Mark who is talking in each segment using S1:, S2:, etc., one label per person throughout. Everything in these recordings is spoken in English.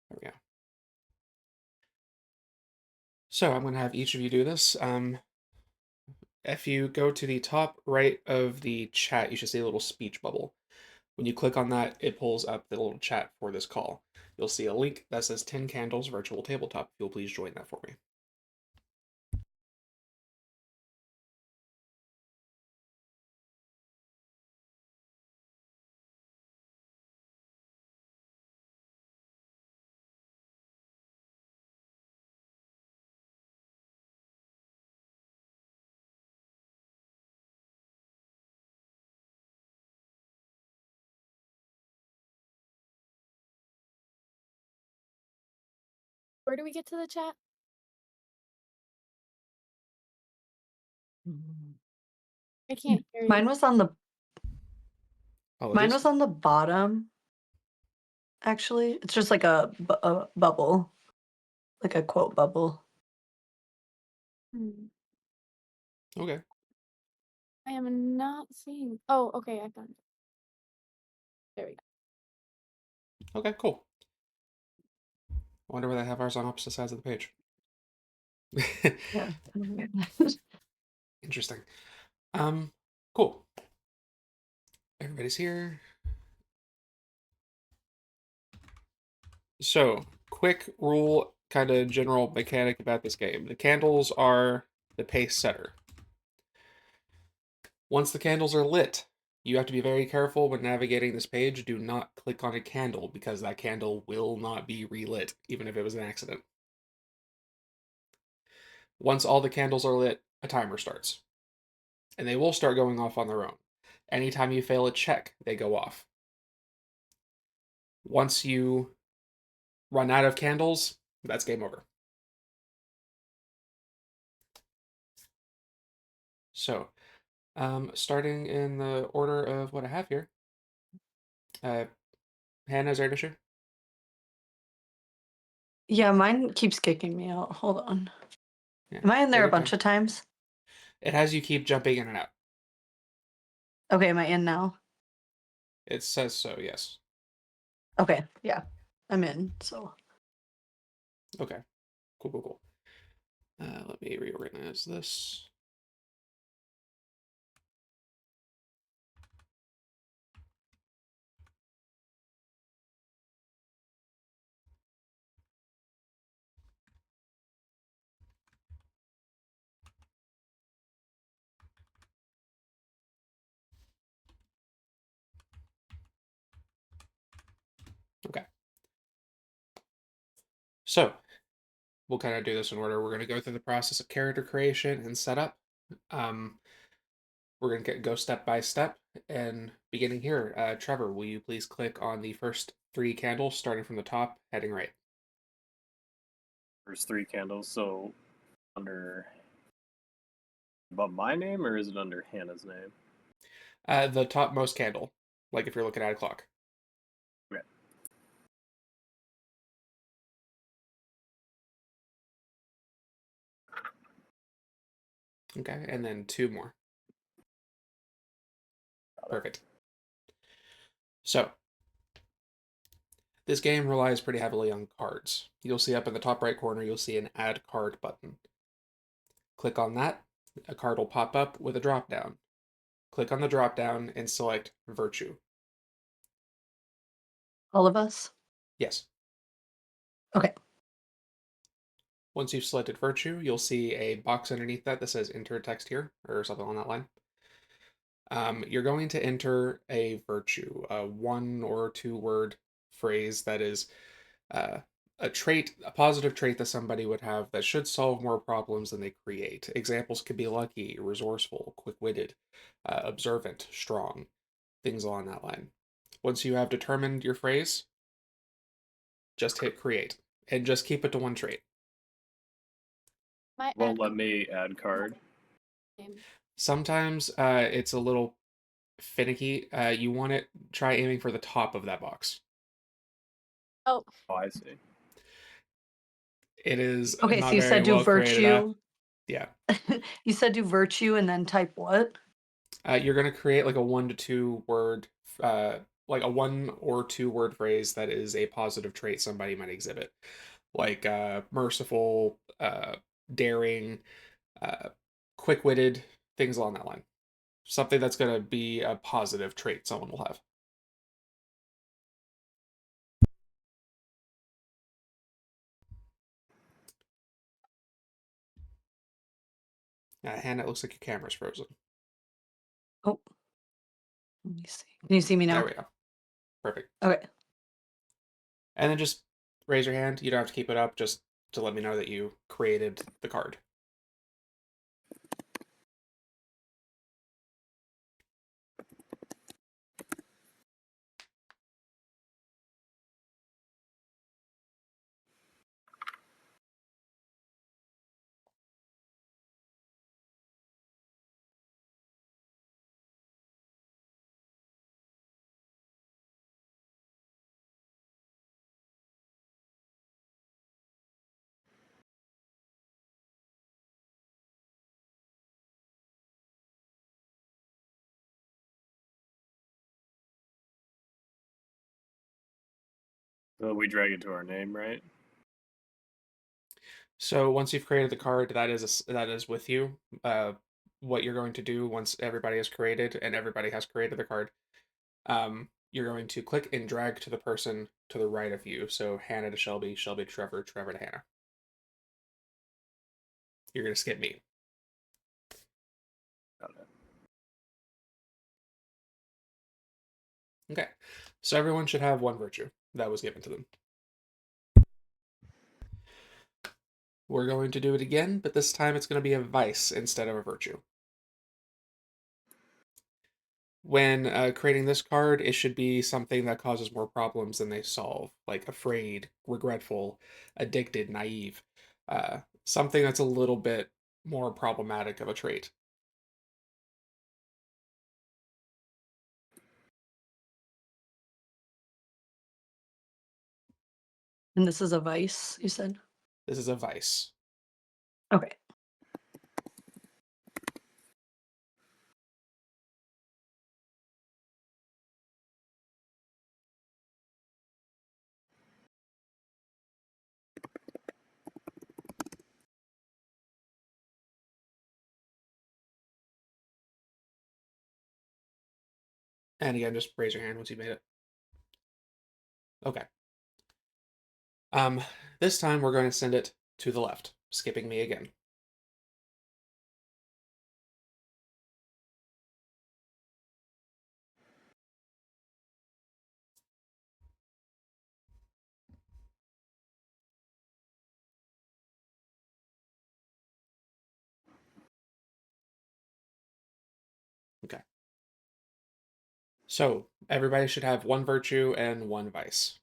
S1: There we go. So I'm going to have each of you do this. If you go to the top right of the chat, you should see a little speech bubble. When you click on that, it pulls up the little chat for this call. You'll see a link that says 10 Candles Virtual Tabletop. If you'll please join that for me.
S2: Where do we get to the chat? I can't hear you.
S3: Mine was on the
S1: Apologies.
S3: bottom. Actually, it's just like a bubble, like a quote bubble.
S1: Okay.
S2: I am not seeing. Oh, okay, I found it. There we go.
S1: Okay, cool. I wonder why they have ours on opposite sides of the page.
S3: Yeah.
S1: Interesting. Cool. Everybody's here. So, quick rule, kind of general mechanic about this game. The candles are the pace setter. Once the candles are lit, you have to be very careful when navigating this page. Do not click on a candle because that candle will not be relit, even if it was an accident. Once all the candles are lit, a timer starts. And they will start going off on their own. Anytime you fail a check, they go off. Once you run out of candles, that's game over. So, starting in the order of what I have here. Hannah, is there an issue?
S3: Yeah, mine keeps kicking me out. Hold on.
S1: Yeah,
S3: Am I in there
S1: take
S3: a
S1: your
S3: bunch
S1: time.
S3: of times?
S1: It has you keep jumping in and out.
S3: Okay, am I in now?
S1: It says so, yes.
S3: Okay, yeah, I'm in. So
S1: Okay, cool, cool, cool. Let me reorganize this. Okay. So, we'll kind of do this in order. We're going to go through the process of character creation and setup. Um, we're going to go step by step. And beginning here, Trevor, will you please click on the first 3 candles, starting from the top, heading right?
S4: First 3 candles, so under above my name, or is it under Hannah's name?
S1: The topmost candle, like if you're looking at a clock.
S4: Okay.
S1: Okay, and then 2 more. Perfect. So, this game relies pretty heavily on cards. You'll see up in the top right corner, you'll see an add card button. Click on that, a card will pop up with a drop down. Click on the drop down and select Virtue.
S3: all of us.
S1: Yes.
S3: Okay.
S1: Once you've selected Virtue, you'll see a box underneath that says enter text here, or something on that line. You're going to enter a virtue, a 1 or 2 word phrase that is uh, a trait, a positive trait that somebody would have that should solve more problems than they create. Examples could be lucky, resourceful, quick-witted, observant, strong, things along that line. Once you have determined your phrase, just hit create and just keep it to 1 trait.
S2: My
S4: Won't let me add card.
S1: Sometimes it's a little finicky. You want it, try aiming for the top of that box.
S2: Oh,
S4: Oh, I see.
S1: It is
S3: Okay,
S1: not
S3: so you
S1: very
S3: said do
S1: well created.
S3: virtue.
S1: Yeah.
S3: You said do virtue and then type what?
S1: You're going to create like a 1 to 2 word like a 1 or 2 word phrase that is a positive trait somebody might exhibit, like merciful, daring, uh, quick-witted, things along that line. Something that's going to be a positive trait someone will have. Hannah, it looks like your camera's frozen.
S3: Oh, let me see. Can you see me now?
S1: There we go. Perfect.
S3: Okay.
S1: And then just raise your hand. You don't have to keep it up, just to let me know that you created the card.
S4: So we drag it to our name, right?
S1: So once you've created the card, that is with you. What you're going to do once everybody is created and everybody has created the card, you're going to click and drag to the person to the right of you. So Hannah to Shelby, Shelby to Trevor, Trevor to Hannah. You're going to skip me.
S4: Got it.
S1: Okay. So everyone should have 1 virtue that was given to them. We're going to do it again, but this time it's going to be a vice instead of a virtue. When creating this card, it should be something that causes more problems than they solve, like afraid, regretful, addicted, naive. Something that's a little bit more problematic of a trait.
S3: And this is a vice, you said?
S1: This is a vice.
S3: Okay.
S1: And again, just raise your hand once you've made it. Okay. This time we're going to send it to the left, skipping me again. Okay. So everybody should have 1 virtue and 1 vice.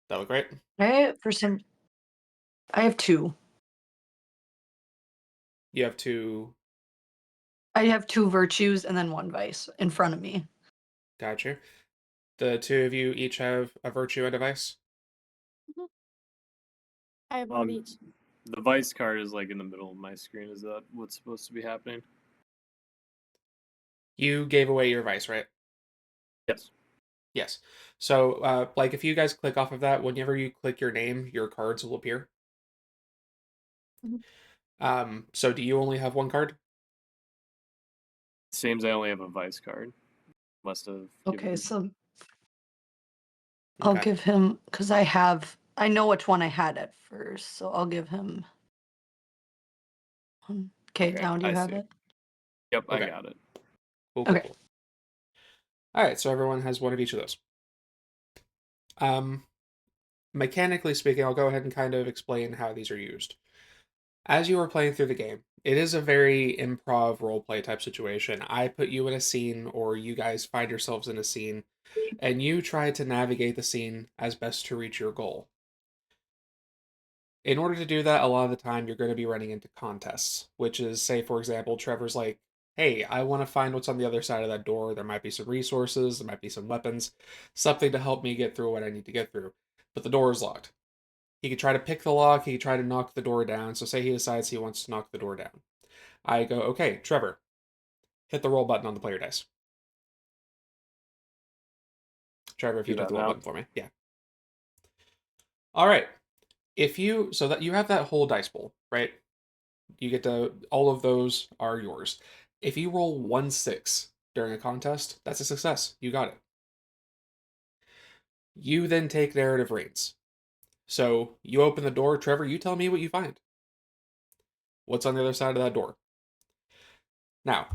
S1: That look right?
S3: I have 2.
S1: You have to.
S3: I have 2 virtues and then 1 vice in front of me.
S1: Gotcha. The 2 of you each have a virtue and a vice?
S2: I have one of each.
S4: The vice card is like in the middle of my screen. Is that what's supposed to be happening?
S1: You gave away your vice, right?
S4: Yes.
S1: Yes. So, like, if you guys click off of that, whenever you click your name, your cards will appear.
S2: Mhm.
S1: So do you only have 1 card?
S4: Seems I only have a vice card. Must have.
S3: Okay,
S4: given-
S3: so I'll
S1: Okay.
S3: give him, because I know which one I had at first, so I'll give him one. Okay,
S4: Okay,
S3: now do you
S4: I
S3: have
S4: see.
S3: it?
S4: Yep, I
S1: Okay.
S4: got it.
S1: Cool, cool,
S3: Okay.
S1: cool. All right, so everyone has 1 of each of those. Mechanically speaking, I'll go ahead and kind of explain how these are used. As you are playing through the game, it is a very improv roleplay type situation. I put you in a scene, or you guys find yourselves in a scene, and you try to navigate the scene as best to reach your goal. In order to do that, a lot of the time you're going to be running into contests, which is, say, for example, Trevor's like, hey, I want to find what's on the other side of that door. There might be some resources, there might be some weapons, something to help me get through what I need to get through. But the door is locked. He could try to pick the lock, he could try to knock the door down. So, say he decides he wants to knock the door down. I go, okay, Trevor, hit the roll button on the player dice. Trevor, if
S4: Do
S1: you hit
S4: that
S1: the one
S4: now.
S1: button for me. Yeah. All right. So that you have that whole dice pool, right? You get to, all of those are yours. If you roll 1-6 during a contest, that's a success. You got it. You then take narrative reins. So you open the door, Trevor, you tell me what you find. What's on the other side of that door? Now,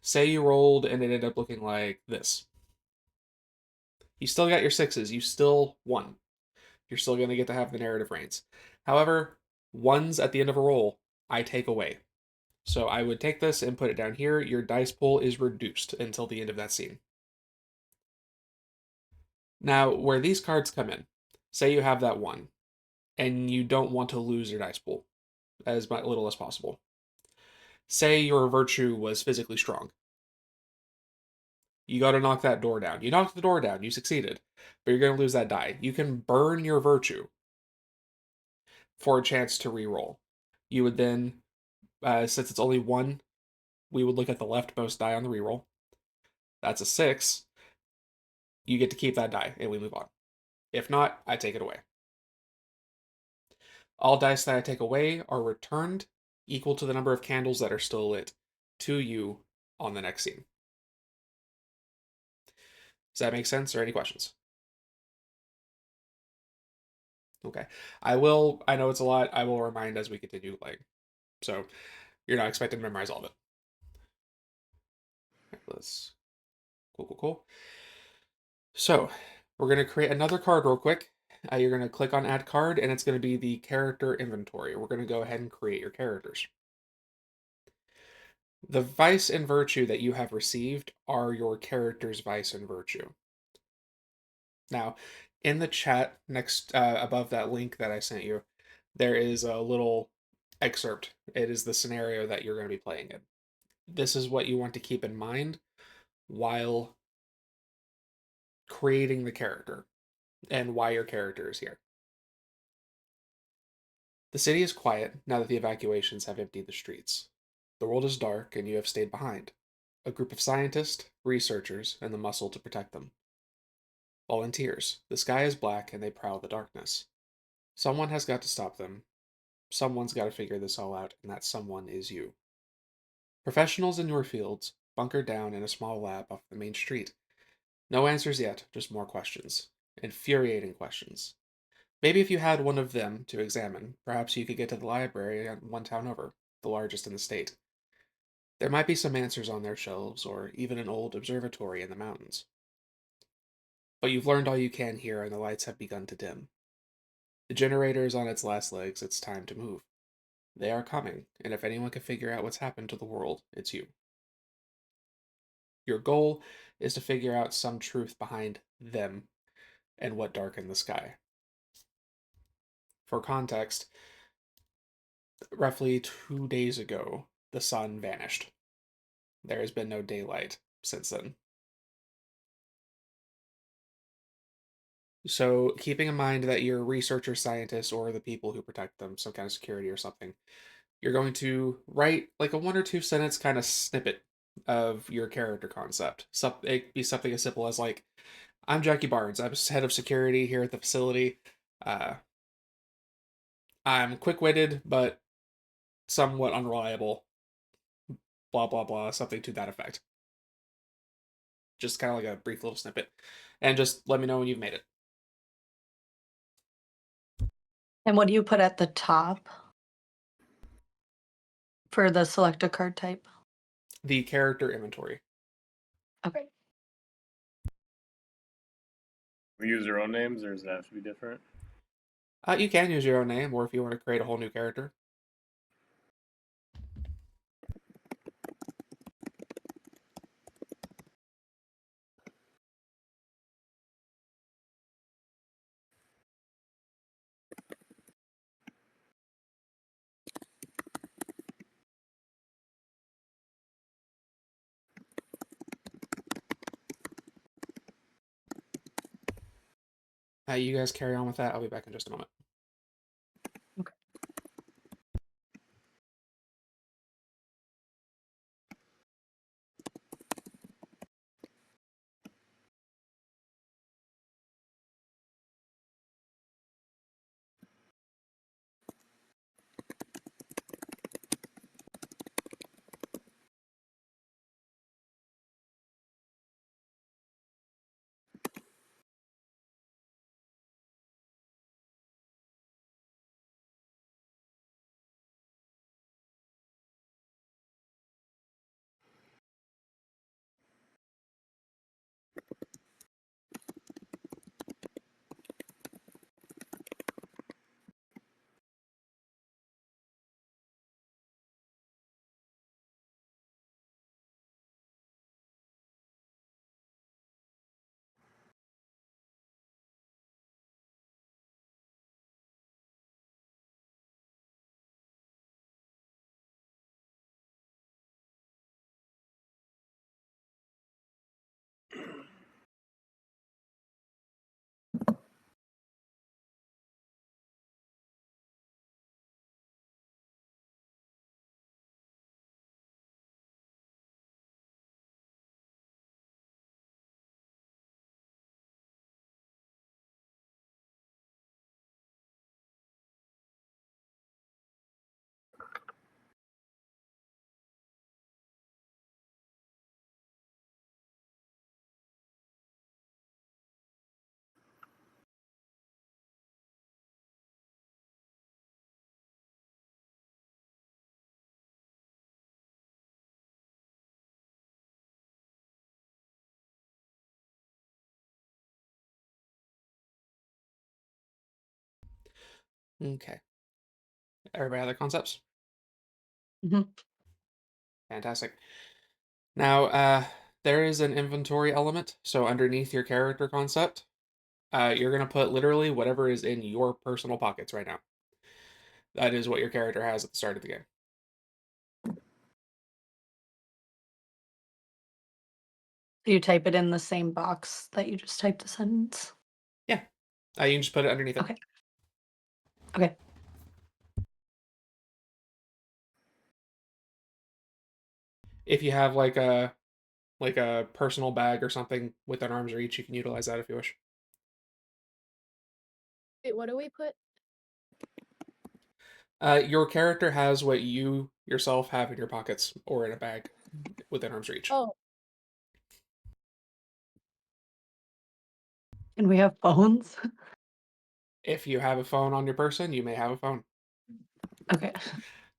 S1: say you rolled and it ended up looking like this. You still got your sixes. You still won. You're still going to get to have the narrative reins. However, ones at the end of a roll, I take away. So I would take this and put it down here. Your dice pool is reduced until the end of that scene. Now, where these cards come in, say you have that one, and you don't want to lose your dice pool as little as possible. Say your virtue was physically strong. You got to knock that door down. You knocked the door down, you succeeded, but you're going to lose that die. You can burn your virtue for a chance to re-roll. You would then, since it's only one, we would look at the leftmost die on the reroll. That's a 6. You get to keep that die, and we move on. If not, I take it away. All dice that I take away are returned equal to the number of candles that are still lit to you on the next scene. Does that make sense, or any questions? Okay. I know it's a lot, I will remind as we continue playing. So you're not expected to memorize all of it. Right, cool. So we're going to create another card real quick. You're going to click on add card, and it's going to be the character inventory. We're going to go ahead and create your characters. The vice and virtue that you have received are your character's vice and virtue. Now, in the chat next above that link that I sent you, there is a little excerpt. It is the scenario that you're going to be playing in. This is what you want to keep in mind while creating the character and why your character is here. The city is quiet now that the evacuations have emptied the streets. The world is dark and you have stayed behind. A group of scientists, researchers, and the muscle to protect them. Volunteers. The sky is black and they prowl the darkness. Someone has got to stop them. Someone's got to figure this all out, and that someone is you. Professionals in your fields, bunkered down in a small lab off the main street. No answers yet, just more questions. Infuriating questions. Maybe if you had one of them to examine, perhaps you could get to the library one town over, the largest in the state. There might be some answers on their shelves, or even an old observatory in the mountains. But you've learned all you can here, and the lights have begun to dim. The generator is on its last legs, it's time to move. They are coming, and if anyone can figure out what's happened to the world, it's you. Your goal is to figure out some truth behind them and what darkened the sky. For context, roughly 2 days ago, the sun vanished. There has been no daylight since then. So, keeping in mind that you're researchers, scientists, or the people who protect them, some kind of security or something, you're going to write like a 1 or 2 sentence kind of snippet of your character concept. It could be something as simple as like, I'm Jackie Barnes. I'm head of security here at the facility. Uh, I'm quick-witted, but somewhat unreliable. Blah, blah, blah. Something to that effect. Just kind of like a brief little snippet. And just let me know when you've made it.
S3: And what do you put at the top for the select a card type?
S1: The character inventory.
S3: Okay.
S4: We use our own names, or does it have to be different?
S1: You can use your own name, or if you want to create a whole new character. You guys carry on with that. I'll be back in just a moment.
S3: Okay.
S1: Okay. Everybody other concepts?
S3: Mhm.
S1: Fantastic. Now, there is an inventory element. So underneath your character concept, you're going to put literally whatever is in your personal pockets right now. That is what your character has at the start of the game.
S3: You type it in the same box that you just typed the sentence.
S1: Yeah. You can just put it underneath it.
S3: Okay. Okay.
S1: If you have like a personal bag or something within arm's reach, you can utilize that if you wish.
S2: Wait, what do we put?
S1: Your character has what you yourself have in your pockets or in a bag within arm's reach.
S2: Oh,
S3: And we have phones.
S1: If you have a phone on your person, you may have a phone.
S3: Okay.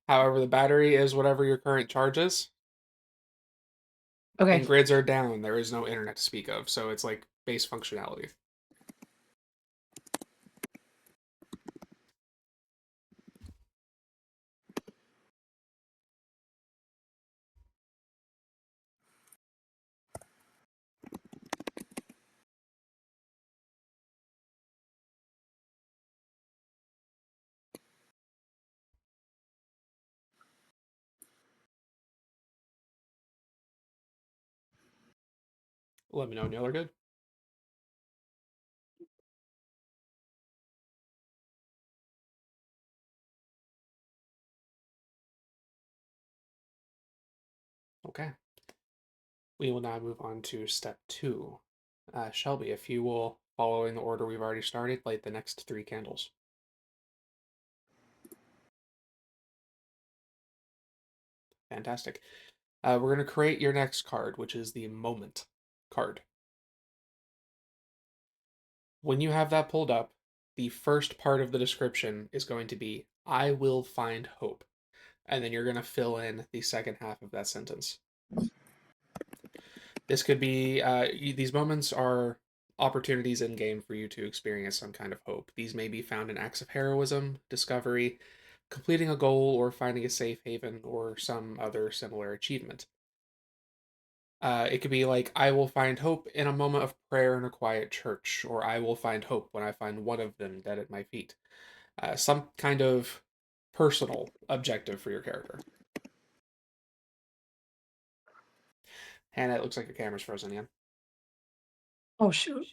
S1: However, the battery is whatever your current charge is,
S3: Okay.
S1: and grids are down. There is no internet to speak of, so it's like base functionality. Let me know when y'all are good. Okay. We will now move on to step 2. Shelby, if you will, following the order we've already started, light the next 3 candles. Fantastic. We're going to create your next card, which is the Moment card. When you have that pulled up, the first part of the description is going to be, I will find hope. And then you're going to fill in the second half of that sentence. This could be, these moments are opportunities in game for you to experience some kind of hope. These may be found in acts of heroism, discovery, completing a goal, or finding a safe haven, or some other similar achievement. It could be like, I will find hope in a moment of prayer in a quiet church, or I will find hope when I find one of them dead at my feet. Some kind of personal objective for your character. Hannah, it looks like your camera's frozen again.
S3: Oh shoot.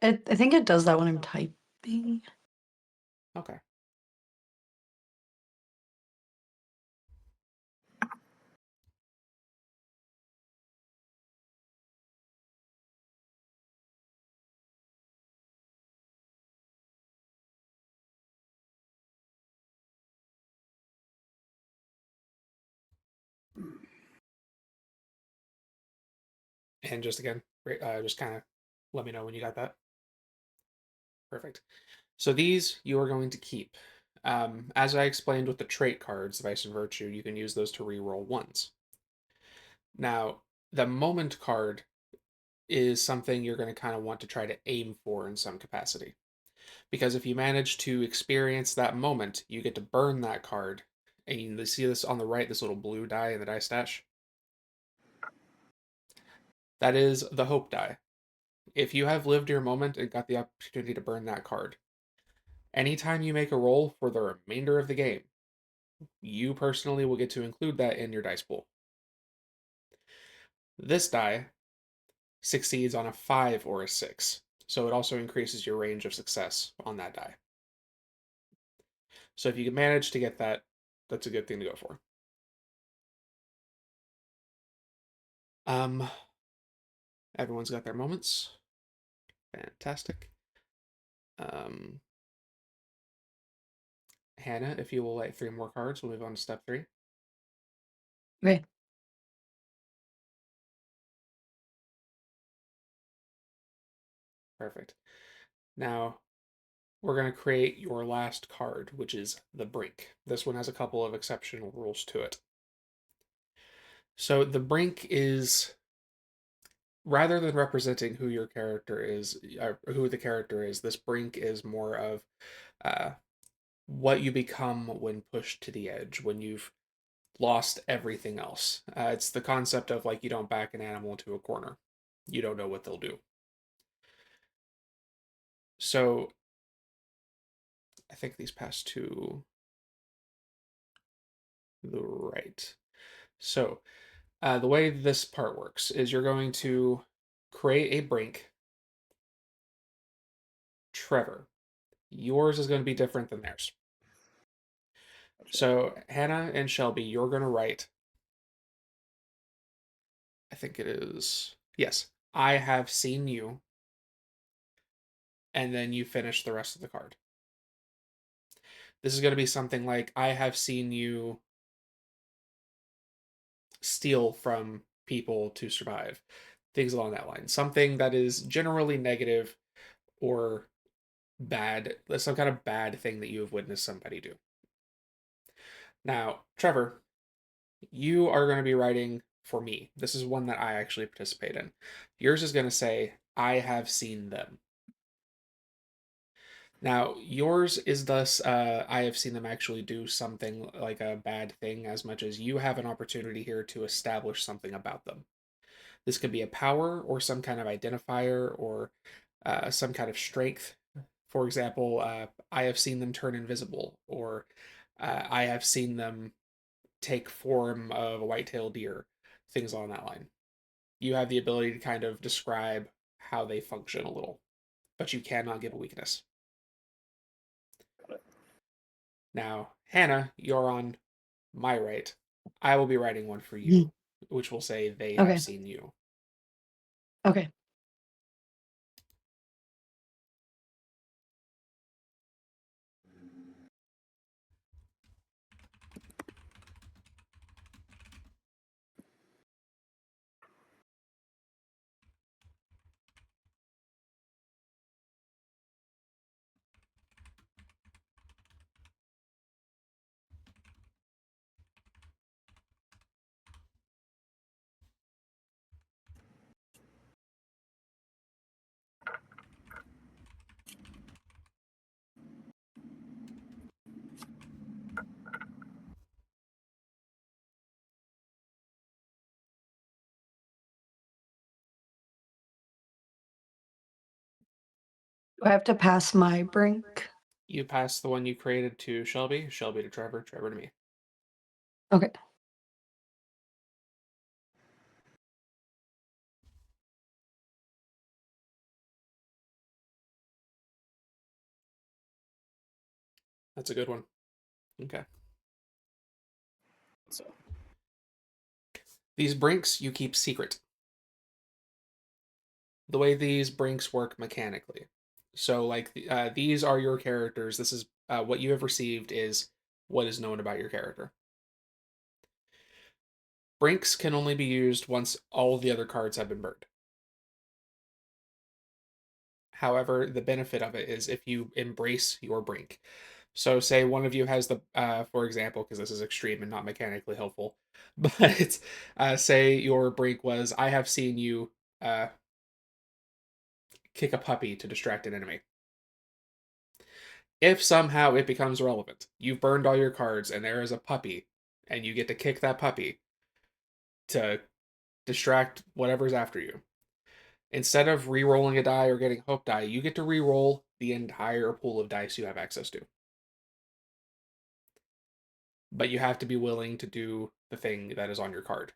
S3: I think it does that when I'm typing.
S1: Okay. And just again, just kind of let me know when you got that. Perfect. So these you are going to keep. As I explained with the trait cards, Vice and Virtue, you can use those to reroll ones. Now, the Moment card is something you're going to kind of want to try to aim for in some capacity. Because if you manage to experience that moment, you get to burn that card. And you see this on the right, this little blue die in the die stash? That is the hope die. If you have lived your moment and got the opportunity to burn that card, anytime you make a roll for the remainder of the game, you personally will get to include that in your dice pool. This die succeeds on a 5 or a 6, so it also increases your range of success on that die. So if you can manage to get that, that's a good thing to go for. Everyone's got their moments. Fantastic. Hannah, if you will light 3 more cards, we'll move on to step 3.
S3: Okay.
S1: Perfect. Now, we're going to create your last card, which is the Brink. This one has a couple of exceptional rules to it. So the Brink is, rather than representing who your character is, or who the character is, this Brink is more of what you become when pushed to the edge, when you've lost everything else. It's the concept of like you don't back an animal into a corner. You don't know what they'll do. So I think these pass to the right. So the way this part works is you're going to create a brink. Trevor, yours is going to be different than theirs.
S4: Gotcha.
S1: So Hannah and Shelby, you're going to write, I think it is, yes, I have seen you, and then you finish the rest of the card. This is going to be something like, I have seen you steal from people to survive. Things along that line. Something that is generally negative or bad, some kind of bad thing that you have witnessed somebody do. Now, Trevor, you are going to be writing for me. This is one that I actually participate in. Yours is going to say, I have seen them. Now, yours is thus, I have seen them actually do something like a bad thing, as much as you have an opportunity here to establish something about them. This could be a power or some kind of identifier or some kind of strength. For example, I have seen them turn invisible, or I have seen them take form of a white-tailed deer, things along that line. You have the ability to kind of describe how they function a little, but you cannot give a weakness.
S4: Got it.
S1: Now, Hannah, you're on my right. I will be writing one for you, which will say they have
S3: Okay.
S1: seen you.
S3: Okay. Do I have to pass my brink?
S1: You pass the one you created to Shelby, Shelby to Trevor, Trevor to me.
S3: Okay.
S1: That's a good one. Okay.
S4: So,
S1: These brinks you keep secret. The way these brinks work mechanically. So, like, these are your characters. This is what you have received is what is known about your character. Brinks can only be used once all the other cards have been burned. However, the benefit of it is if you embrace your brink. So, say one of you has the, for example, because this is extreme and not mechanically helpful, but say your brink was, I have seen you uh, kick a puppy to distract an enemy. If somehow it becomes relevant, you've burned all your cards and there is a puppy, and you get to kick that puppy to distract whatever's after you. Instead of re-rolling a die or getting hope die, you get to re-roll the entire pool of dice you have access to. But you have to be willing to do the thing that is on your card.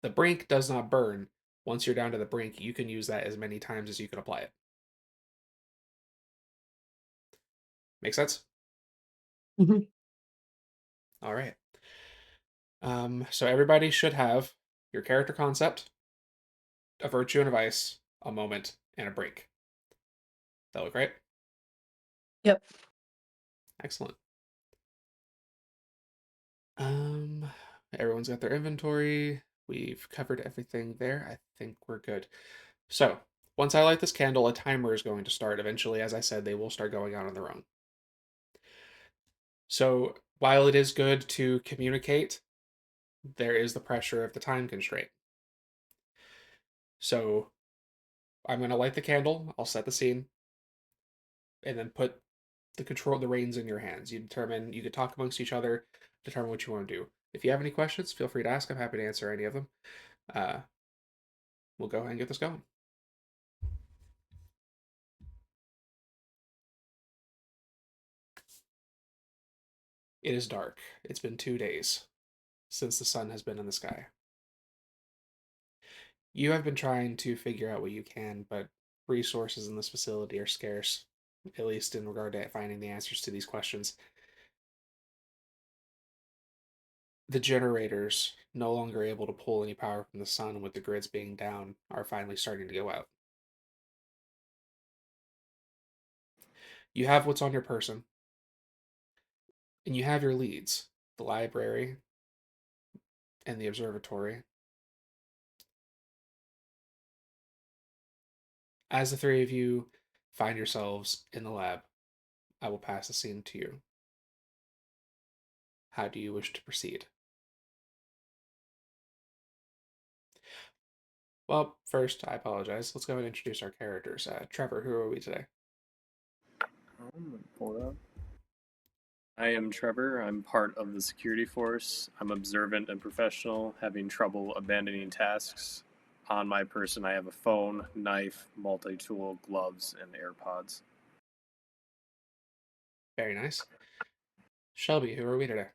S1: The brink does not burn. Once you're down to the brink, you can use that as many times as you can apply it. Make sense?
S3: Mhm.
S1: All right. So everybody should have your character concept, a virtue and a vice, a moment, and a brink. That look right?
S3: Yep.
S1: Excellent. Um, Everyone's got their inventory. We've covered everything there. I think we're good. So, once I light this candle, a timer is going to start. Eventually, as I said, they will start going out on their own. So, while it is good to communicate, there is the pressure of the time constraint. So, I'm going to light the candle, I'll set the scene, and then put the reins in your hands. You could talk amongst each other, determine what you want to do. If you have any questions, feel free to ask. I'm happy to answer any of them. Uh, we'll go ahead and get this going. It is dark. It's been 2 days since the sun has been in the sky. You have been trying to figure out what you can, but resources in this facility are scarce, at least in regard to finding the answers to these questions. The generators, no longer able to pull any power from the sun with the grids being down, are finally starting to go out. You have what's on your person, and you have your leads, the library and the observatory. As the three of you find yourselves in the lab, I will pass the scene to you. How do you wish to proceed? Well, first, I apologize. Let's go and introduce our characters. Trevor, who are we today?
S4: Pull it up. I am Trevor. I'm part of the security force. I'm observant and professional, having trouble abandoning tasks. On my person, I have a phone, knife, multi-tool, gloves, and AirPods.
S1: Very nice. Shelby, who are we today?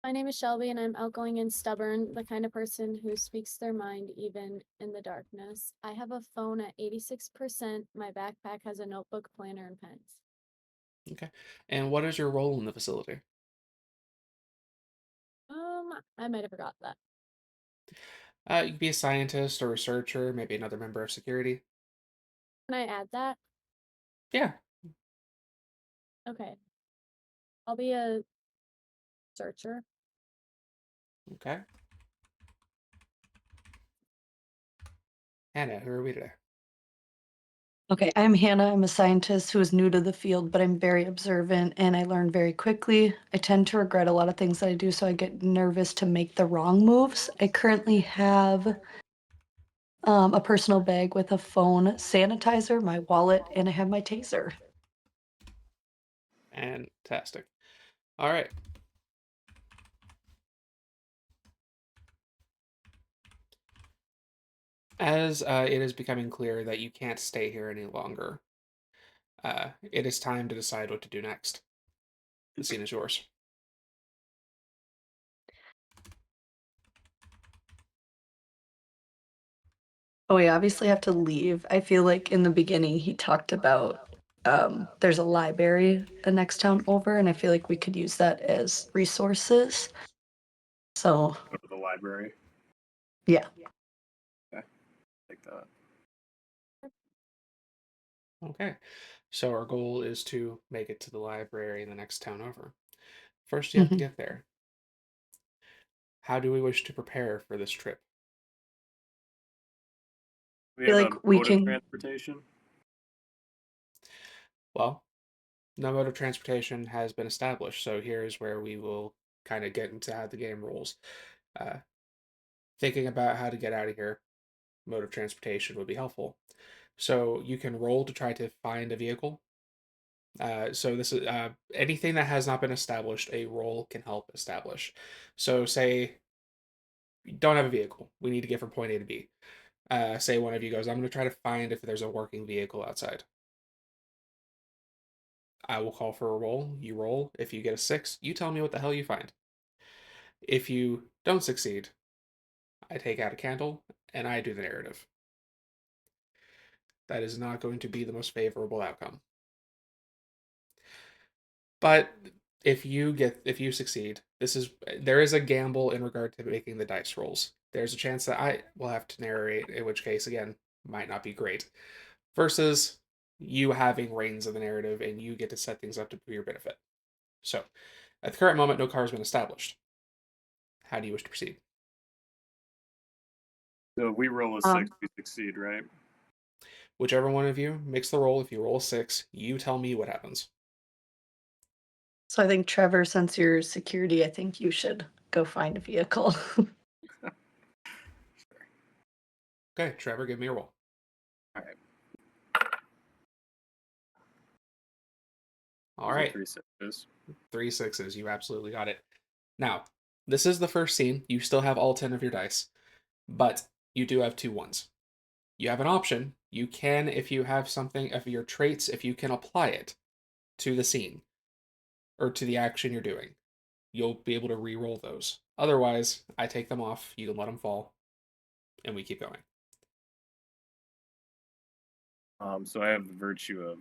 S2: My name is Shelby, and I'm outgoing and stubborn, the kind of person who speaks their mind even in the darkness. I have a phone at 86%. My backpack has a notebook, planner, and pens.
S1: Okay. And what is your role in the facility?
S2: I might have forgot that.
S1: You could be a scientist or researcher, maybe another member of security.
S2: Can I add that?
S1: Yeah.
S2: Okay. I'll be a searcher.
S1: Okay. Hannah, who are we today?
S3: Okay, I'm Hannah. I'm a scientist who is new to the field, but I'm very observant and I learn very quickly. I tend to regret a lot of things that I do, so I get nervous to make the wrong moves. I currently have a personal bag with a phone, sanitizer, my wallet, and I have my taser.
S1: Fantastic. All right. As it is becoming clear that you can't stay here any longer, it is time to decide what to do next. The scene is yours.
S3: Oh, we obviously have to leave. I feel like in the beginning he talked about there's a library the next town over, and I feel like we could use that as resources. So,
S4: Go to the library.
S3: yeah.
S4: Okay, take that.
S1: Okay. So our goal is to make it to the library in the next town over. First, you have to
S3: Mhm.
S1: get there. How do we wish to prepare for this trip?
S4: We
S3: I feel
S4: have a
S3: like we
S4: mode of
S3: can.
S4: transportation.
S1: Well, no mode of transportation has been established, so here's where we will kind of get into how the game rolls. Uh, Thinking about how to get out of here, mode of transportation would be helpful. So you can roll to try to find a vehicle. So this is anything that has not been established, a roll can help establish. So say you don't have a vehicle, we need to get from point A to B. Say one of you goes, I'm going to try to find if there's a working vehicle outside. I will call for a roll. You roll. If you get a 6, you tell me what the hell you find. If you don't succeed, I take out a candle and I do the narrative. That is not going to be the most favorable outcome. But if you succeed, there is a gamble in regard to making the dice rolls. There's a chance that I will have to narrate, in which case again might not be great. Versus you having reins of the narrative and you get to set things up to your benefit. So, at the current moment, no car has been established. How do you wish to proceed?
S4: So if we roll a 6, we succeed, right?
S1: Whichever one of you makes the roll, if you roll a 6, you tell me what happens.
S3: So I think Trevor, since you're security, I think you should go find a vehicle.
S1: Okay, Trevor, give me a roll.
S4: All right.
S1: All
S4: Those are
S1: right.
S4: 3 6s.
S1: 3 6s. You absolutely got it. Now, this is the first scene. You still have all 10 of your dice, but you do have 2 1s. You have an option. You can, if you have something of your traits, if you can apply it to the scene or to the action you're doing, you'll be able to re-roll those. Otherwise, I take them off, you can let them fall, and we keep going.
S4: So I have the virtue of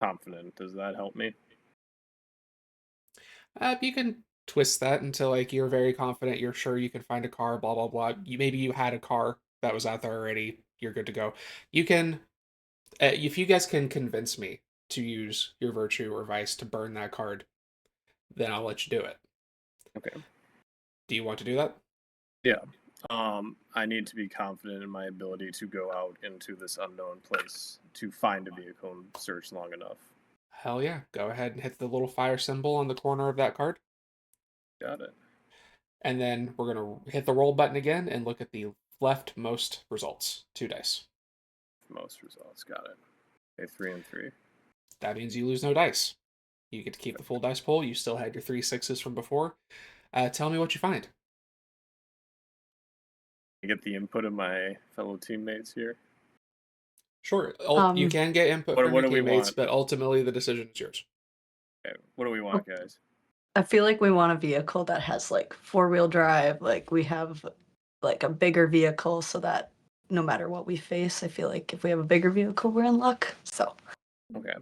S4: confident. Does that help me?
S1: You can twist that until like you're very confident, you're sure you can find a car, blah blah blah. Maybe you had a car that was out there already. You're good to go. You can, if you guys can convince me to use your virtue or vice to burn that card, then I'll let you do it.
S4: Okay.
S1: Do you want to do that?
S4: Yeah. I need to be confident in my ability to go out into this unknown place to find a vehicle and search long enough.
S1: Hell yeah. Go ahead and hit the little fire symbol on the corner of that card.
S4: Got it.
S1: And then we're going to hit the roll button again and look at the leftmost results. 2 dice.
S4: Most results. Got it. Okay, 3 and 3.
S1: That means you lose no dice. You get to keep the full dice pool. You still had your 3 6s from before. Tell me what you find.
S4: I get the input of my fellow teammates here.
S1: Sure. You
S3: Um,
S1: can get input
S4: What
S1: from your
S4: do we
S1: teammates,
S4: want?
S1: but ultimately the decision is yours.
S4: Okay, what do we want, guys?
S3: I feel like we want a vehicle that has like 4-wheel drive. Like we have like a bigger vehicle so that no matter what we face, I feel like if we have a bigger vehicle, we're in luck. So
S4: Okay.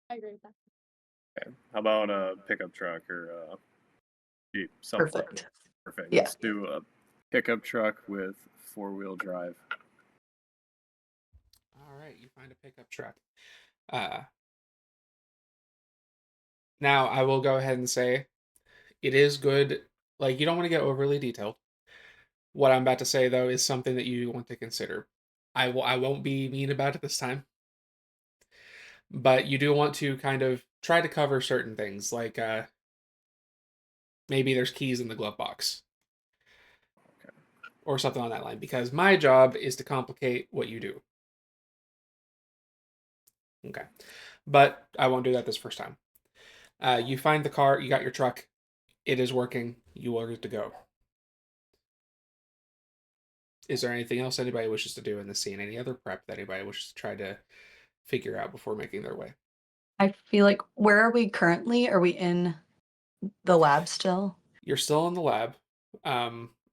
S2: I agree with that.
S4: Okay. How about a pickup truck or a Jeep? Something.
S3: perfect.
S4: Perfect.
S3: Yeah.
S4: Let's do a pickup truck with 4-wheel drive.
S1: All right. You find a pickup truck. Uh, Now, I will go ahead and say it is good. Like, you don't want to get overly detailed. What I'm about to say, though, is something that you want to consider. I won't be mean about it this time, but you do want to kind of try to cover certain things, like maybe there's keys in the glove box
S4: Okay.
S1: or something on that line, because my job is to complicate what you do. Okay. But I won't do that this first time. You find the car, you got your truck, it is working, you are good to go. Is there anything else anybody wishes to do in the scene? Any other prep that anybody wishes to try to figure out before making their way?
S3: I feel like where are we currently? Are we in the lab still?
S1: You're still in the lab,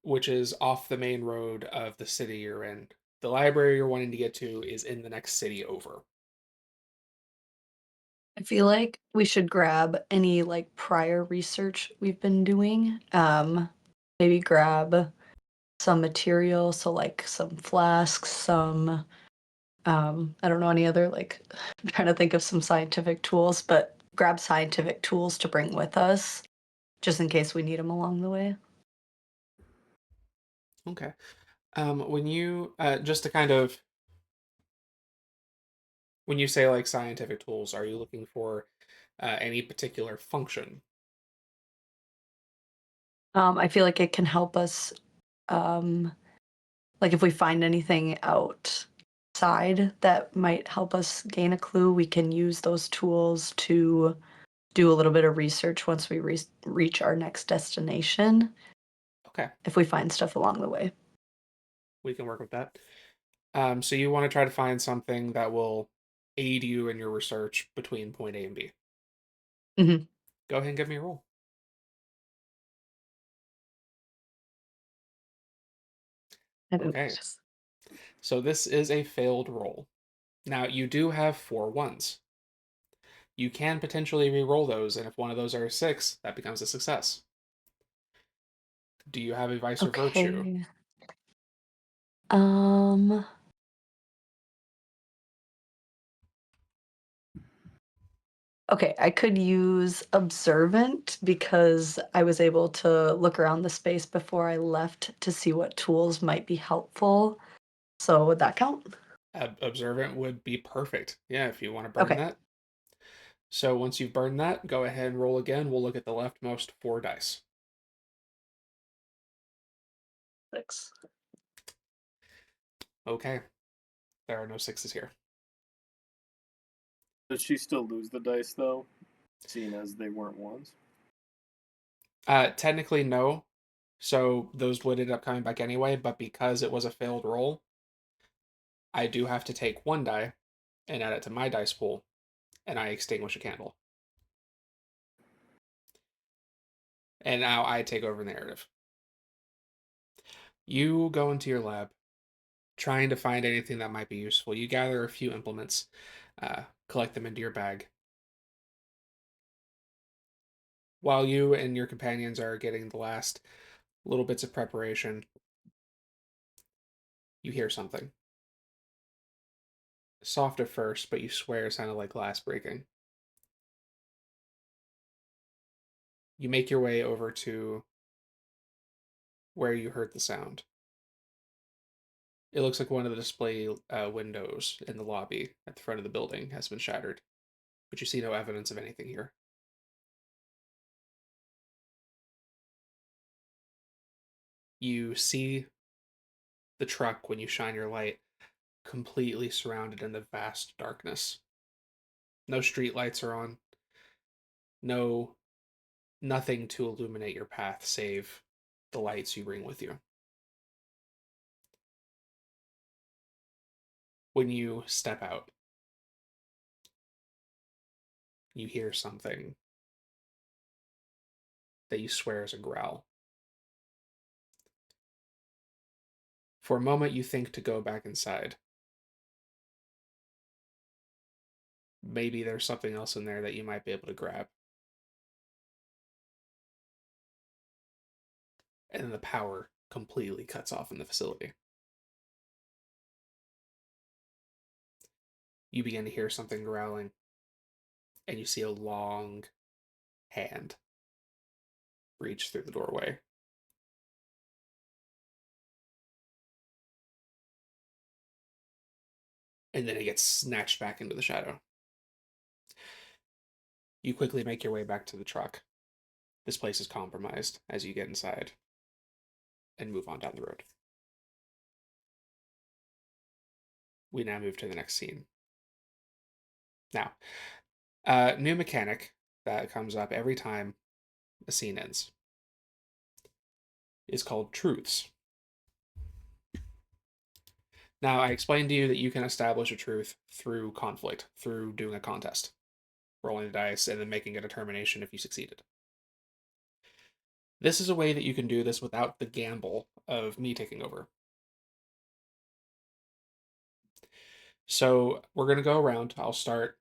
S1: which is off the main road of the city you're in. The library you're wanting to get to is in the next city over.
S3: I feel like we should grab any like prior research we've been doing. Maybe grab some material, so like some flasks, some I don't know any other like I'm trying to think of some scientific tools, but grab scientific tools to bring with us just in case we need them along the way.
S1: Okay. When you just to kind of when you say like scientific tools, are you looking for any particular function?
S3: I feel like it can help us um like if we find anything outside that might help us gain a clue, we can use those tools to do a little bit of research once we reach our next destination
S1: Okay,
S3: if we find stuff along the way.
S1: we can work with that. So you want to try to find something that will aid you in your research between point A and B.
S3: Mhm.
S1: Go ahead and give me a roll.
S3: I didn't
S1: Okay, so this is a failed roll. Now you do have 4 1s. You can potentially re-roll those, and if one of those are a 6, that becomes a success. Do you have a vice or virtue?
S3: Okay. Um, okay, I could use observant because I was able to look around the space before I left to see what tools might be helpful. So would that count?
S1: Observant would be perfect. Yeah, if you want to burn
S3: Okay.
S1: that. So once you've burned that, go ahead and roll again. We'll look at the leftmost 4 dice.
S3: 6.
S1: Okay, there are no 6s here.
S4: Does she still lose the dice though? seeing as they weren't ones?
S1: Technically, no. So those would end up coming back anyway, but because it was a failed roll, I do have to take one die and add it to my dice pool, and I extinguish a candle. And now I take over the narrative. You go into your lab, trying to find anything that might be useful. You gather a few implements, collect them into your bag. While you and your companions are getting the last little bits of preparation, you hear something. Soft at first, but you swear it sounded like glass breaking. You make your way over to where you heard the sound. It looks like one of the display windows in the lobby at the front of the building has been shattered, but you see no evidence of anything here. You see the truck when you shine your light completely surrounded in the vast darkness. No street lights are on, no nothing to illuminate your path save the lights you bring with you. When you step out, you hear something that you swear is a growl. For a moment, you think to go back inside. Maybe there's something else in there that you might be able to grab. And then the power completely cuts off in the facility. You begin to hear something growling, and you see a long hand reach through the doorway. And then it gets snatched back into the shadow. You quickly make your way back to the truck. This place is compromised as you get inside and move on down the road. We now move to the next scene. Now, new mechanic that comes up every time a scene ends is called truths. Now, I explained to you that you can establish a truth through conflict, through doing a contest, rolling the dice, and then making a determination if you succeeded. This is a way that you can do this without the gamble of me taking over. So we're going to go around. I'll start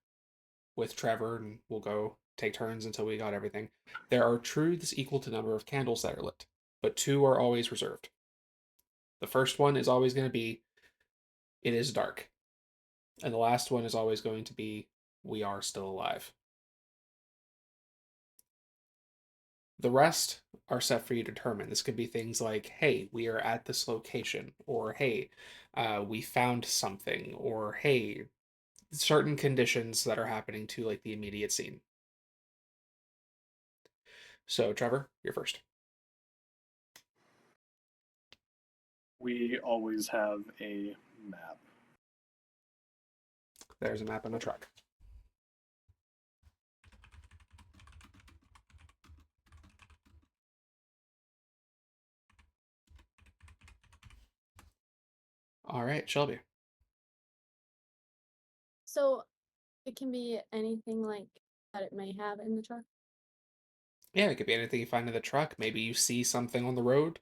S1: with Trevor, and we'll go take turns until we got everything. There are truths equal to number of candles that are lit, but two are always reserved. The first one is always going to be, it is dark. And the last one is always going to be, we are still alive. The rest are set for you to determine. This could be things like, hey, we are at this location, or hey, we found something, or hey, certain conditions that are happening to like the immediate scene. So, Trevor, you're first.
S4: We always have a map.
S1: There's a map on the truck. All right, Shelby.
S2: So it can be anything like that it may have in the truck.
S1: Yeah, it could be anything you find in the truck. Maybe you see something on the road.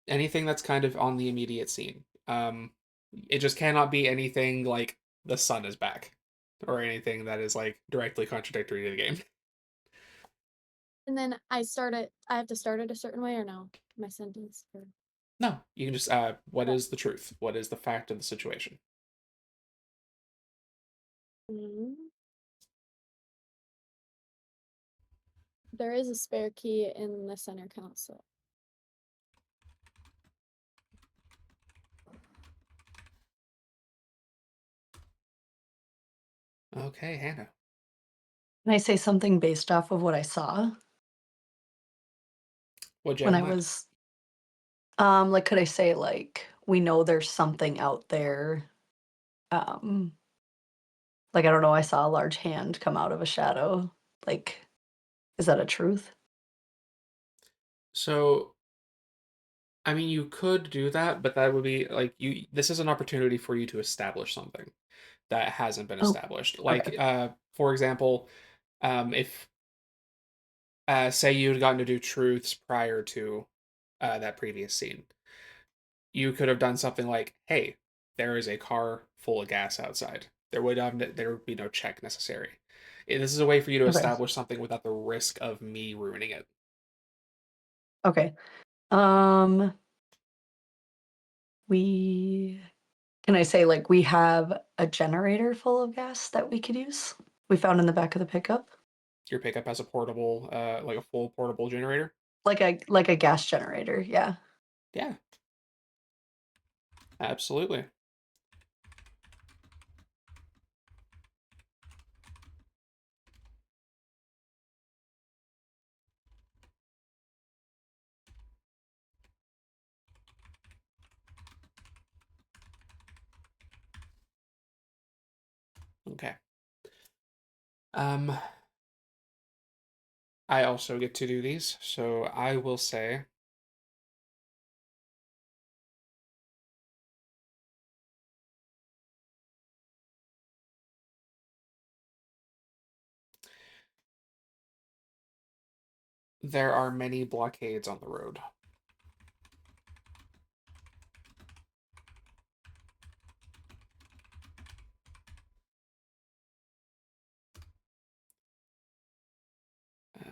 S1: Anything that's kind of on the immediate scene. It just cannot be anything like the sun is back or anything that is like directly contradictory to the game.
S2: And then I have to start it a certain way or no? My sentence or
S1: No, you can just what
S2: Okay.
S1: is the truth? What is the fact of the situation?
S2: Mhm. There is a spare key in the center console.
S1: Okay, Hannah.
S3: Can I say something based off of what I saw
S1: What'd you
S3: when
S1: have
S3: I
S1: in mind?
S3: was like could I say like we know there's something out there? Um like I don't know, I saw a large hand come out of a shadow. Like, is that a truth?
S1: So, I mean, you could do that, but that would be like you. This is an opportunity for you to establish something that hasn't been
S3: Oh,
S1: established.
S3: okay.
S1: Like, for example, if say you had gotten to do truths prior to that previous scene, you could have done something like, "Hey, there is a car full of gas outside. There would be no check necessary." This is a way for you to
S3: Okay.
S1: establish something without the risk of me ruining it.
S3: Okay. Um, we can I say like we have a generator full of gas that we could use? We found in the back of the pickup,
S1: Your pickup has a portable, like a full portable generator.
S3: like a gas generator. Yeah.
S1: Yeah, absolutely. Okay. Um, I also get to do these, so I will say there are many blockades on the road.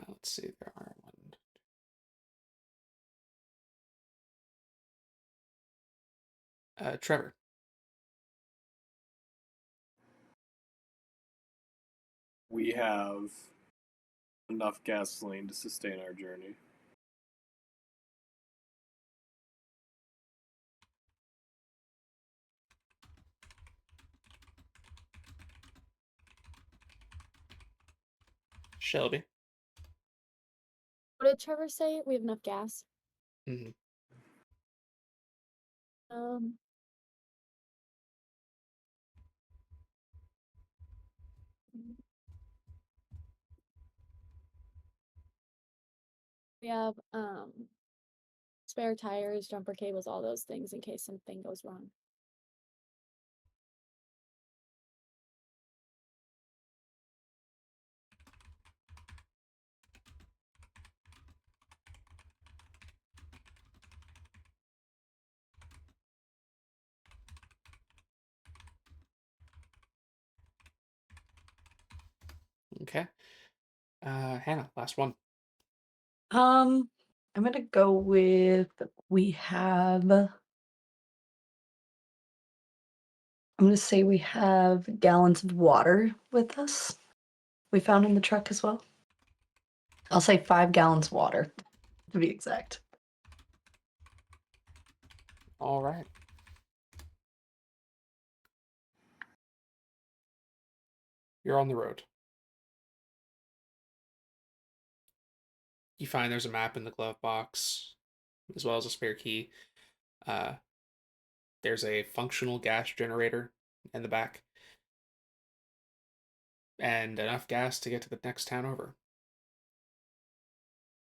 S1: Let's see, there are one. Trevor,
S4: We have enough gasoline to sustain our journey.
S1: Shelby.
S2: What did Trevor say? We have enough gas.
S1: Mhm.
S2: Um, we have spare tires, jumper cables, all those things in case something goes wrong.
S1: Okay. Hannah, last one.
S3: Um, I'm gonna go with we have. I'm gonna say we have gallons of water with us. We found in the truck as well. I'll say 5 gallons of water, to be exact.
S1: All right. You're on the road. You find there's a map in the glove box, as well as a spare key. Uh, there's a functional gas generator in the back, and enough gas to get to the next town over.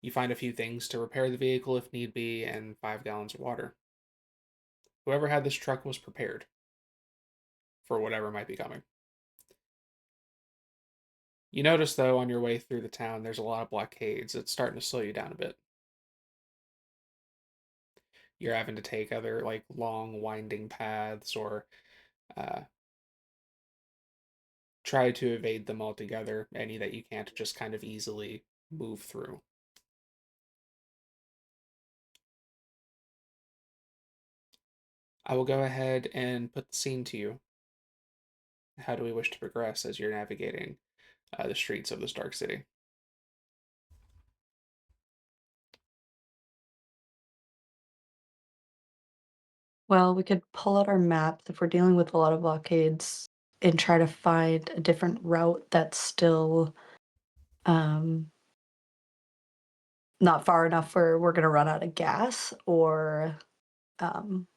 S1: You find a few things to repair the vehicle if need be, and 5 gallons of water. Whoever had this truck was prepared for whatever might be coming. You notice, though, on your way through the town, there's a lot of blockades. It's starting to slow you down a bit. You're having to take other, like, long, winding paths or uh, try to evade them altogether, any that you can't just kind of easily move through. I will go ahead and put the scene to you. How do we wish to progress as you're navigating the streets of this dark city?
S3: Well, we could pull out our maps if we're dealing with a lot of blockades and try to find a different route that's still um, not far enough where we're gonna run out of gas, or um,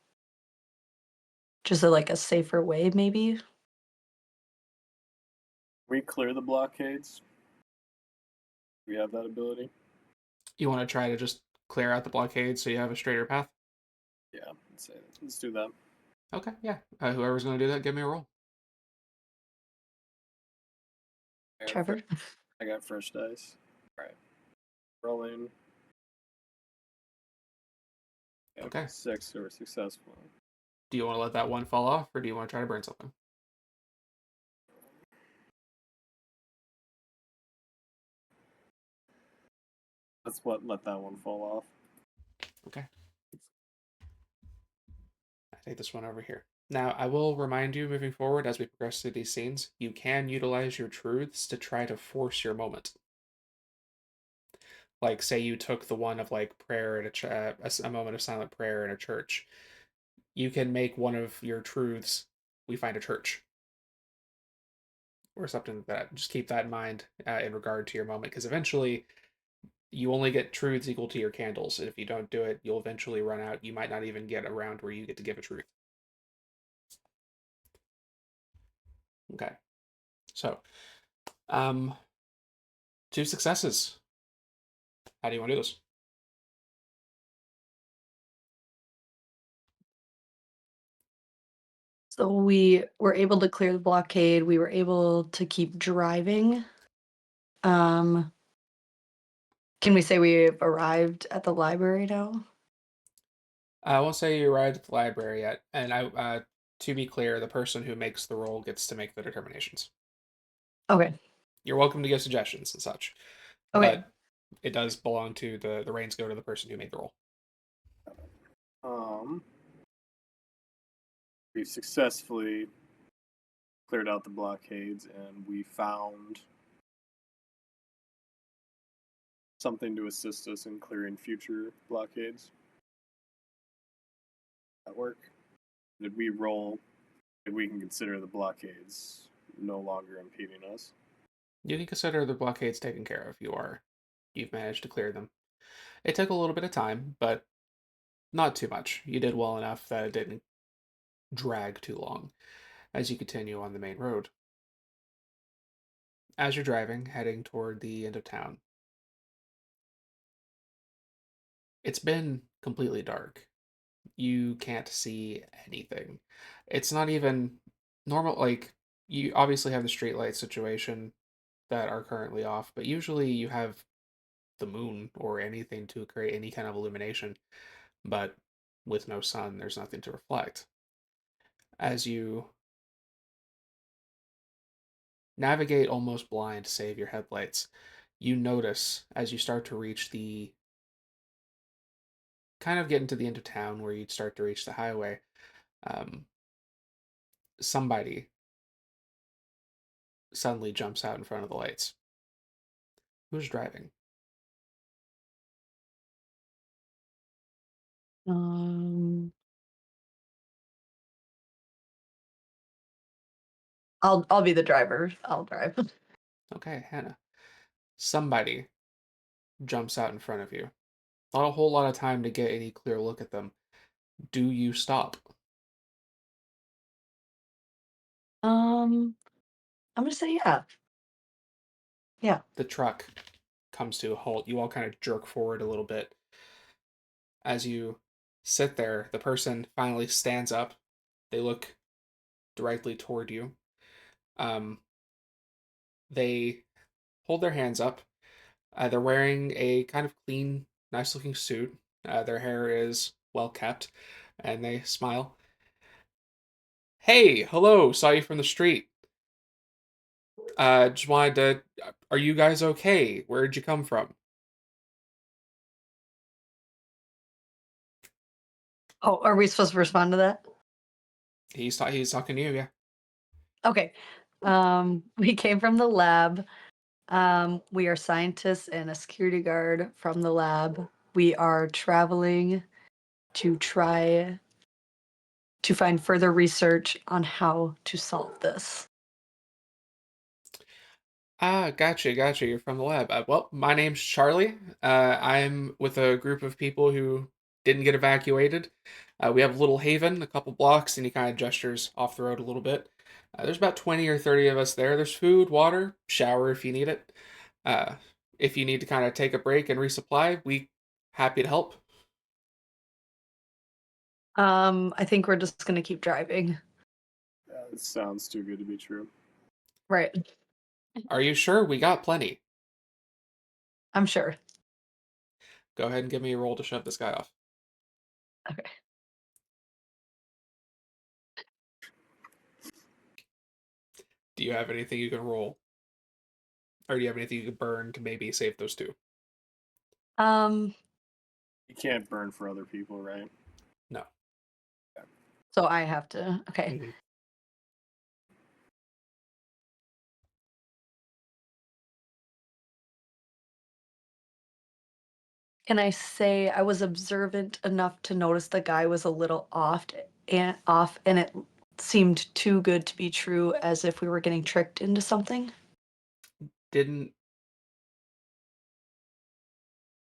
S3: just like a safer way, maybe.
S4: We clear the blockades. We have that ability.
S1: You want to try to just clear out the blockade so you have a straighter path?
S4: Yeah, let's do that.
S1: Okay, yeah. Whoever's going to do that, give me a roll.
S3: Trevor?
S4: I got fresh dice. All right, rolling.
S1: Okay.
S4: 6, so we're successful.
S1: Do you want to let that one fall off, or do you want to try to burn something?
S4: Let that one fall off.
S1: Okay. I take this one over here. Now, I will remind you moving forward as we progress through these scenes, you can utilize your truths to try to force your moment. Like, say you took the one of like prayer at a moment of silent prayer in a church. You can make one of your truths, we find a church, or something like that. Just keep that in mind in regard to your moment, because eventually you only get truths equal to your candles. And if you don't do it, you'll eventually run out. You might not even get around where you get to give a truth. Okay. So, um, 2 successes. How do you want to do this?
S3: So we were able to clear the blockade. We were able to keep driving. Can we say we've arrived at the library now?
S1: I won't say you arrived at the library yet, and to be clear, the person who makes the roll gets to make the determinations.
S3: Okay.
S1: You're welcome to give suggestions and such,
S3: Okay.
S1: but it does belong to the reins go to the person who made the roll.
S4: We've successfully cleared out the blockades, and we found something to assist us in clearing future blockades. That work? Did we roll? If we can consider the blockades no longer impeding us.
S1: You can consider the blockades taken care of. You've managed to clear them. It took a little bit of time, but not too much. You did well enough that it didn't drag too long as you continue on the main road. As you're driving, heading toward the end of town, it's been completely dark. You can't see anything. It's not even normal. Like, you obviously have the streetlight situation that are currently off, but usually you have the moon or anything to create any kind of illumination. But with no sun, there's nothing to reflect. As you navigate almost blind, save your headlights, you notice as you start to reach the kind of get into the end of town where you'd start to reach the highway, um, somebody suddenly jumps out in front of the lights. Who's driving?
S3: Um, I'll be the driver. I'll drive.
S1: Okay, Hannah. Somebody jumps out in front of you. Not a whole lot of time to get any clear look at them. Do you stop?
S3: I'm gonna say yeah. Yeah.
S1: The truck comes to a halt. You all kind of jerk forward a little bit. As you sit there, the person finally stands up. They look directly toward you. Um, they hold their hands up. They're wearing a kind of clean, nice looking suit. Their hair is well kept, and they smile. Hey, hello, saw you from the street. Just wanted to. Are you guys okay? Where'd you come from?
S3: Oh, are we supposed to respond to that?
S1: He's talking to you, yeah.
S3: Okay. We came from the lab. We are scientists and a security guard from the lab. We are traveling to try to find further research on how to solve this.
S1: Ah, gotcha. You're from the lab. Well, my name's Charlie. I'm with a group of people who didn't get evacuated. We have a little haven, a couple blocks, and he kind of gestures off the road a little bit. There's about 20 or 30 of us there. There's food, water, shower if you need it. Uh, If you need to kind of take a break and resupply, we happy to help.
S3: I think we're just gonna keep driving.
S4: It sounds too good to be true.
S3: Right.
S1: Are you sure? We got plenty.
S3: I'm sure.
S1: Go ahead and give me a roll to shove this guy off.
S3: Okay.
S1: Do you have anything you can roll? Or do you have anything you can burn to maybe save those two?
S3: Um,
S4: You can't burn for other people, right?
S1: No.
S3: so I have to. Okay.
S1: Mhm.
S3: Can I say I was observant enough to notice the guy was a little off and it seemed too good to be true as if we were getting tricked into something?
S1: Didn't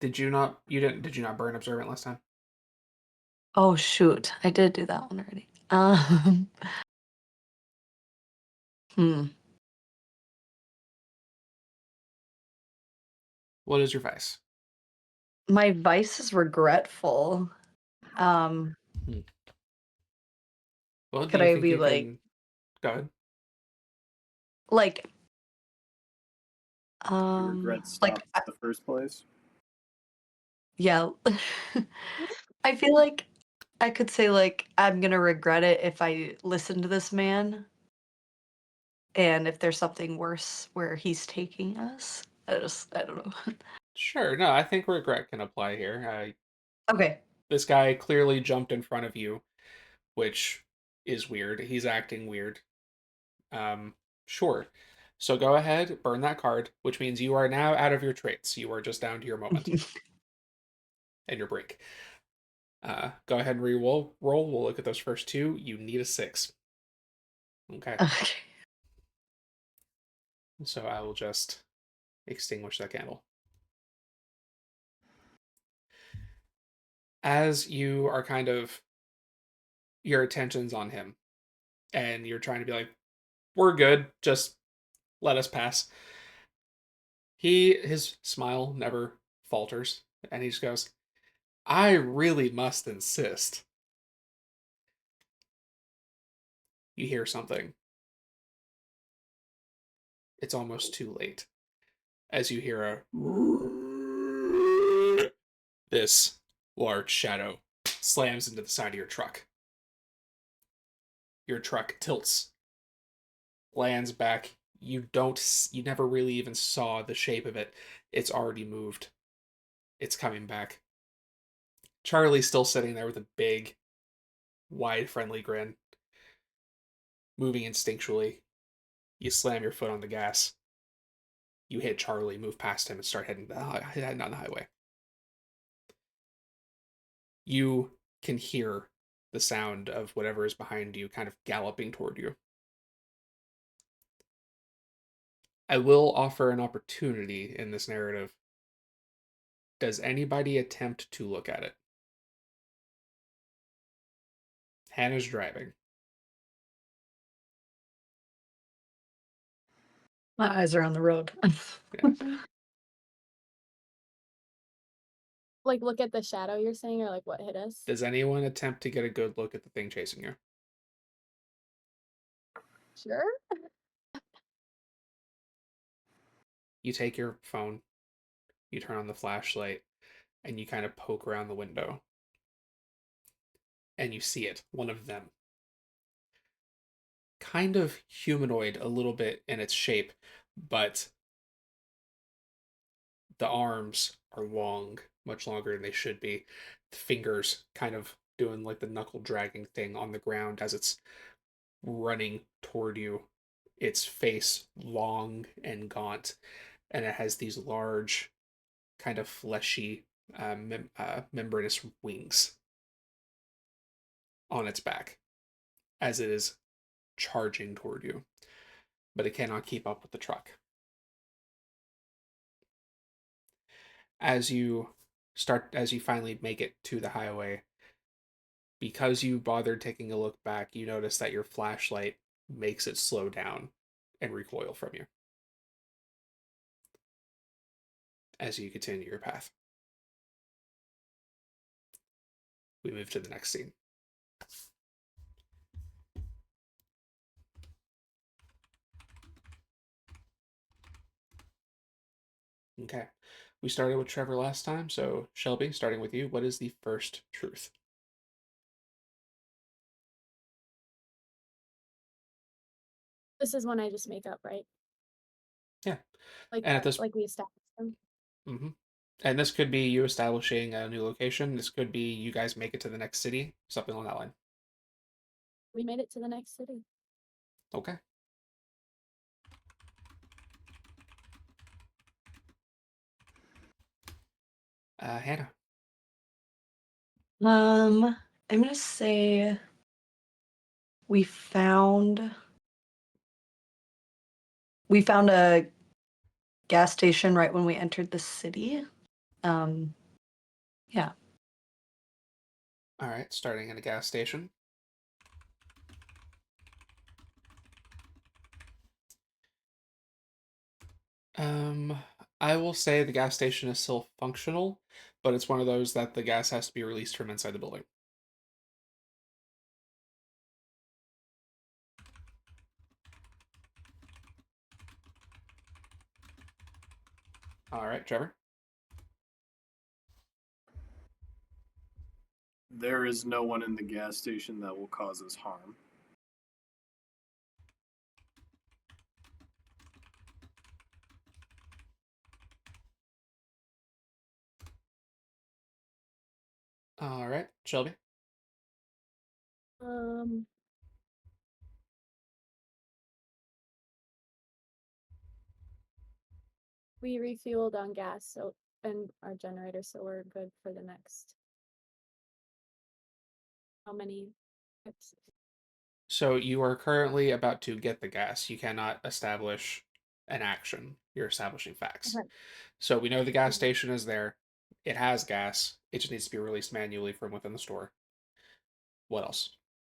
S1: did you not you didn't did you not burn observant last time?
S3: Oh shoot, I did do that one already. Hmm.
S1: What is your vice?
S3: My vice is regretful. Um,
S1: Hmm. Well, do
S3: could
S1: you
S3: I
S1: think
S3: be
S1: you can go ahead?
S3: like,
S4: Your regret
S3: like,
S4: stopped the first place.
S3: yeah. I feel like I could say like I'm gonna regret it if I listen to this man and if there's something worse where he's taking us. I don't know.
S1: Sure. No, I think regret can apply here.
S3: Okay.
S1: This guy clearly jumped in front of you, which is weird. He's acting weird. Um, sure. So go ahead, burn that card, which means you are now out of your traits. You are just down to your moment and your break. Go ahead and re-roll. Roll. We'll look at those first two. You need a 6. Okay.
S3: Okay.
S1: So I will just extinguish that candle. As you are kind of your attention's on him, and you're trying to be like, "We're good. Just let us pass." His smile never falters, and he just goes, "I really must insist." You hear something. It's almost too late. As you hear a this large shadow slams into the side of your truck. Your truck tilts, lands back. You never really even saw the shape of it. It's already moved. It's coming back. Charlie's still sitting there with a big, wide, friendly grin, moving instinctually. You slam your foot on the gas. You hit Charlie, move past him, and start heading down the highway. You can hear the sound of whatever is behind you kind of galloping toward you. I will offer an opportunity in this narrative. Does anybody attempt to look at it? Hannah's driving.
S3: My eyes are on the road.
S1: Yeah.
S2: Like, look at the shadow you're saying, or like what hit us?
S1: Does anyone attempt to get a good look at the thing chasing you?
S2: Sure.
S1: You take your phone, you turn on the flashlight, and you kind of poke around the window. And you see it, one of them. Kind of humanoid a little bit in its shape, but the arms are long, much longer than they should be. The fingers kind of doing like the knuckle dragging thing on the ground as it's running toward you. Its face long and gaunt, and it has these large, kind of fleshy, membranous wings on its back as it is charging toward you, but it cannot keep up with the truck. As you finally make it to the highway, because you bothered taking a look back, you notice that your flashlight makes it slow down and recoil from you. as you continue your path. We move to the next scene. Okay. We started with Trevor last time, so Shelby, starting with you, what is the first truth?
S2: This is one I just make up, right?
S1: Yeah.
S2: Like
S1: And at this,
S2: like we established them.
S1: hmm and this could be you establishing a new location. This could be you guys make it to the next city, something along that line.
S2: We made it to the next city.
S1: Okay. Hannah.
S3: I'm gonna say we found a gas station right when we entered the city. Yeah.
S1: All right, starting at a gas station. Um, I will say the gas station is still functional, but it's one of those that the gas has to be released from inside the building. All right, Trevor.
S4: There is no one in the gas station that will cause us harm.
S1: All right, Shelby.
S2: Um, we refueled on gas, so and our generator, so we're good for the next. How many trips?
S1: So you are currently about to get the gas. You cannot establish an action. You're establishing facts.
S2: Okay.
S1: So we know the gas station is there. It has gas. It just needs to be released manually from within the store. What else?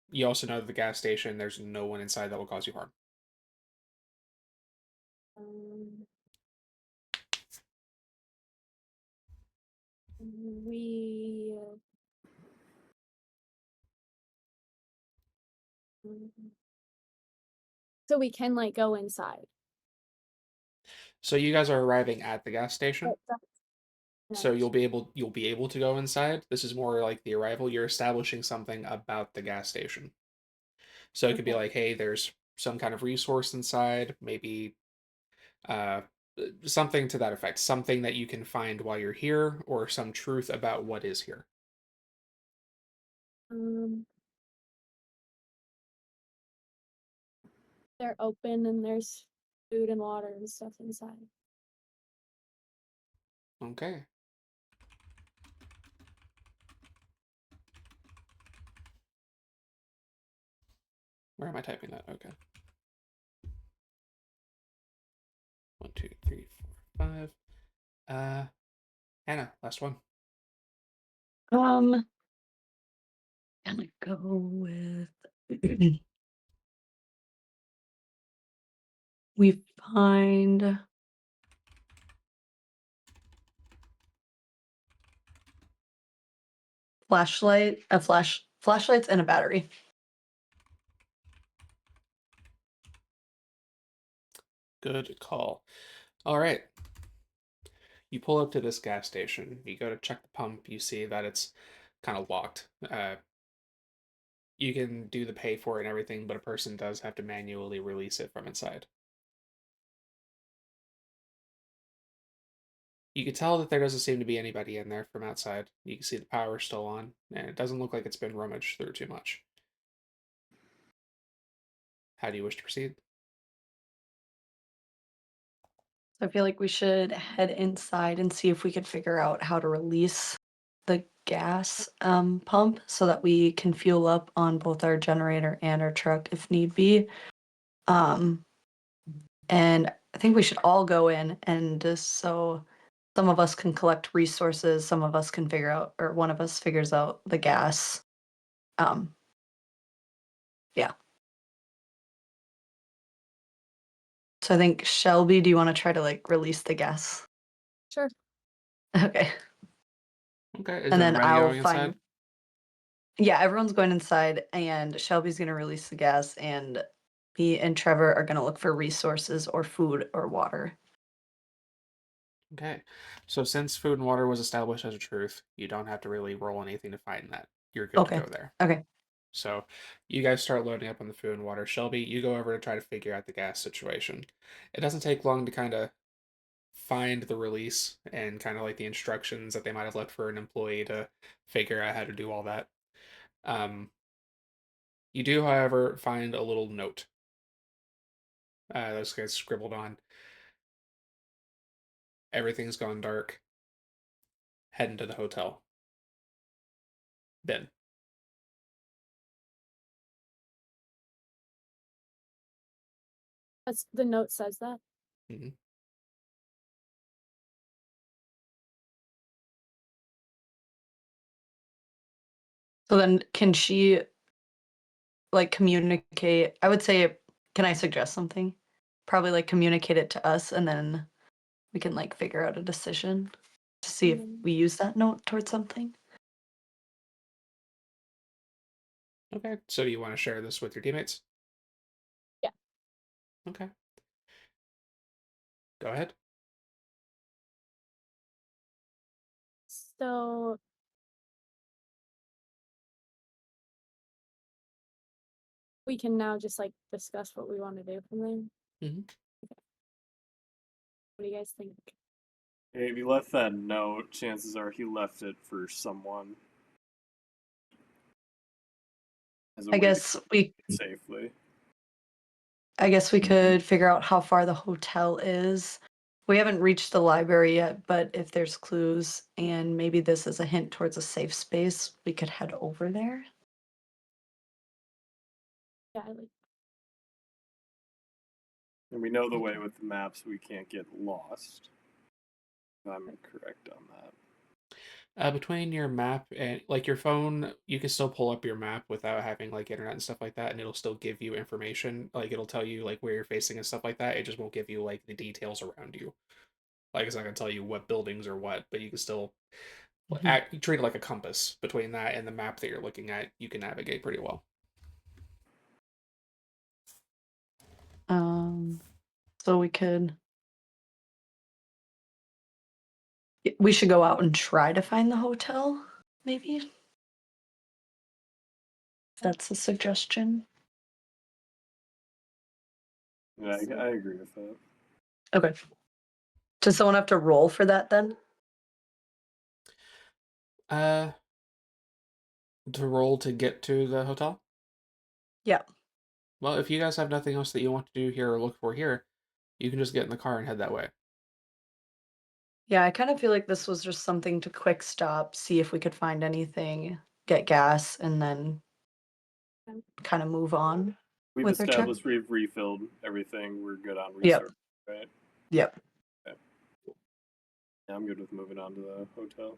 S1: You also know that the gas station, there's no one inside that will cause you harm.
S2: Um, we so we can like go inside.
S1: So you guys are arriving at the gas station.
S2: Oh, that's
S1: So
S2: nice.
S1: you'll be able to go inside. This is more like the arrival. You're establishing something about the gas station. So it could be
S2: Okay.
S1: like, hey, there's some kind of resource inside, maybe uh something to that effect, something that you can find while you're here, or some truth about what is here.
S2: Um, they're open and there's food and water and stuff inside.
S1: Okay. Where am I typing that? Okay. 1, 2, 3, 4, 5. Hannah, last one.
S3: I'm gonna go with we find flashlights and a battery.
S1: Good call. All right. You pull up to this gas station. You go to check the pump. You see that it's kind of locked. You can do the pay for it and everything, but a person does have to manually release it from inside. You can tell that there doesn't seem to be anybody in there from outside. You can see the power still on, and it doesn't look like it's been rummaged through too much. How do you wish to proceed?
S3: So I feel like we should head inside and see if we could figure out how to release the gas pump so that we can fuel up on both our generator and our truck if need be. Um, and I think we should all go in and just so some of us can collect resources, some of us can figure out, or one of us figures out the gas. Um, yeah. So I think Shelby, do you want to try to like release the gas?
S2: Sure.
S3: Okay.
S1: Okay, is
S3: And then
S1: everybody
S3: I'll
S1: going inside?
S3: find yeah, everyone's going inside and Shelby's gonna release the gas and me and Trevor are gonna look for resources or food or water.
S1: Okay, so since food and water was established as a truth, you don't have to really roll anything to find that. You're good to
S3: Okay.
S1: go there.
S3: Okay.
S1: So you guys start loading up on the food and water. Shelby, you go over to try to figure out the gas situation. It doesn't take long to kind of find the release and kind of like the instructions that they might have left for an employee to figure out how to do all that. Um, you do, however, find a little note. Those guys scribbled on. Everything's gone dark. Heading to the hotel. Ben.
S2: That's the note says that.
S1: Mhm.
S3: So then can she like communicate? I would say, can I suggest something? Probably like communicate it to us and then we can like figure out a decision to see if
S2: Mm,
S3: we use that note towards something.
S1: Okay, so you want to share this with your teammates?
S2: Yeah.
S1: Okay, go ahead.
S2: So we can now just like discuss what we want to do from there.
S1: Mhm.
S2: What do you guys think?
S4: If he left that note, chances are he left it for someone as a
S3: I
S4: way to
S3: guess we
S4: get safely.
S3: I guess we could figure out how far the hotel is. We haven't reached the library yet, but if there's clues and maybe this is a hint towards a safe space, we could head over there.
S2: Yeah, I like
S4: And we know the way with the maps, we can't get lost. If I'm correct on that.
S1: Between your map and like your phone, you can still pull up your map without having like internet and stuff like that, and it'll still give you information. Like it'll tell you like where you're facing and stuff like that. It just won't give you like the details around you. Like it's not gonna tell you what buildings or what, but you can still
S3: Mhm.
S1: treat it like a compass. Between that and the map that you're looking at, you can navigate pretty well.
S3: Um, so we should go out and try to find the hotel, maybe. If that's a suggestion.
S4: Yeah,
S2: so.
S4: I agree with that.
S3: Okay. Does someone have to roll for that then?
S1: Uh, to roll to get to the hotel.
S3: Yeah.
S1: Well, if you guys have nothing else that you want to do here or look for here, you can just get in the car and head that way.
S3: Yeah, I kind of feel like this was just something to quick stop, see if we could find anything, get gas, and then kind of move on
S4: We've
S3: with our trip.
S4: established we've refilled everything. We're good on
S3: Yep.
S4: resources, right?
S3: Yep.
S4: Okay. Yeah, I'm good with moving on to the hotel.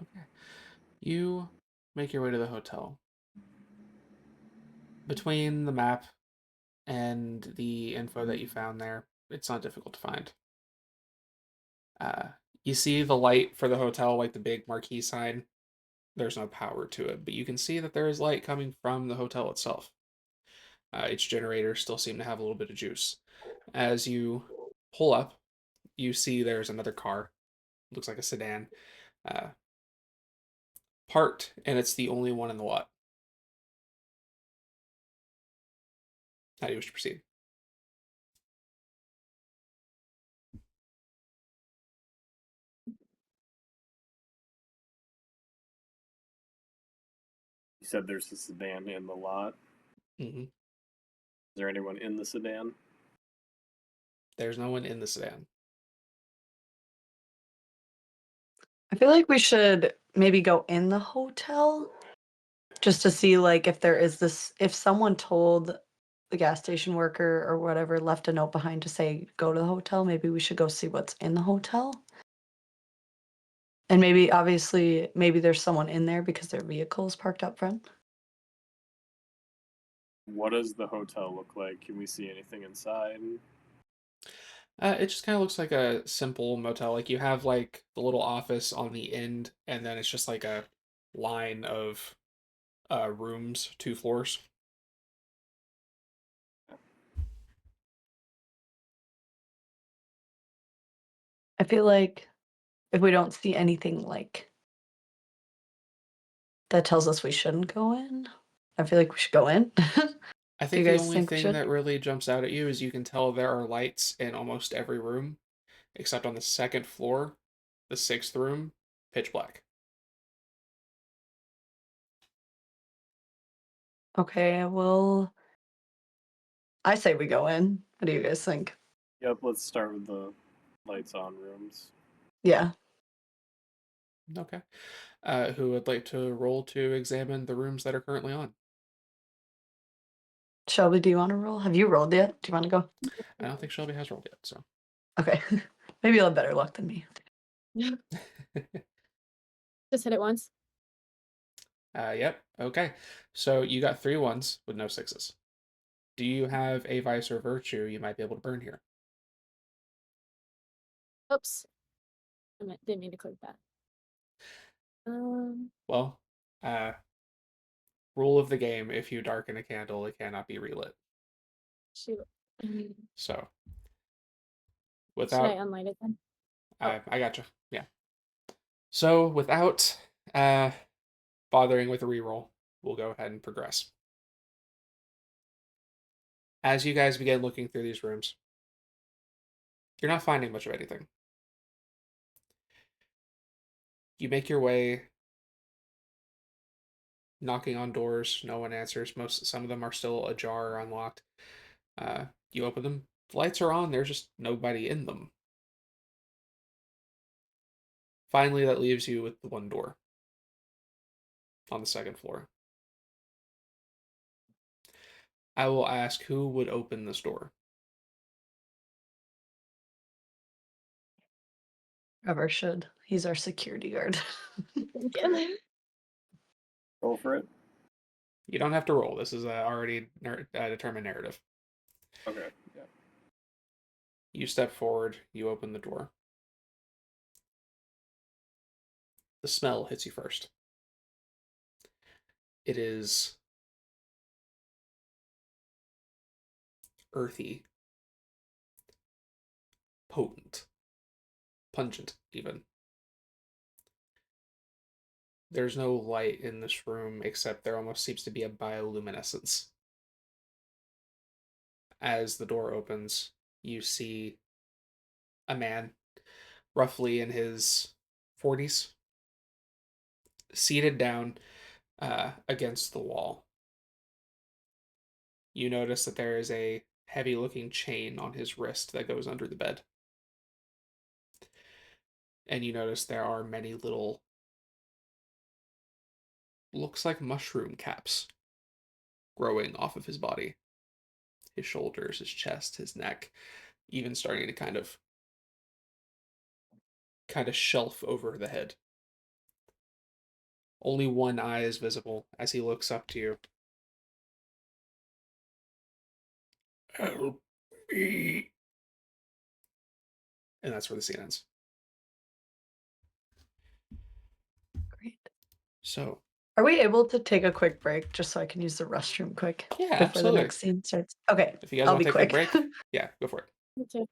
S1: Okay. You make your way to the hotel. Between the map and the info that you found there, it's not difficult to find. Uh, you see the light for the hotel, like the big marquee sign. There's no power to it, but you can see that there is light coming from the hotel itself. Its generators still seem to have a little bit of juice. As you pull up, you see there's another car. Looks like a sedan. Uh, Parked, and it's the only one in the lot. How do you wish to proceed?
S4: You said there's a sedan in the lot.
S1: Mm-hmm.
S4: Is there anyone in the sedan?
S1: There's no one in the sedan.
S3: I feel like we should maybe go in the hotel just to see like if there is this if someone told the gas station worker or whatever left a note behind to say go to the hotel, maybe we should go see what's in the hotel. And maybe obviously maybe there's someone in there because their vehicle is parked up front.
S4: What does the hotel look like? Can we see anything inside?
S1: It just kind of looks like a simple motel. Like you have like the little office on the end, and then it's just like a line of rooms, 2 floors.
S3: I feel like if we don't see anything like that tells us we shouldn't go in, I feel like we should go in.
S1: I
S3: Do you
S1: think the
S3: guys
S1: only
S3: think we
S1: thing
S3: should?
S1: that really jumps out at you is you can tell there are lights in almost every room, except on the second floor, the sixth room, pitch black.
S3: Okay, well, I say we go in. What do you guys think?
S4: Yep, let's start with the lights on rooms.
S3: Yeah.
S1: Okay. Who would like to roll to examine the rooms that are currently on?
S3: Shelby, do you want to roll? Have you rolled yet? Do you want to go?
S1: I don't think Shelby has rolled yet, so.
S3: Okay. Maybe you'll have better luck than me.
S2: Just hit it once.
S1: Yep. Okay. So you got 3 1s with no 6s. Do you have a vice or virtue you might be able to burn here?
S2: Oops. Didn't mean to click that.
S1: Well, uh, rule of the game: if you darken a candle, it cannot be relit.
S2: Shoot.
S1: So
S2: Should I
S1: without,
S2: unlight it then? Oh,
S1: I gotcha. Yeah. So without bothering with a reroll, we'll go ahead and progress. As you guys begin looking through these rooms, you're not finding much of anything. You make your way, knocking on doors. No one answers. Some of them are still ajar or unlocked. You open them. The lights are on. There's just nobody in them. Finally, that leaves you with the one door on the second floor. I will ask who would open this door.
S3: Trevor should. He's our security guard.
S4: Roll for it.
S1: You don't have to roll. This is a already determined narrative.
S4: Okay. Yeah.
S1: You step forward. You open the door. The smell hits you first. It is earthy, potent, pungent, even. There's no light in this room except there almost seems to be a bioluminescence. As the door opens, you see a man, roughly in his 40s, seated down against the wall. You notice that there is a heavy looking chain on his wrist that goes under the bed. And you notice there are many little, looks like mushroom caps growing off of his body. His shoulders, his chest, his neck, even starting to kind of shelf over the head. Only one eye is visible as he looks up to you. Help me. And that's where the scene ends.
S3: Great.
S1: So,
S3: Are we able to take a quick break just so I can use the restroom quick
S1: yeah,
S3: before the
S1: absolutely.
S3: next scene starts? Okay,
S1: If you guys
S3: I'll
S1: want
S3: be
S1: to take a
S3: quick.
S1: break, yeah, go for it.
S2: me too.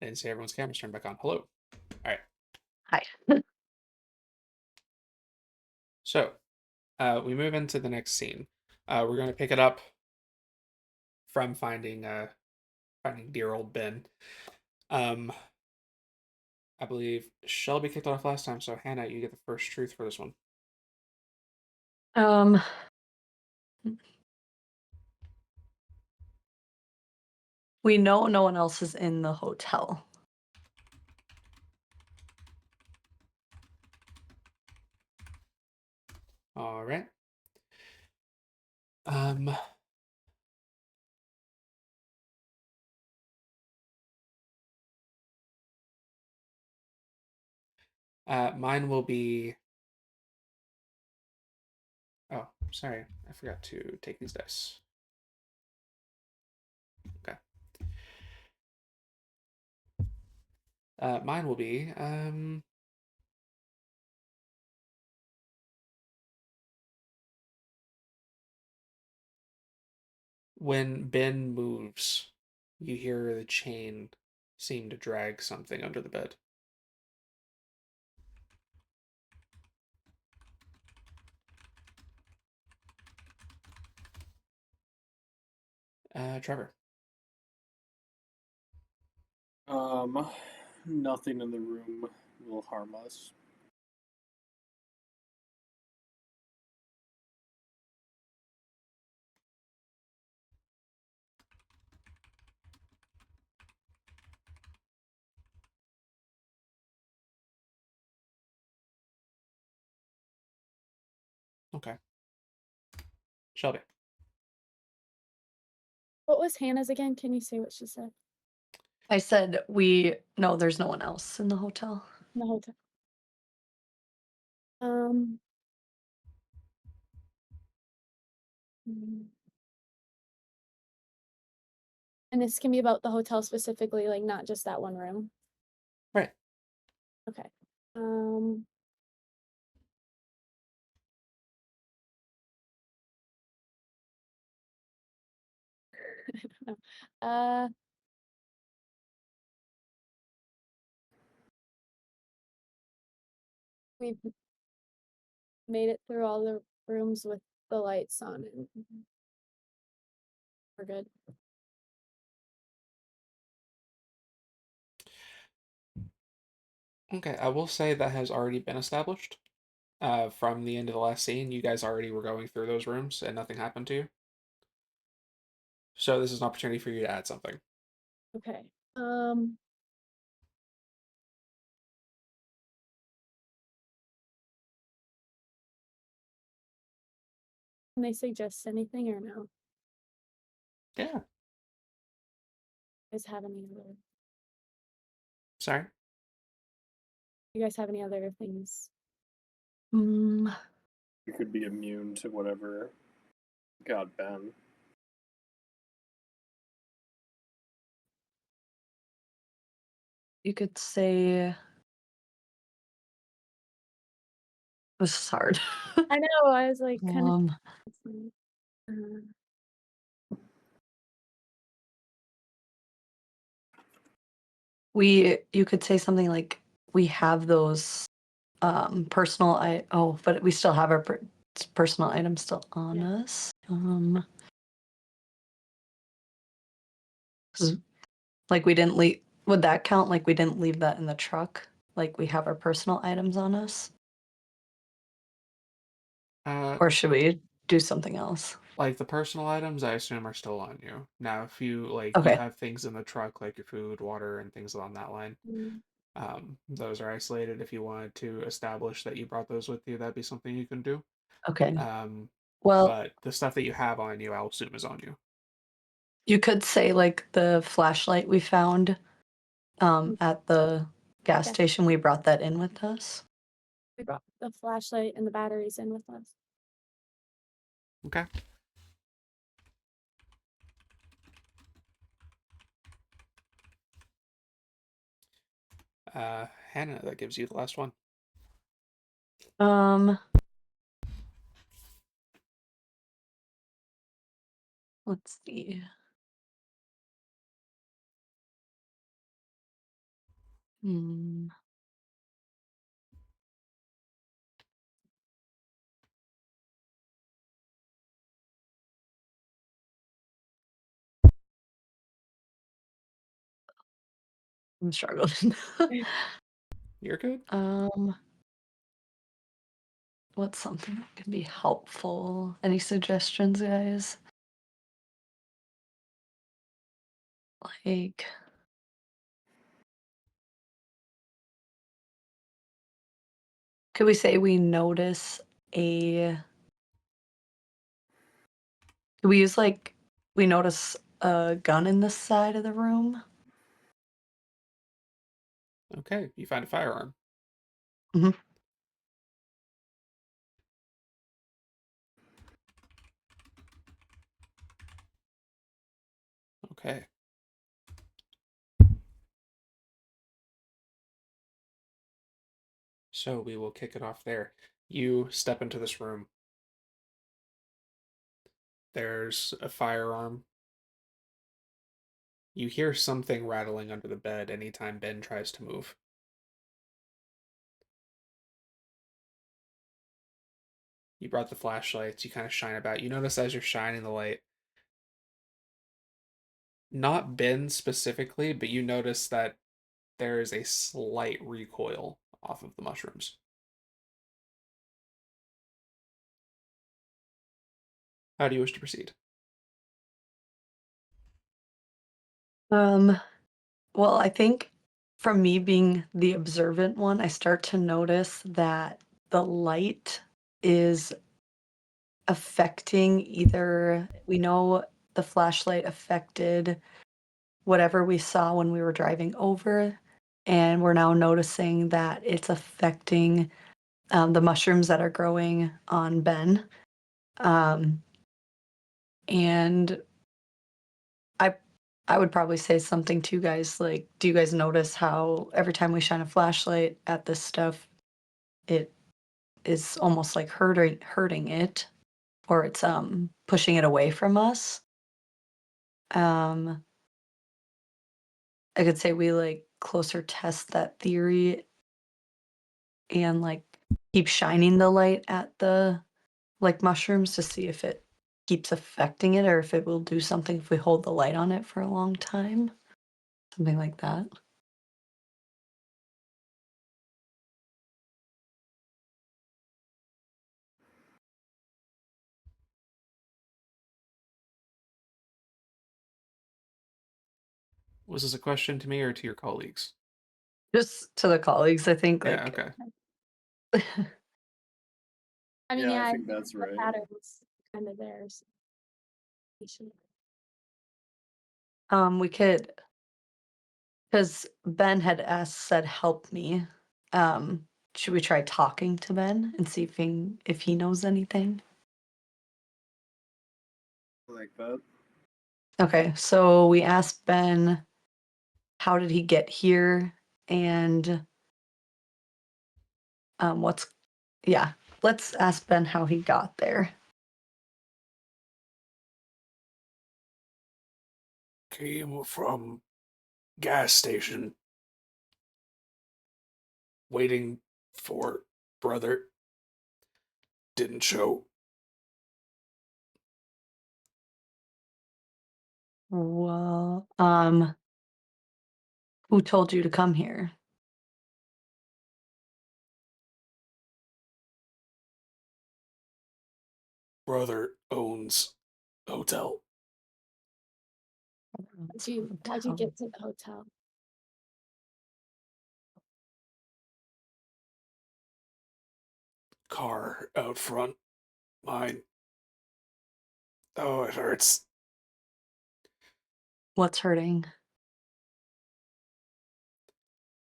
S1: And see everyone's cameras turned back on. Hello. All right.
S3: Hi.
S1: So we move into the next scene. We're going to pick it up from finding dear old Ben. Um, I believe Shelby kicked it off last time, so Hannah, you get the first truth for this one.
S3: Um, we know no one else is in the hotel.
S1: All right. Um, mine will be. Oh, sorry, I forgot to take these dice. Okay. Mine will be when Ben moves, you hear the chain seem to drag something under the bed. Trevor.
S4: Nothing in the room will harm us.
S1: Okay. Shelby.
S2: What was Hannah's again? Can you say what she said?
S3: I said no, there's no one else in the hotel.
S2: In the hotel. Um. mm. And this can be about the hotel specifically, like not just that one room.
S1: Right.
S2: Okay. Um. I don't know. We've made it through all the rooms with the lights on, and we're good.
S1: Okay, I will say that has already been established. From the end of the last scene, you guys already were going through those rooms and nothing happened to you. So this is an opportunity for you to add something.
S2: Okay. Can they suggest anything or no?
S1: Yeah.
S2: You guys have any other?
S1: Sorry.
S2: You guys have any other things?
S3: Mm,
S4: We could be immune to whatever got Ben.
S3: you could say this is hard.
S2: I know. I was like kind of.
S3: um, you could say something like we have those but we still have our personal items still on
S2: Yeah.
S3: us. 'Cause, like we didn't leave. Would that count? Like we didn't leave that in the truck? Like we have our personal items on us? Or should we do something else?
S1: Like the personal items, I assume are still on you. Now, if you
S3: Okay.
S1: have things in the truck like your food, water, and things along that line,
S2: Mm.
S1: those are isolated. If you wanted to establish that you brought those with you, that'd be something you can do.
S3: Okay.
S1: Um,
S3: Well,
S1: but the stuff that you have on you, I'll assume is on you.
S3: you could say like the flashlight we found at the gas
S2: Yeah.
S3: station, we brought that in with us.
S2: We brought the flashlight and the batteries in with us.
S1: Okay. Hannah, that gives you the last one.
S3: Um, let's see. Hmm. I'm struggling.
S1: You're good.
S3: um, what's something that can be helpful? Any suggestions, guys? Like, could we say we notice a? Could we use like we notice a gun in the side of the room?
S1: Okay, you find a firearm.
S3: Mhm.
S1: Okay. So we will kick it off there. You step into this room. There's a firearm. You hear something rattling under the bed anytime Ben tries to move. You brought the flashlights. You kind of shine about. You notice as you're shining the light, not Ben specifically, but you notice that there is a slight recoil off of the mushrooms. How do you wish to proceed?
S3: Um, well, I think from me being the observant one, I start to notice that the light is affecting either we know the flashlight affected whatever we saw when we were driving over, and we're now noticing that it's affecting the mushrooms that are growing on Ben. Um, and I I would probably say something to you guys like, do you guys notice how every time we shine a flashlight at this stuff, it is almost like hurting it, or it's pushing it away from us? Um, I could say we like closer test that theory and like keep shining the light at the like mushrooms to see if it keeps affecting it or if it will do something if we hold the light on it for a long time. Something like that.
S1: Was this a question to me or to your colleagues?
S3: Just to the colleagues, I think
S1: Yeah,
S3: like
S1: okay.
S2: I mean,
S4: Yeah,
S2: yeah,
S4: I
S2: I
S4: think
S2: think
S4: that's
S2: the
S4: right.
S2: pattern's kind of there. So we should-
S3: we could because Ben had said help me. Should we try talking to Ben and see if he knows anything?
S4: Like that.
S3: Okay, so we asked Ben how did he get here and what's yeah, let's ask Ben how he got there.
S1: Came from gas station, waiting for brother. Didn't show.
S3: Well, who told you to come here?
S1: Brother owns hotel.
S2: how'd you get to the hotel?
S1: Car out front. Mine. Oh, it hurts.
S3: What's hurting?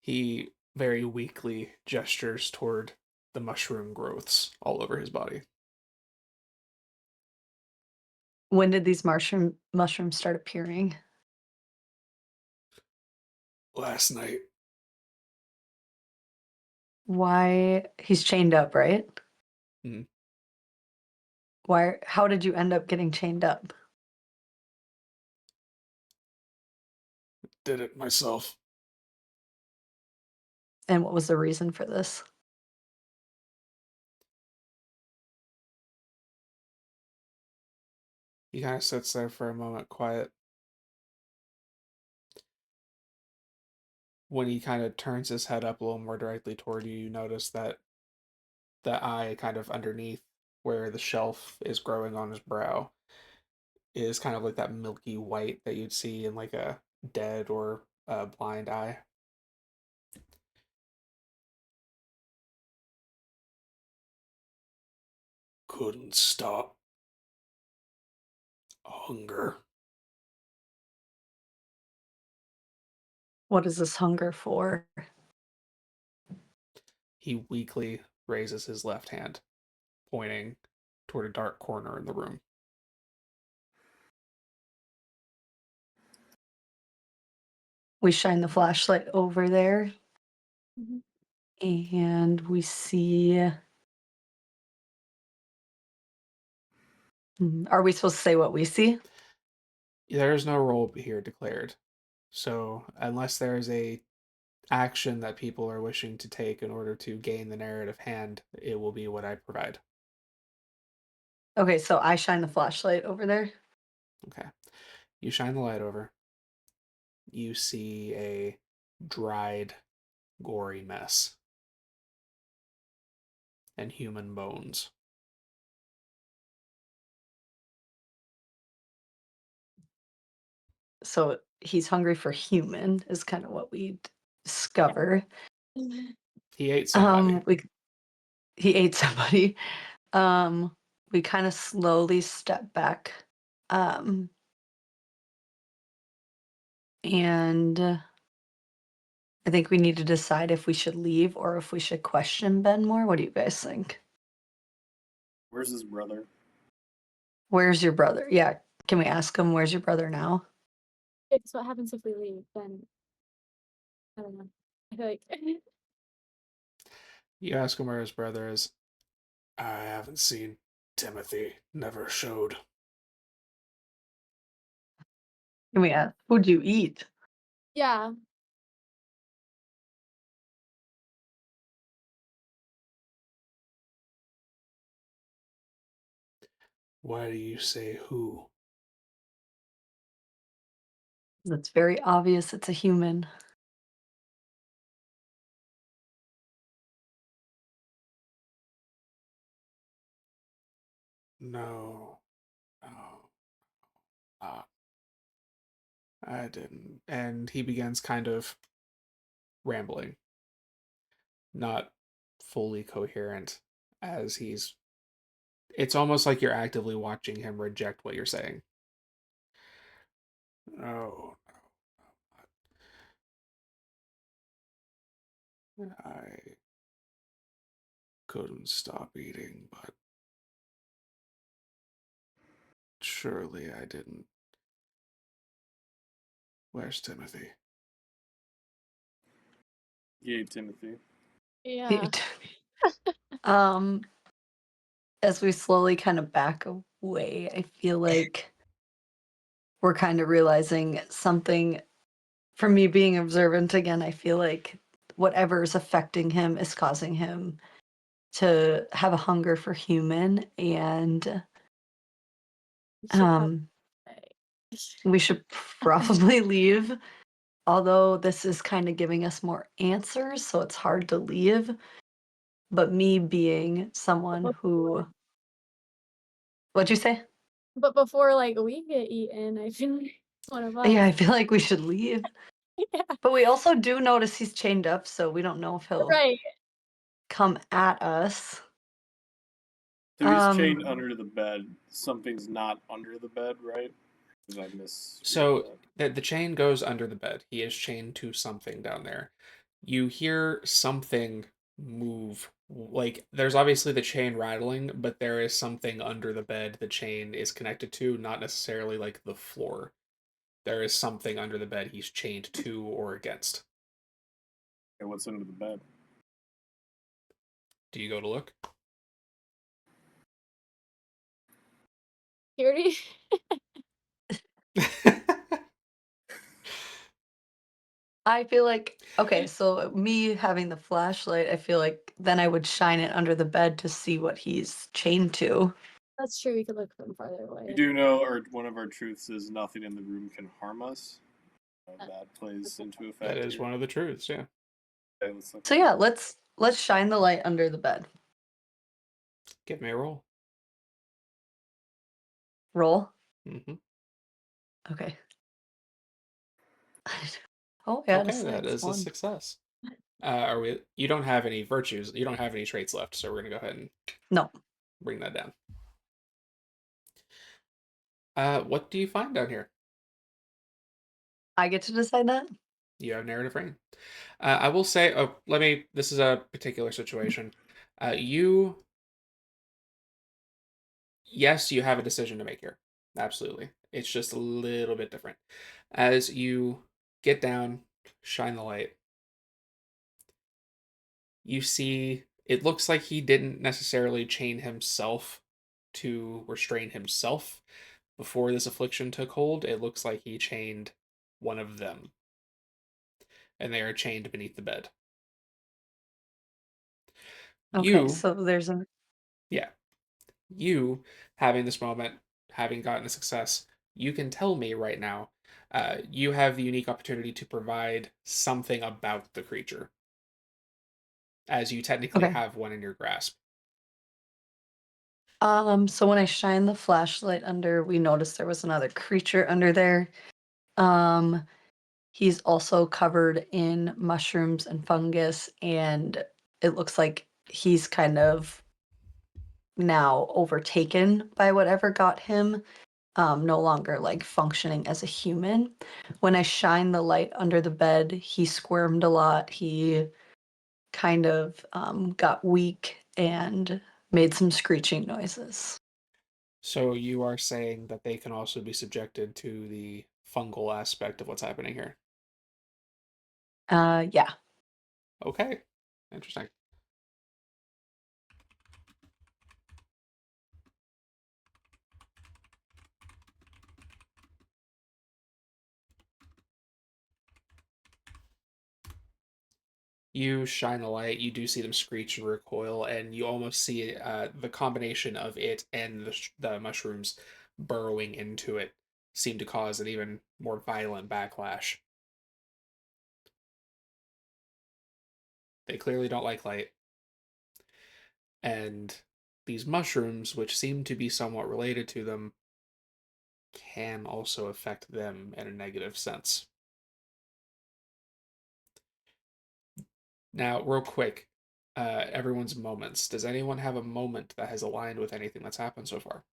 S1: He very weakly gestures toward the mushroom growths all over his body.
S3: When did these mushrooms start appearing?
S1: Last night,
S3: Why he's chained up, right?
S1: hmm,
S3: Why how did you end up getting chained up?
S1: did it myself.
S3: And what was the reason for this?
S1: He kind of sits there for a moment, quiet. When he kind of turns his head up a little more directly toward you, you notice that the eye kind of underneath where the shelf is growing on his brow is kind of like that milky white that you'd see in like a dead or a blind eye. Couldn't stop hunger.
S3: What is this hunger for?
S1: He weakly raises his left hand, pointing toward a dark corner in the room.
S3: We shine the flashlight over there
S2: Mhm.
S3: and we see. Are we supposed to say what we see?
S1: There is no role here declared, so unless there is a action that people are wishing to take in order to gain the narrative hand, it will be what I provide.
S3: Okay, so I shine the flashlight over there.
S1: Okay. You shine the light over. You see a dried, gory mess and human bones.
S3: So he's hungry for human is kind of what we discover.
S1: He ate somebody.
S3: He ate somebody. We kind of slowly step back. And I think we need to decide if we should leave or if we should question Ben more. What do you guys think?
S4: Where's his brother?
S3: Where's your brother? Yeah, can we ask him where's your brother now?
S2: It's what happens if we leave, then I don't know. I feel like
S1: You ask him where his brother is. I haven't seen Timothy. Never showed.
S3: Can we ask who'd you eat?
S2: yeah.
S1: Why do you say who?
S3: It's very obvious it's a human.
S1: No. No. Uh, I didn't. And he begins kind of rambling, not fully coherent as he's. It's almost like you're actively watching him reject what you're saying. No, no, I couldn't stop eating, but surely I didn't. Where's Timothy?
S4: Yay, Timothy.
S2: Yeah.
S3: um, as we slowly kind of back away, I feel like we're kind of realizing something. For me being observant again, I feel like whatever is affecting him is causing him to have a hunger for human, and
S2: We should probably
S3: we should probably leave. Although this is kind of giving us more answers, so it's hard to leave. But me being someone who, what'd you say?
S2: But before like we get eaten, I feel like one of
S3: Yeah,
S2: us.
S3: I feel like we should leave.
S2: Yeah.
S3: But we also do notice he's chained up, so we don't know if he'll
S2: Right.
S3: come at us.
S4: So he's chained under the bed. Something's not under the bed, right? Did I miss?
S1: So the chain goes under the bed. He is chained to something down there. You hear something move. Like there's obviously the chain rattling, but there is something under the bed the chain is connected to, not necessarily like the floor. There is something under the bed he's chained to or against.
S4: Okay, what's under the bed?
S1: Do you go to look?
S2: Security.
S3: I feel like okay, so me having the flashlight, I feel like then I would shine it under the bed to see what he's chained to.
S2: That's true. We could look from farther away.
S4: We do know, or one of our truths is nothing in the room can harm us.
S2: Uh,
S4: That plays into
S1: That
S4: effect
S1: is
S4: here.
S1: one of the truths, yeah.
S4: Okay, let's look
S3: So
S4: at
S3: yeah,
S4: it.
S3: let's shine the light under the bed.
S1: Give me a roll.
S3: Roll.
S1: Hmm.
S3: Okay. Oh, yeah,
S1: Okay, that is a
S3: one.
S1: success. Are we? You don't have any virtues. You don't have any traits left, so we're gonna go ahead and
S3: No,
S1: bring that down. What do you find down here?
S3: I get to decide that.
S1: You have narrative rain. I will say, oh, let me. This is a particular situation. You, yes, you have a decision to make here. Absolutely. It's just a little bit different. As you get down, shine the light, you see it looks like he didn't necessarily chain himself to restrain himself before this affliction took hold. It looks like he chained one of them, and they are chained beneath the bed.
S3: Okay,
S1: You,
S3: so there's a
S1: yeah, you having this moment, having gotten a success, you can tell me right now. You have the unique opportunity to provide something about the creature, as you technically
S3: okay.
S1: have one in your grasp.
S3: So when I shine the flashlight under, we noticed there was another creature under there. Um, he's also covered in mushrooms and fungus, and it looks like he's kind of now overtaken by whatever got him, no longer like functioning as a human. When I shine the light under the bed, he squirmed a lot. He kind of got weak and made some screeching noises.
S1: So you are saying that they can also be subjected to the fungal aspect of what's happening here.
S3: Yeah.
S1: Okay. Interesting. You shine the light, you do see them screech and recoil, and you almost see the combination of it and the mushrooms burrowing into it seem to cause an even more violent backlash. They clearly don't like light, and these mushrooms, which seem to be somewhat related to them, can also affect them in a negative sense. Now, real quick, everyone's moments. Does anyone have a moment that has aligned with anything that's happened so far?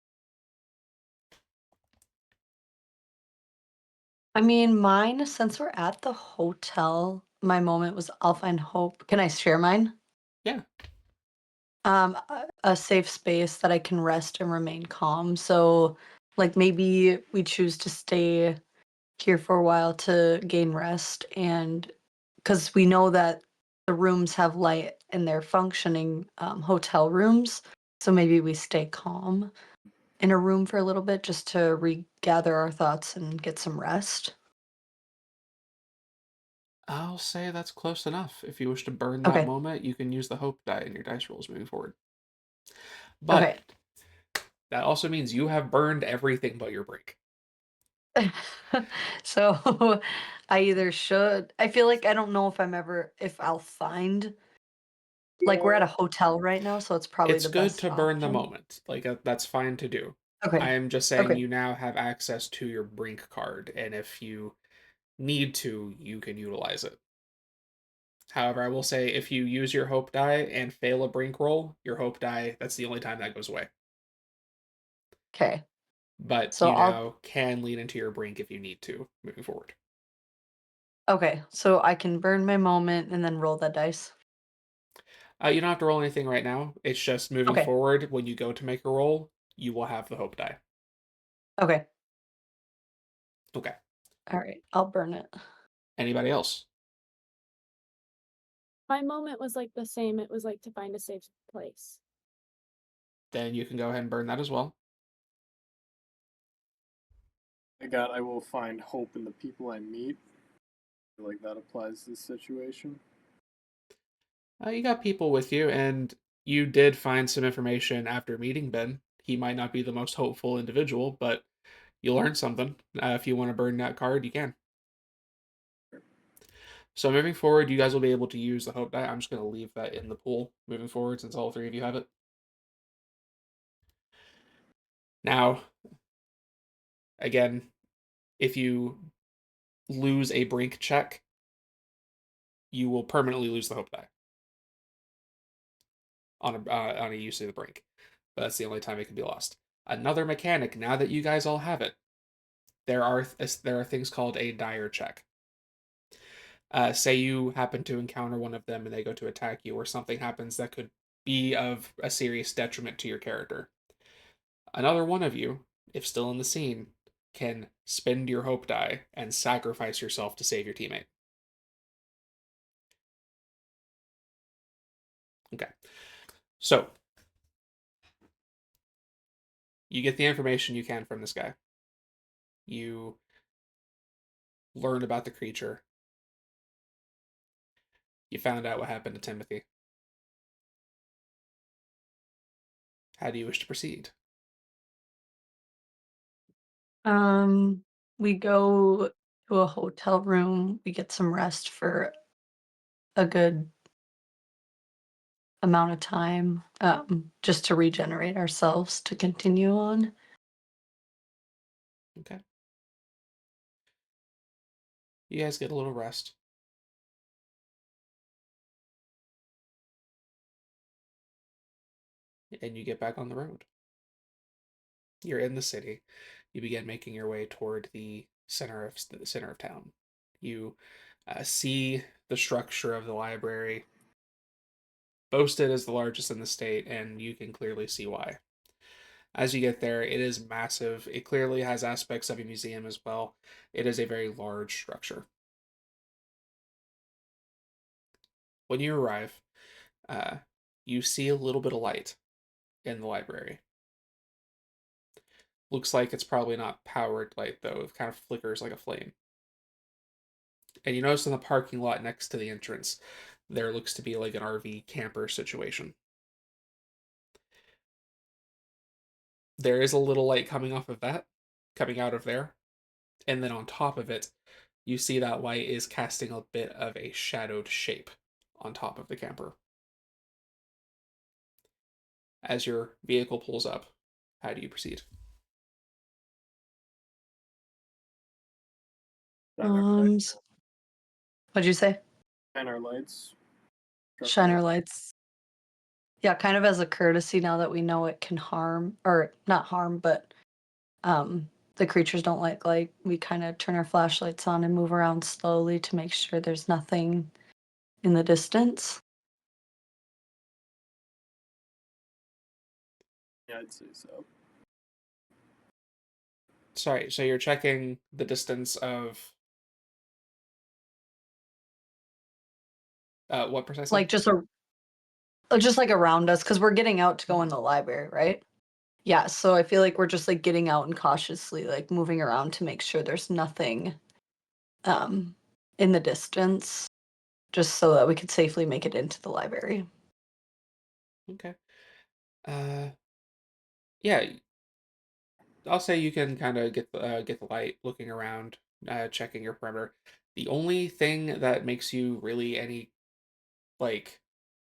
S3: I mean, mine, since we're at the hotel, my moment was I'll find hope. Can I share mine?
S1: Yeah.
S3: A safe space that I can rest and remain calm. So, like maybe we choose to stay here for a while to gain rest, and because we know that the rooms have light and they're functioning hotel rooms, so maybe we stay calm in a room for a little bit just to regather our thoughts and get some rest.
S1: I'll say that's close enough. If you wish to burn that
S3: Okay.
S1: moment, you can use the hope die in your dice rolls moving forward. But
S3: Okay.
S1: that also means you have burned everything but your break.
S3: So I either should I feel like I don't know if I'll find like we're at a hotel right now, so it's probably
S1: It's
S3: the
S1: good
S3: best
S1: to burn the
S3: option.
S1: moment. Like, that's fine to do. I
S3: Okay.
S1: am just saying
S3: Okay.
S1: you now have access to your brink card, and if you need to, you can utilize it. However, I will say if you use your hope die and fail a brink roll, your hope die, that's the only time that goes away.
S3: Okay.
S1: But
S3: So
S1: you
S3: I'll
S1: now can lean into your brink if you need to moving forward.
S3: okay. So I can burn my moment and then roll that dice.
S1: You don't have to roll anything right now. It's just moving
S3: Okay.
S1: forward. When you go to make a roll, you will have the hope die.
S3: Okay.
S1: Okay.
S3: All right. I'll burn it.
S1: Anybody else?
S2: My moment was like the same. It was like to find a safe place.
S1: Then you can go ahead and burn that as well.
S4: I will find hope in the people I meet. feel like that applies to this situation.
S1: You got people with you, and you did find some information after meeting Ben. He might not be the most hopeful individual, but you learned something. If you want to burn that card, you can. So moving forward, you guys will be able to use the hope die. I'm just going to leave that in the pool moving forward since all three of you have it. Now, again, if you lose a brink check, you will permanently lose the hope die on a use of the brink. But that's the only time it can be lost. Another mechanic, now that you guys all have it, there are things called a dire check. Say you happen to encounter one of them and they go to attack you, or something happens that could be of a serious detriment to your character. Another one of you, if still in the scene, can spend your hope die and sacrifice yourself to save your teammate. Okay. So, you get the information you can from this guy. You learn about the creature. You found out what happened to Timothy. How do you wish to proceed?
S3: We go to a hotel room. We get some rest for a good amount of time, just to regenerate ourselves to continue on.
S1: Okay. You guys get a little rest. And you get back on the road. You're in the city. You begin making your way toward the center of town. You see the structure of the library, boasted as the largest in the state, and you can clearly see why. As you get there, it is massive. It clearly has aspects of a museum as well. It is a very large structure. When you arrive, uh, you see a little bit of light in the library. Looks like it's probably not powered light, though. It kind of flickers like a flame. And you notice in the parking lot next to the entrance, there looks to be like an RV camper situation. There is a little light coming off of that, coming out of there. And then on top of it, you see that light is casting a bit of a shadowed shape on top of the camper. As your vehicle pulls up, how do you proceed?
S3: S- What'd you say?
S4: Shine our lights.
S3: Shine our lights. Yeah, kind of as a courtesy now that we know it can harm, or not harm, but the creatures don't like light. We kind of turn our flashlights on and move around slowly to make sure there's nothing in the distance.
S4: Yeah, I'd say so.
S1: Sorry, so you're checking the distance of what precisely?
S3: Like just like around us, because we're getting out to go in the library, right? Yeah, so I feel like we're just like getting out and cautiously like moving around to make sure there's nothing um in the distance, just so that we could safely make it into the library.
S1: Okay. Uh, yeah, I'll say you can kind of get the light, looking around, checking your perimeter. The only thing that makes you really any like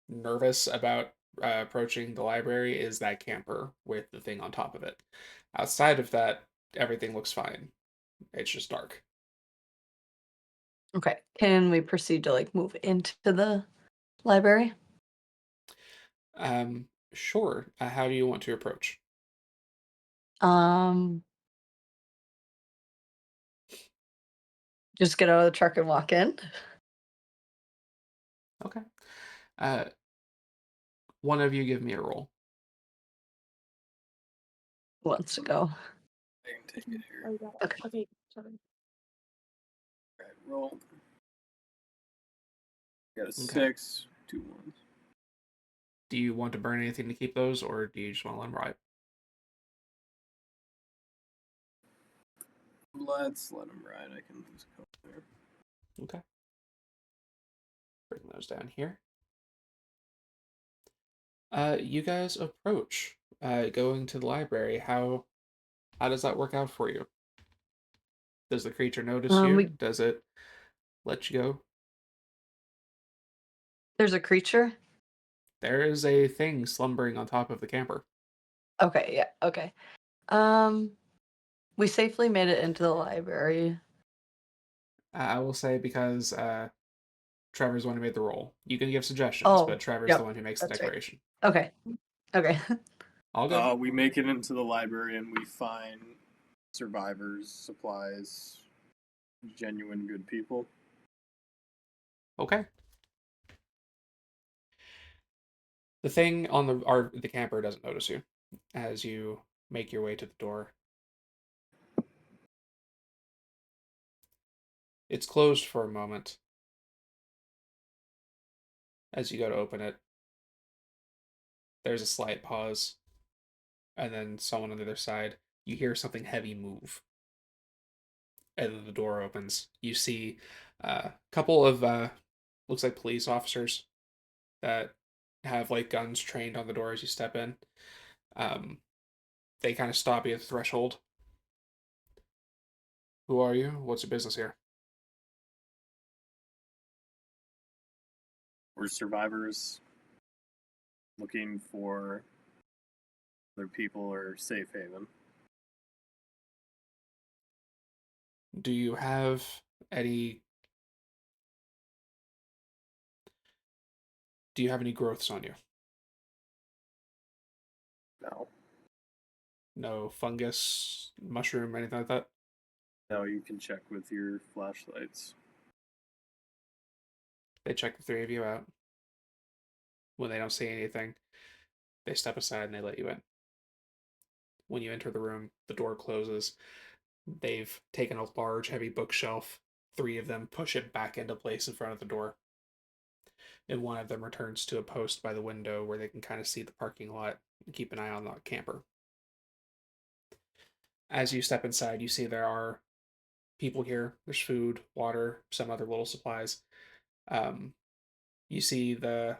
S1: nervous about approaching the library is that camper with the thing on top of it. Outside of that, everything looks fine. It's just dark.
S3: Okay, can we proceed to like move into the library?
S1: Sure. How do you want to approach?
S3: Um, just get out of the truck and walk in.
S1: Okay. Uh, one of you give me a roll.
S3: Who wants to go?
S4: I can take it here.
S2: Oh, you got it.
S3: Okay.
S2: Okay. Sorry.
S4: Alright, roll. Got a
S1: Okay.
S4: 6, 2 1s.
S1: Do you want to burn anything to keep those, or do you just want to let them ride?
S4: Let's let him ride. I can just go there.
S1: Okay. Bring those down here. You guys approach, going to the library. How does that work out for you? Does the creature notice you?
S3: We
S1: Does it let you go?
S3: There's a creature.
S1: There is a thing slumbering on top of the camper.
S3: Okay, yeah, okay. Um, we safely made it into the library.
S1: I will say because Trevor's the one who made the roll. You can give suggestions, but
S3: Oh,
S1: Trevor's the
S3: yep,
S1: one who makes the
S3: that's right.
S1: declaration.
S3: Okay, okay.
S1: All good.
S4: We make it into the library and we find survivors, supplies, genuine good people.
S1: Okay. The thing on the camper doesn't notice you as you make your way to the door. It's closed for a moment. As you go to open it, there's a slight pause, and then someone on the other side, you hear something heavy move, and then the door opens. You see a couple of looks like police officers that have like guns trained on the door as you step in. Um, they kind of stop you at the threshold. Who are you? What's your business here?
S4: We're survivors looking for other people or safe haven.
S1: Do you have any do you have any growths on you?
S4: No.
S1: No fungus, mushroom, anything like that?
S4: No, you can check with your flashlights.
S1: They check the three of you out. When they don't see anything, they step aside and they let you in. When you enter the room, the door closes. They've taken a large, heavy bookshelf. Three of them push it back into place in front of the door. And one of them returns to a post by the window where they can kind of see the parking lot and keep an eye on the camper. As you step inside, you see there are people here. There's food, water, some other little supplies. Um, you see the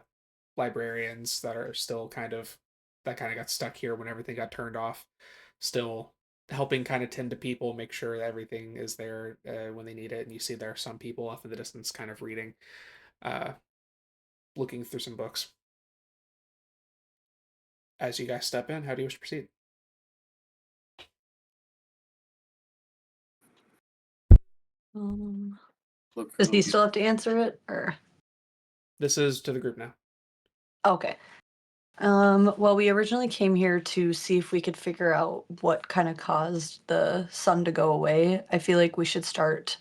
S1: librarians that are still that kind of got stuck here when everything got turned off, still helping kind of tend to people, make sure that everything is there when they need it. And you see there are some people off in the distance kind of reading, uh, looking through some books. As you guys step in, how do you wish to proceed?
S3: Um,
S4: Look
S3: does he
S4: who.
S3: still have to answer it, or
S1: This is to the group now.
S3: okay? Well, we originally came here to see if we could figure out what kind of caused the sun to go away. I feel like we should start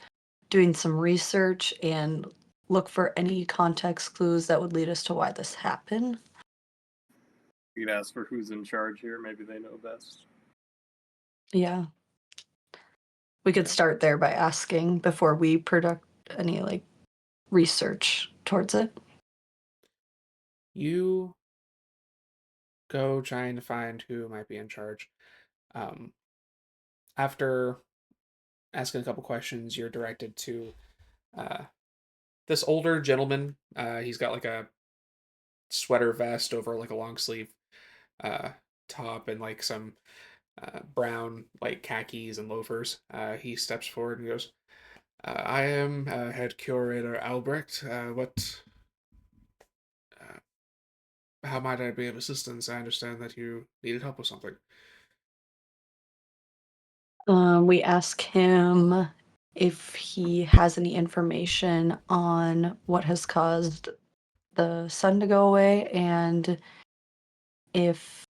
S3: doing some research and look for any context clues that would lead us to why this happened.
S4: You could ask for who's in charge here. Maybe they know best.
S3: Yeah. We could
S1: Okay.
S3: start there by asking before we product any like research towards it.
S1: You go trying to find who might be in charge. Um, After asking a couple questions, you're directed to uh, this older gentleman. He's got like a sweater vest over like a long sleeve uh, top and like some brown like khakis and loafers. He steps forward and goes, "I am head curator Albrecht. Uh, how might I be of assistance? I understand that you needed help with something."
S3: We ask him if he has any information on what has caused the sun to go away and if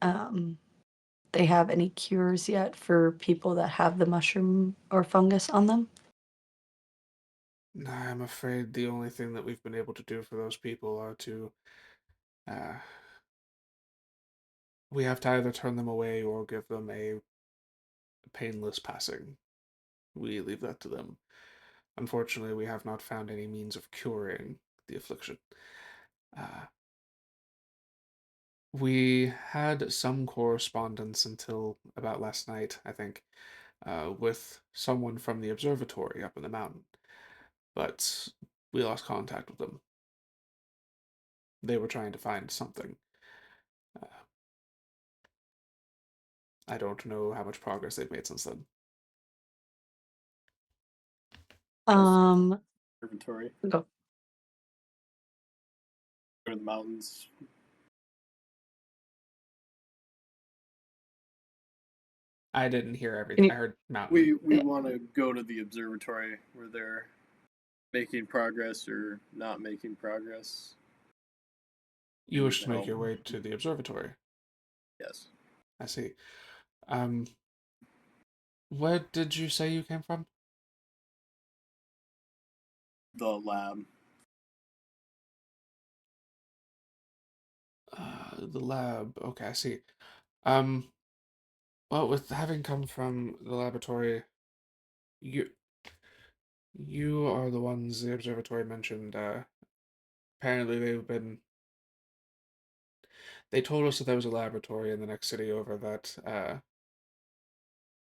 S3: um, they have any cures yet for people that have the mushroom or fungus on them.
S1: I'm afraid the only thing that we've been able to do for those people are to uh, we have to either turn them away or give them a painless passing. We leave that to them. Unfortunately, we have not found any means of curing the affliction. Uh, we had some correspondence until about last night, I think, with someone from the observatory up in the mountain. but we lost contact with them. They were trying to find something. Uh, I don't know how much progress they've made since then.
S3: Um,
S4: Observatory.
S3: go.
S4: Go to the mountains.
S1: I didn't hear
S3: Can
S1: everything.
S3: you,
S1: I heard mountain.
S4: We
S3: Yeah.
S4: want to go to the observatory where they're making progress or not making progress.
S1: You
S4: We
S1: wish
S4: need
S1: to make
S4: help.
S1: your way to the observatory.
S4: Yes.
S1: I see. Um, where did you say you came from?
S4: The lab.
S1: The lab. Okay, I see. Um, well, with having come from the laboratory, you you are the ones the observatory mentioned. Apparently they told us that there was a laboratory in the next city over that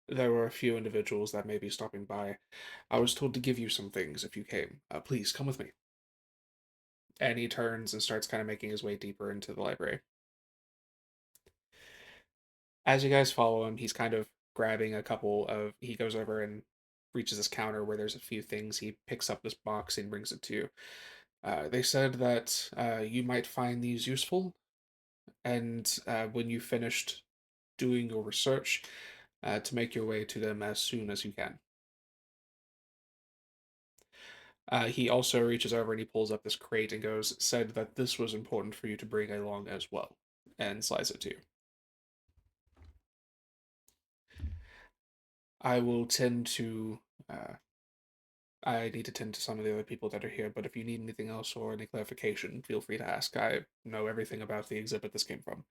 S1: there were a few individuals that may be stopping by. I was told to give you some things if you came. Please come with me. And he turns and starts kind of making his way deeper into the library. As you guys follow him, he's kind of grabbing a couple of. He goes over and reaches this counter where there's a few things. He picks up this box and brings it to you. They said that you might find these useful, and when you finished doing your research, to make your way to them as soon as you can. He also reaches over and he pulls up this crate and goes, said that this was important for you to bring along as well, and slides it to you. I will tend to. I need to tend to some of the other people that are here, but if you need anything else or any clarification, feel free to ask. I know everything about the exhibit this came from.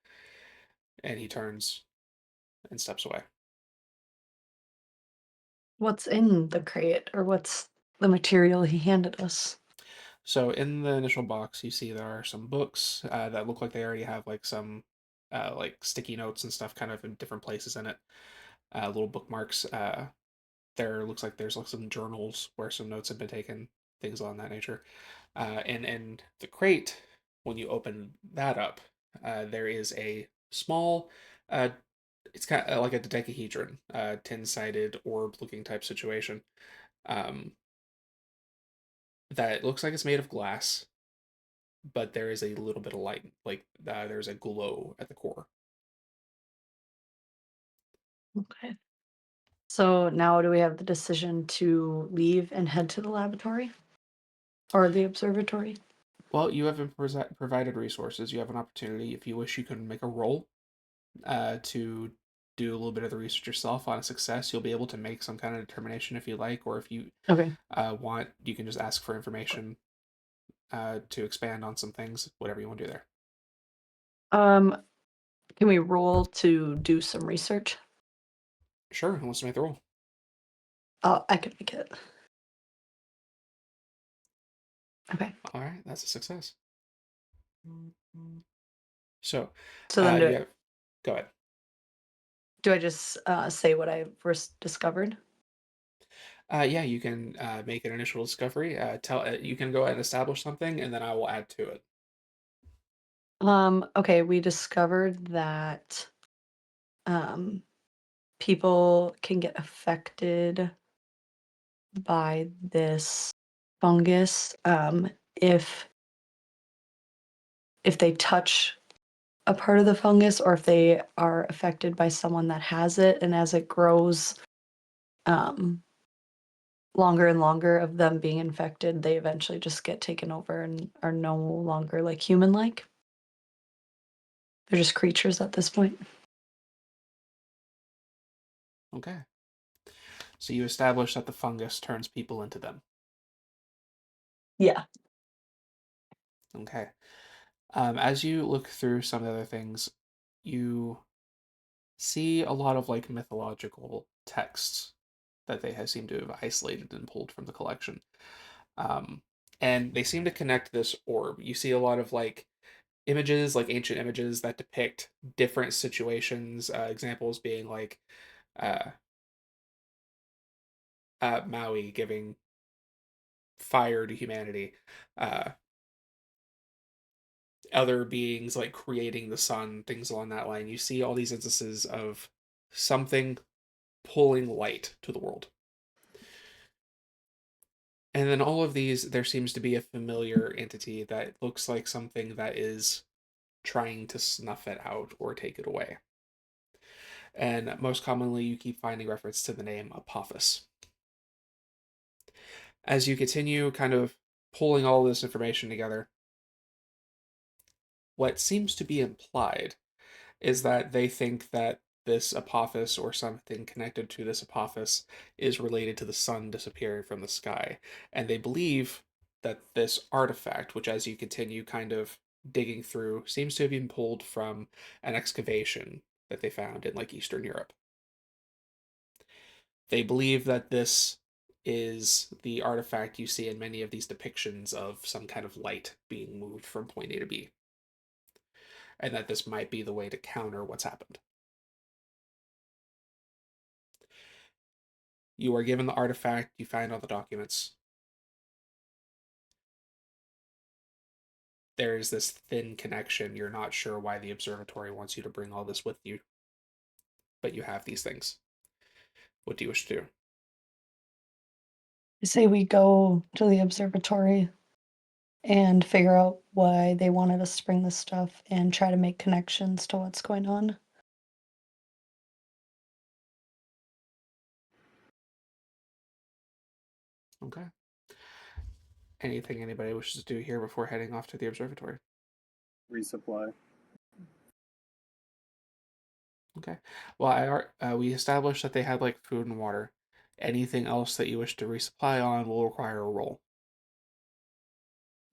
S1: And he turns and steps away.
S3: What's in the crate, or what's the material he handed us?
S1: So in the initial box, you see there are some books that look like they already have like some like sticky notes and stuff kind of in different places in it. Little bookmarks. There looks like there's like some journals where some notes have been taken, things on that nature. And in the crate, when you open that up, there is a small, uh, it's kind of like a dodecahedron, tin-sided orb-looking type situation. Um, that looks like it's made of glass, but there is a little bit of light, like there's a glow at the core.
S3: Okay. So now do we have the decision to leave and head to the laboratory or the observatory?
S1: Well, you have been provided resources. You have an opportunity. If you wish, you can make a roll to do a little bit of the research yourself. On a success, you'll be able to make some kind of determination if you like, or if you
S3: Okay.
S1: want, you can just ask for information to expand on some things, whatever you want to do there.
S3: Um, can we roll to do some research?
S1: Sure, who wants to make the roll?
S3: Oh, I could make it. Okay.
S1: All right, that's a success. So,
S3: So then
S1: you have, go ahead.
S3: do I just say what I first discovered?
S1: Yeah, you can make an initial discovery. You can go ahead and establish something, and then I will add to it.
S3: Okay, we discovered that um people can get affected by this fungus if they touch a part of the fungus or if they are affected by someone that has it, and as it grows um longer and longer of them being infected, they eventually just get taken over and are no longer like human like. They're just creatures at this point.
S1: Okay. So you establish that the fungus turns people into them.
S3: Yeah.
S1: Okay. As you look through some of the other things, you see a lot of like mythological texts that they have seemed to have isolated and pulled from the collection. Um, and they seem to connect this orb. You see a lot of like images, like ancient images that depict different situations. Examples being like uh, Maui giving fire to humanity, uh, other beings like creating the sun, things along that line. You see all these instances of something pulling light to the world. And then all of these, there seems to be a familiar entity that looks like something that is trying to snuff it out or take it away. And most commonly, you keep finding reference to the name Apophis. As you continue kind of pulling all this information together, what seems to be implied is that they think that this Apophis or something connected to this Apophis is related to the sun disappearing from the sky. And they believe that this artifact, which as you continue kind of digging through, seems to have been pulled from an excavation that they found in like Eastern Europe. They believe that this is the artifact you see in many of these depictions of some kind of light being moved from point A to B, and that this might be the way to counter what's happened. You are given the artifact, you find all the documents. There's this thin connection. You're not sure why the observatory wants you to bring all this with you, but you have these things. What do you wish to do?
S3: I say we go to the observatory and figure out why they wanted us to bring this stuff and try to make connections to what's going on.
S1: Okay. Anything anybody wishes to do here before heading off to the observatory?
S4: Resupply.
S1: Okay. Well, we established that they had like food and water. Anything else that you wish to resupply on will require a roll.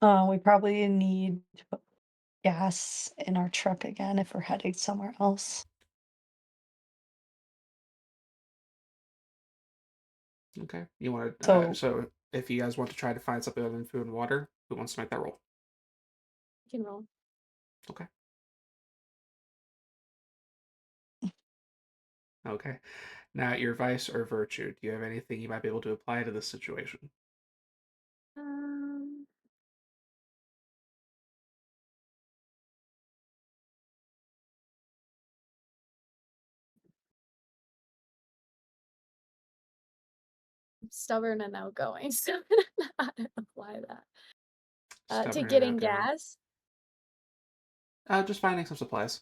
S3: We probably need gas in our truck again if we're heading somewhere else.
S1: Okay. You want to,
S3: So
S1: so if you guys want to try to find something other than food and water, who wants to make that roll?
S2: You can roll.
S1: Okay. Okay. Now, your vice or virtue, do you have anything you might be able to apply to this situation?
S2: Um, I'm stubborn and outgoing, so I'm gonna know how to apply that. To
S1: Stubborn and
S2: getting
S1: outgoing.
S2: gas,
S1: Just finding some supplies.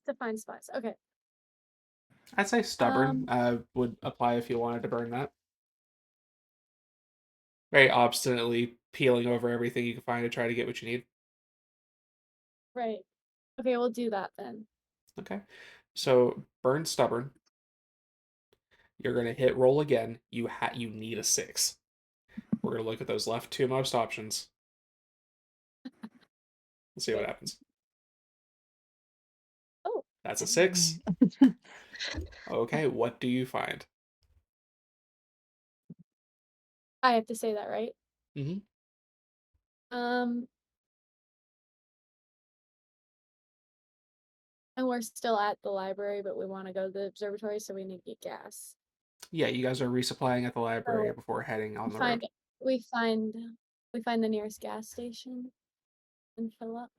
S2: to find spots. Okay.
S1: I'd say stubborn
S2: Um,
S1: would apply if you wanted to burn that. Very obstinately peeling over everything you can find to try to get what you need.
S2: right. Okay, we'll do that then.
S1: Okay. So burn stubborn. You're gonna hit roll again. You need a 6. We're gonna look at those left two most options. We'll see what
S2: Okay.
S1: happens.
S2: Oh,
S1: That's a 6.
S3: mm,
S1: Okay, what do you find?
S2: I have to say that, right?
S1: Mm-hmm.
S2: Um, and we're still at the library, but we want to go to the observatory, so we need to get gas.
S1: Yeah, you guys are resupplying at the library
S2: So
S1: before heading
S2: we
S1: on the road.
S2: find we find we find the nearest gas station and fill up.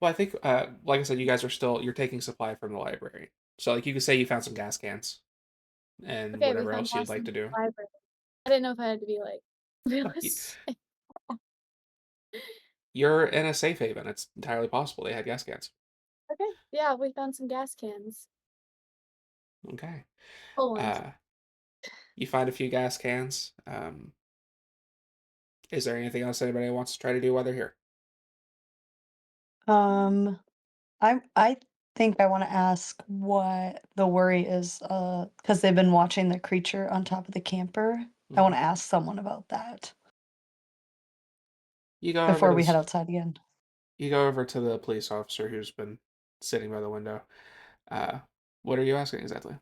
S1: Well, I think, like I said, you guys are still you're taking supply from the library. So, like, you could say you found some gas cans and
S2: Okay, we
S1: whatever
S2: found
S1: else you'd
S2: gas
S1: like
S2: in
S1: to
S2: the
S1: do.
S2: library. I didn't know if I had to be like
S1: No,
S2: realistic.
S1: you're in a safe haven. It's entirely possible they had gas cans.
S2: Okay, yeah, we found some gas cans.
S1: Okay.
S2: Poland.
S1: Uh, you find a few gas cans. Is there anything else anybody wants to try to do while they're here?
S3: um, I think I want to ask what the worry is, because they've been watching the creature on top of the camper. I
S1: Mhm.
S3: want to ask someone about that
S1: You go over
S3: before
S1: to
S3: we head
S1: this.
S3: outside again.
S1: You go over to the police officer who's been sitting by the window. Uh, what are you asking exactly?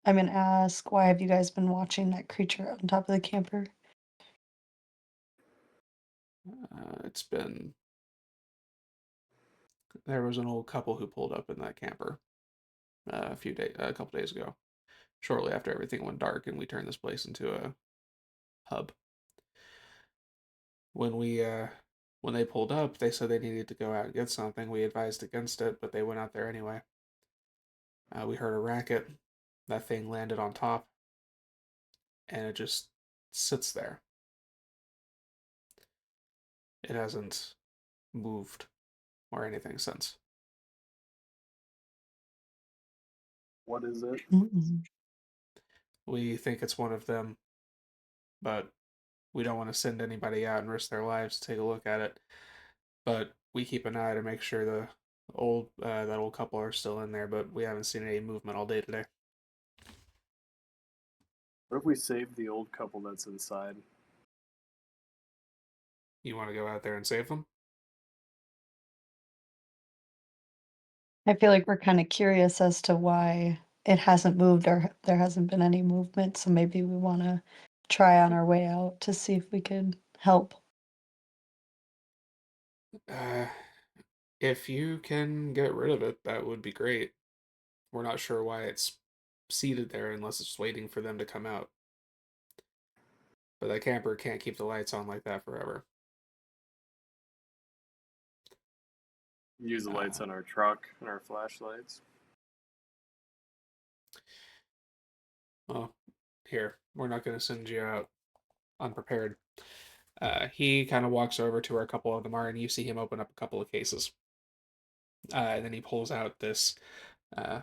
S3: I'm gonna ask, why have you guys been watching that creature on top of the camper?
S1: It's been there was an old couple who pulled up in that camper a couple days ago, shortly after everything went dark, and we turned this place into hub. When when they pulled up, they said they needed to go out and get something. We advised against it, but they went out there anyway. We heard a racket. That thing landed on top, and it just sits there. It hasn't moved or anything since.
S4: What is it?
S3: Mm-mm.
S1: We think it's one of them, but we don't want to send anybody out and risk their lives to take a look at it. But we keep an eye to make sure the old that old couple are still in there, but we haven't seen any movement all day today.
S4: What if we save the old couple that's inside?
S1: You want to go out there and save them?
S3: I feel like we're kind of curious as to why it hasn't moved or there hasn't been any movement, so maybe we want to try on our way out to see if we could help.
S1: Uh, if you can get rid of it, that would be great. We're not sure why it's seated there unless it's waiting for them to come out. But that camper can't keep the lights on like that forever.
S4: Use the lights
S1: Uh,
S4: on our truck and our flashlights.
S1: well, here, we're not going to send you out unprepared. He kind of walks over to where a couple of them are, and you see him open up a couple of cases. And then he pulls out this uh,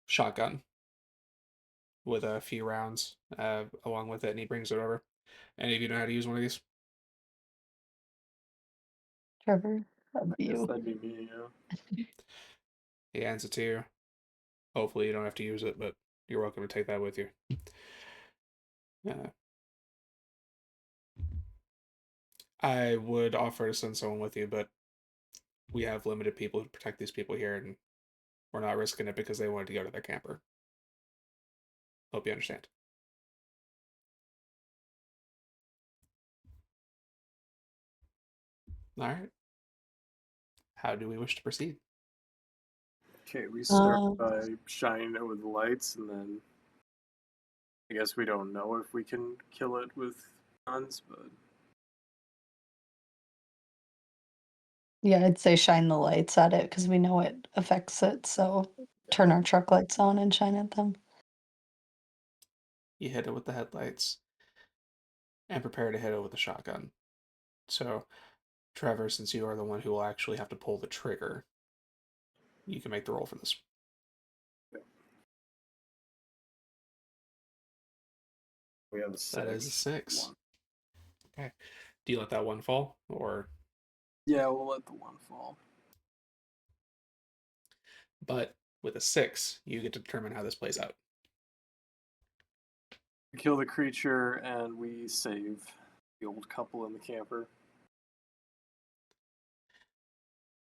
S1: shotgun with a few rounds along with it, and he brings it over. Any of you know how to use one of these?
S3: Trevor, that'd
S4: I
S3: be
S4: guess
S3: you.
S4: that'd be me, yeah.
S1: He hands it to you. Hopefully, you don't have to use it, but you're welcome to take that with you. Uh, I would offer to send someone with you, but we have limited people to protect these people here, and we're not risking it because they wanted to go to their camper. Hope you understand. All right. How do we wish to proceed?
S4: Okay, we start
S3: Um,
S4: by shining it with the lights, and then I guess we don't know if we can kill it with guns, but
S3: yeah, I'd say shine the lights at it because we know it affects it. So turn our truck lights on and shine at them.
S1: You hit it with the headlights and prepare to hit it with the shotgun. So, Trevor, since you are the one who will actually have to pull the trigger, you can make the roll for this.
S4: we have a six.
S1: That is a 6.
S4: One.
S1: Okay. Do you let that one fall, or?
S4: Yeah, we'll let the one fall.
S1: But with a 6, you get to determine how this plays out.
S4: We kill the creature, and we save the old couple in the camper.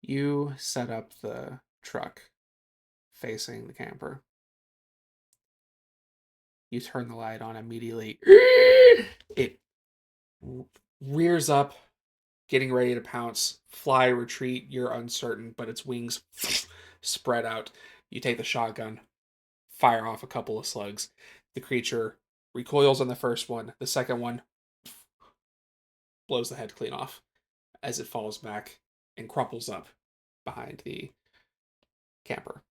S1: You set up the truck facing the camper. You turn the light on immediately. It rears up, getting ready to pounce. Fly, retreat, you're uncertain, but its wings spread out. You take the shotgun, fire off a couple of slugs. The creature recoils on the first one. The second one blows the head clean off as it falls back and crumples up behind the camper.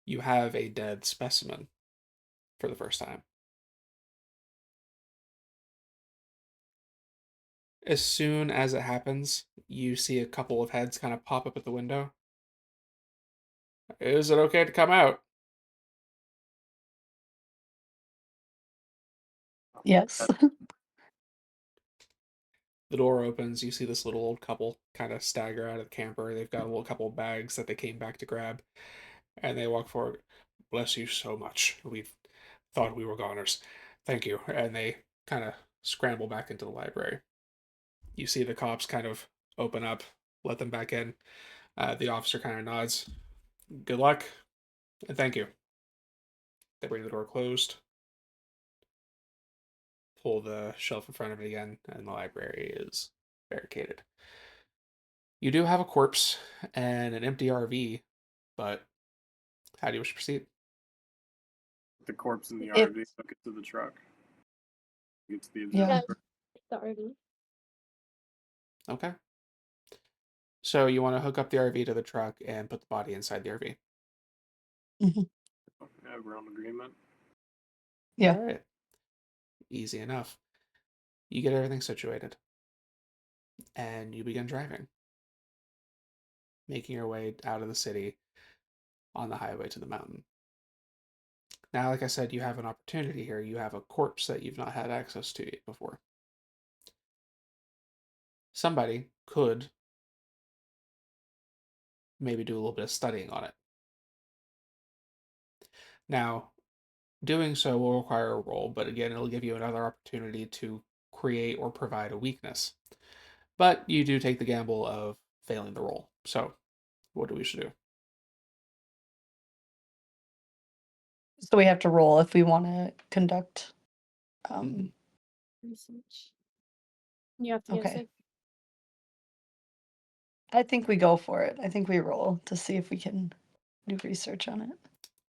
S1: You have a dead specimen for the first time. As soon as it happens, you see a couple of heads kind of pop up at the window. Is it okay to come out?
S3: Yes.
S1: The door opens. You see this little old couple kind of stagger out of the camper. They've got a little couple of bags that they came back to grab, and they walk forward. Bless you so much. We thought we were goners. Thank you. And they kind of scramble back into the library. You see the cops kind of open up, let them back in. The officer kind of nods. Good luck, and thank you. They bring the door closed, pull the shelf in front of it again, and the library is barricaded. You do have a corpse and an empty RV, but how do you wish to proceed?
S4: The corpse in the
S3: If
S4: RV, hook it to the truck. Get to the
S3: Yeah.
S4: observatory.
S2: The RV.
S1: Okay. So you want to hook up the RV to the truck and put the body inside the RV.
S3: Mhm.
S4: Yeah, we're on agreement.
S3: Yeah.
S1: All right. Easy enough. You get everything situated, and you begin driving, making your way out of the city on the highway to the mountain. Now, like I said, you have an opportunity here. You have a corpse that you've not had access to before. Somebody could maybe do a little bit of studying on it. Now, doing so will require a roll, but again, it'll give you another opportunity to create or provide a weakness. But you do take the gamble of failing the roll. So, what do we should do?
S3: So we have to roll if we want to conduct.
S1: Mhm.
S2: Research. You have to get
S3: Okay.
S2: sick.
S3: I think we go for it. I think we roll to see if we can do research on it.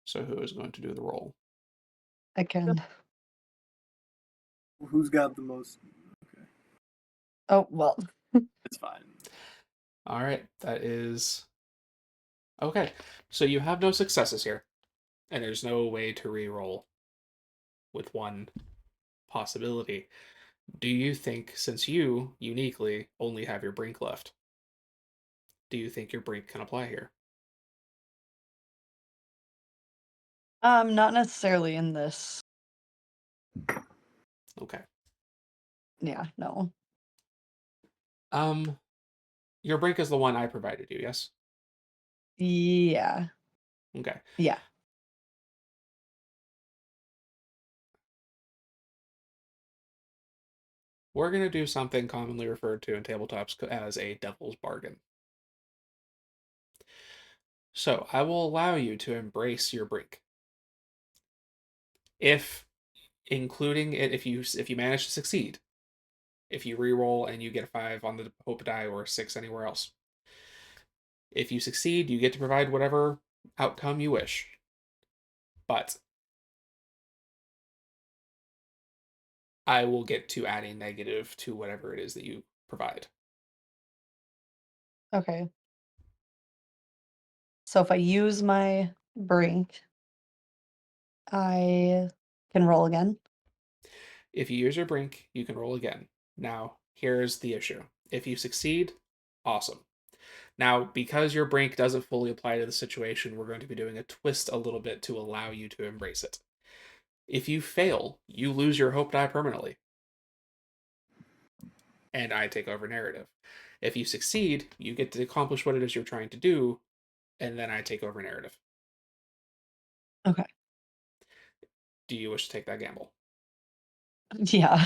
S1: So, who is going to do the roll?
S3: I can.
S4: Who's got the most? Okay,
S3: Oh, well.
S4: it's fine.
S1: All right, that is okay. So you have no successes here, and there's no way to re-roll with one possibility. Do you think, since you uniquely only have your brink left, do you think your brink can apply here?
S3: Not necessarily in this.
S1: Okay.
S3: Yeah, no.
S1: Um, your brink is the one I provided you, yes?
S3: Yeah.
S1: Okay.
S3: Yeah.
S1: We're going to do something commonly referred to in tabletops as a devil's bargain. So I will allow you to embrace your brink. If including it, if you manage to succeed, if you re-roll and you get a 5 on the hope die or a 6 anywhere else. If you succeed, you get to provide whatever outcome you wish. But I will get to add a negative to whatever it is that you provide.
S3: Okay. So if I use my brink, I can roll again.
S1: If you use your brink, you can roll again. Now, here's the issue. If you succeed, awesome. Now, because your brink doesn't fully apply to the situation, we're going to be doing a twist a little bit to allow you to embrace it. If you fail, you lose your hope die permanently, and I take over narrative. If you succeed, you get to accomplish what it is you're trying to do, and then I take over narrative.
S3: Okay.
S1: Do you wish to take that gamble?
S3: Yeah.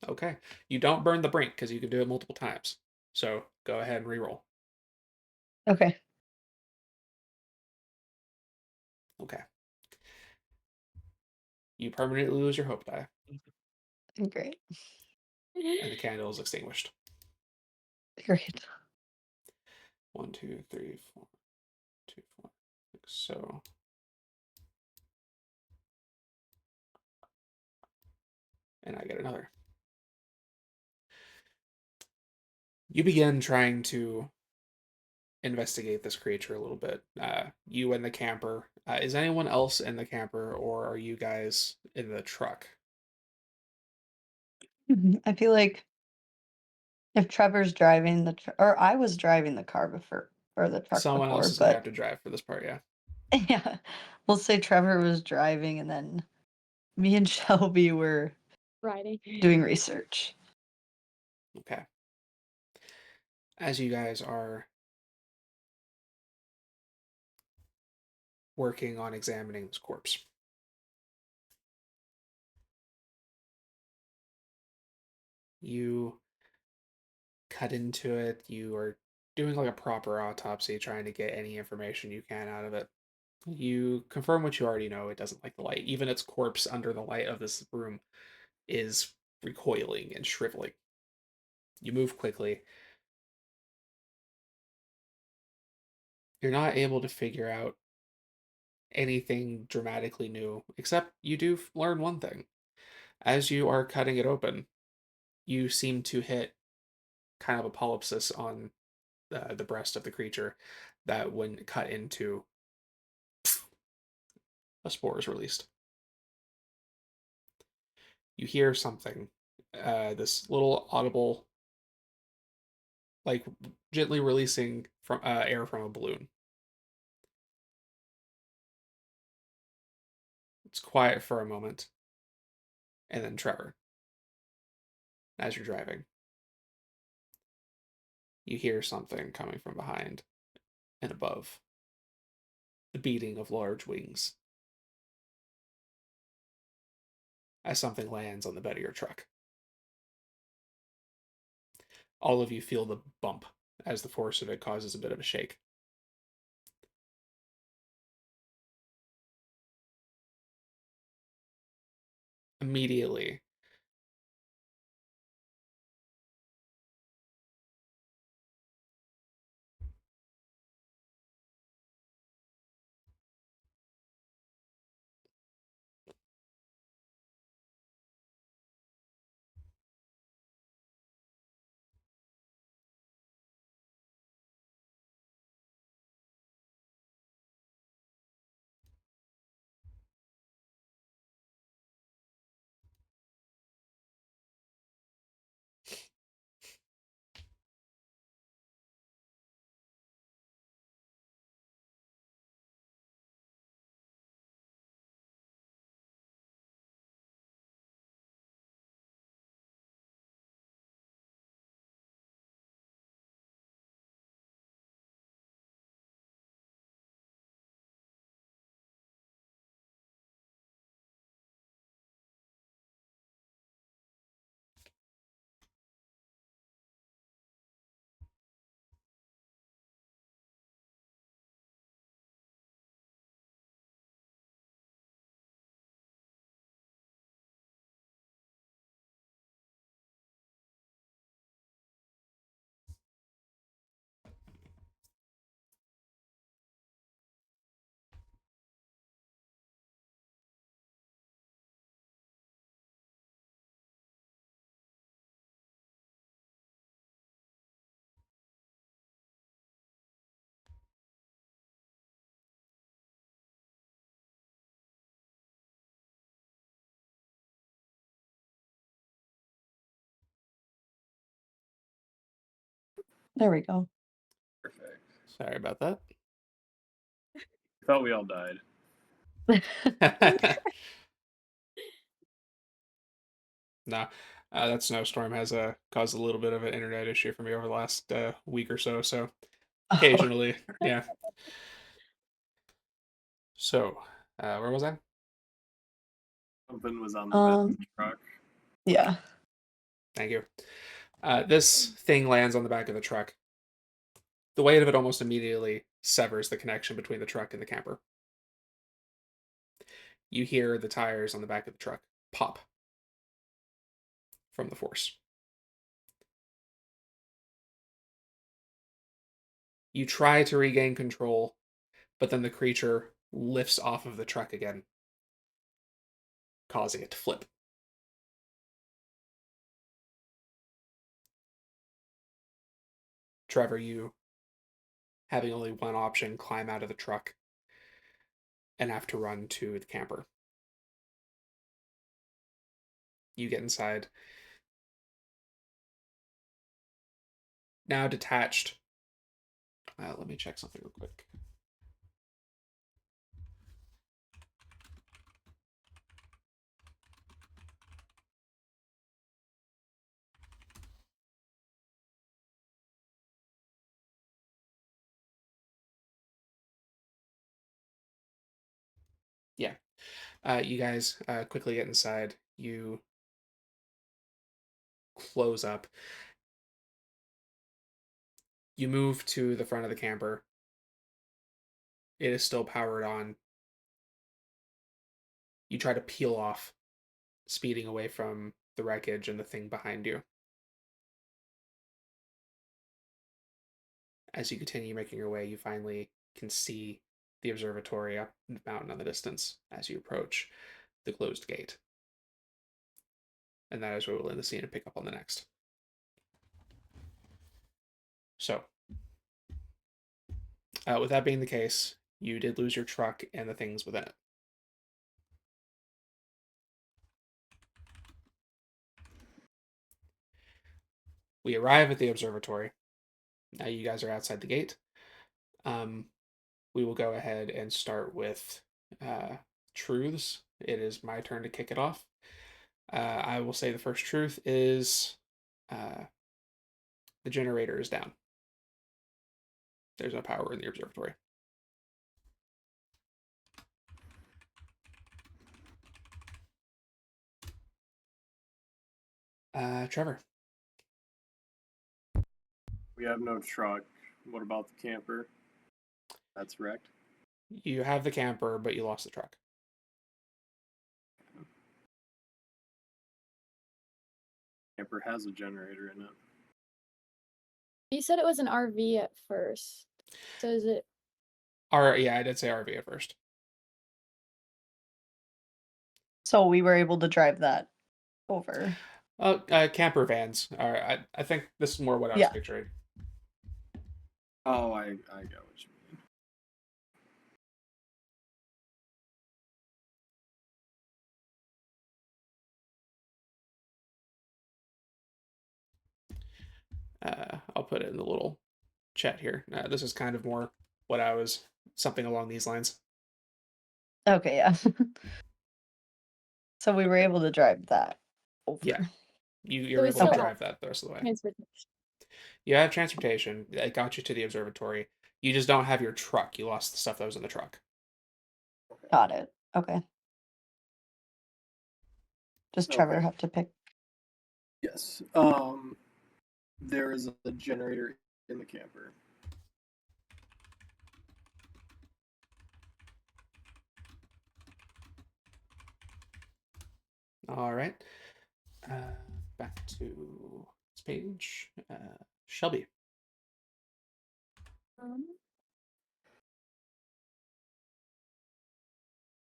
S1: Okay. You don't burn the brink because you can do it multiple times. So go ahead and reroll.
S3: Okay.
S1: Okay. You permanently lose your hope die,
S3: Great.
S1: and the candle is extinguished.
S3: Great.
S1: 1, 2, 3, 4, 2, 4, 6. So and I get another. You begin trying to investigate this creature a little bit. You and the camper. Is anyone else in the camper, or are you guys in the truck?
S3: I feel like if Trevor's driving or I was driving the car before or the truck
S1: Someone else
S3: before,
S1: is going to
S3: but
S1: have to drive for this part, yeah.
S3: yeah, we'll say Trevor was driving and then me and Shelby were
S2: Riding.
S3: doing research.
S1: Okay. As you guys are working on examining this corpse, you cut into it. You are doing like a proper autopsy, trying to get any information you can out of it. You confirm what you already know. It doesn't like the light. Even its corpse under the light of this room is recoiling and shriveling. You move quickly. You're not able to figure out anything dramatically new, except you do learn one thing. As you are cutting it open, you seem to hit kind of a polypsis on the breast of the creature that, when cut into, a spore is released. You hear something, this little audible, like gently releasing from air from a balloon. It's quiet for a moment, and then Trevor, as you're driving, you hear something coming from behind and above, the beating of large wings, as something lands on the bed of your truck. All of you feel the bump as the force of it causes a bit of a shake. Immediately,
S3: There we go.
S4: Perfect.
S1: sorry about that.
S4: I thought we all died.
S1: No, that snowstorm has caused a little bit of an internet issue for me over the last week or so. So
S3: Oh,
S1: occasionally, yeah. So, where was I?
S4: Something was on the bed of the truck.
S3: yeah.
S1: Thank you. This thing lands on the back of the truck. The weight of it almost immediately severs the connection between the truck and the camper. You hear the tires on the back of the truck pop from the force. You try to regain control, but then the creature lifts off of the truck again, causing it to flip. Trevor, you, having only one option, climb out of the truck and have to run to the camper. You get inside. Now detached. Let me check something real quick. Yeah. You guys quickly get inside. You close up. You move to the front of the camper. It is still powered on. You try to peel off, speeding away from the wreckage and the thing behind you. As you continue making your way, you finally can see the observatory up the mountain in the distance as you approach the closed gate. And that is where we'll end the scene and pick up on the next. So, with that being the case, you did lose your truck and the things within it. We arrive at the observatory. Now you guys are outside the gate. We will go ahead and start with truths. It is my turn to kick it off. I will say the first truth is the generator is down. There's no power in the observatory. Trevor.
S4: We have no truck. What about the camper? That's wrecked.
S1: You have the camper, but you lost the truck.
S4: Camper has a generator in it.
S2: You said it was an RV at first. So is it
S1: Yeah, I did say RV at first.
S3: So we were able to drive that over.
S1: Camper vans. I think this is more what I was
S3: Yeah.
S1: picturing.
S4: Oh, I get what you mean.
S1: I'll put it in the little chat here. This is kind of more what I was, something along these lines.
S3: Okay, yeah. So we were able to drive that over.
S1: Yeah. You're
S2: So we
S1: able to
S2: still
S1: drive that the rest of the way.
S2: transportation?
S1: You have transportation. It got you to the observatory. You just don't have your truck. You lost the stuff that was in the truck.
S3: Got it. Okay. Does Trevor
S4: Okay.
S3: have to pick?
S4: Yes. There is a generator in the camper.
S1: All right. Back to this page. Shelby.
S2: Um,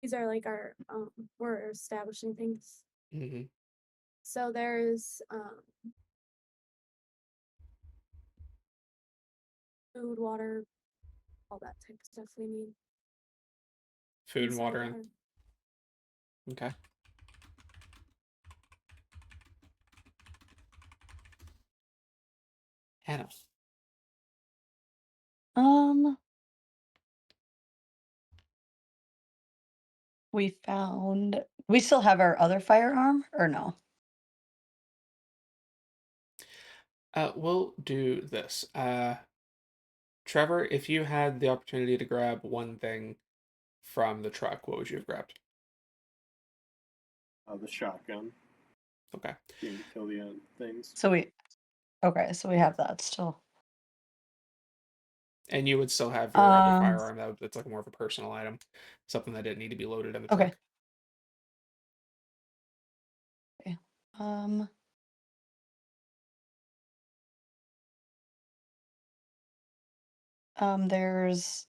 S2: these are like our we're establishing things.
S1: Mm-hmm.
S2: So there's food, water, all that type of stuff we need.
S1: Food and
S2: inside
S1: water.
S2: our-
S1: Okay. Hannah.
S3: We still have our other firearm or no?
S1: We'll do this. Trevor, if you had the opportunity to grab one thing from the truck, what would you have grabbed?
S4: The shotgun.
S1: Okay.
S4: Being to kill the things.
S3: So we have that still.
S1: And you would still have your other firearm that's like more of a personal item, something that didn't need to be loaded in the
S3: Okay.
S1: truck.
S3: Okay. There's.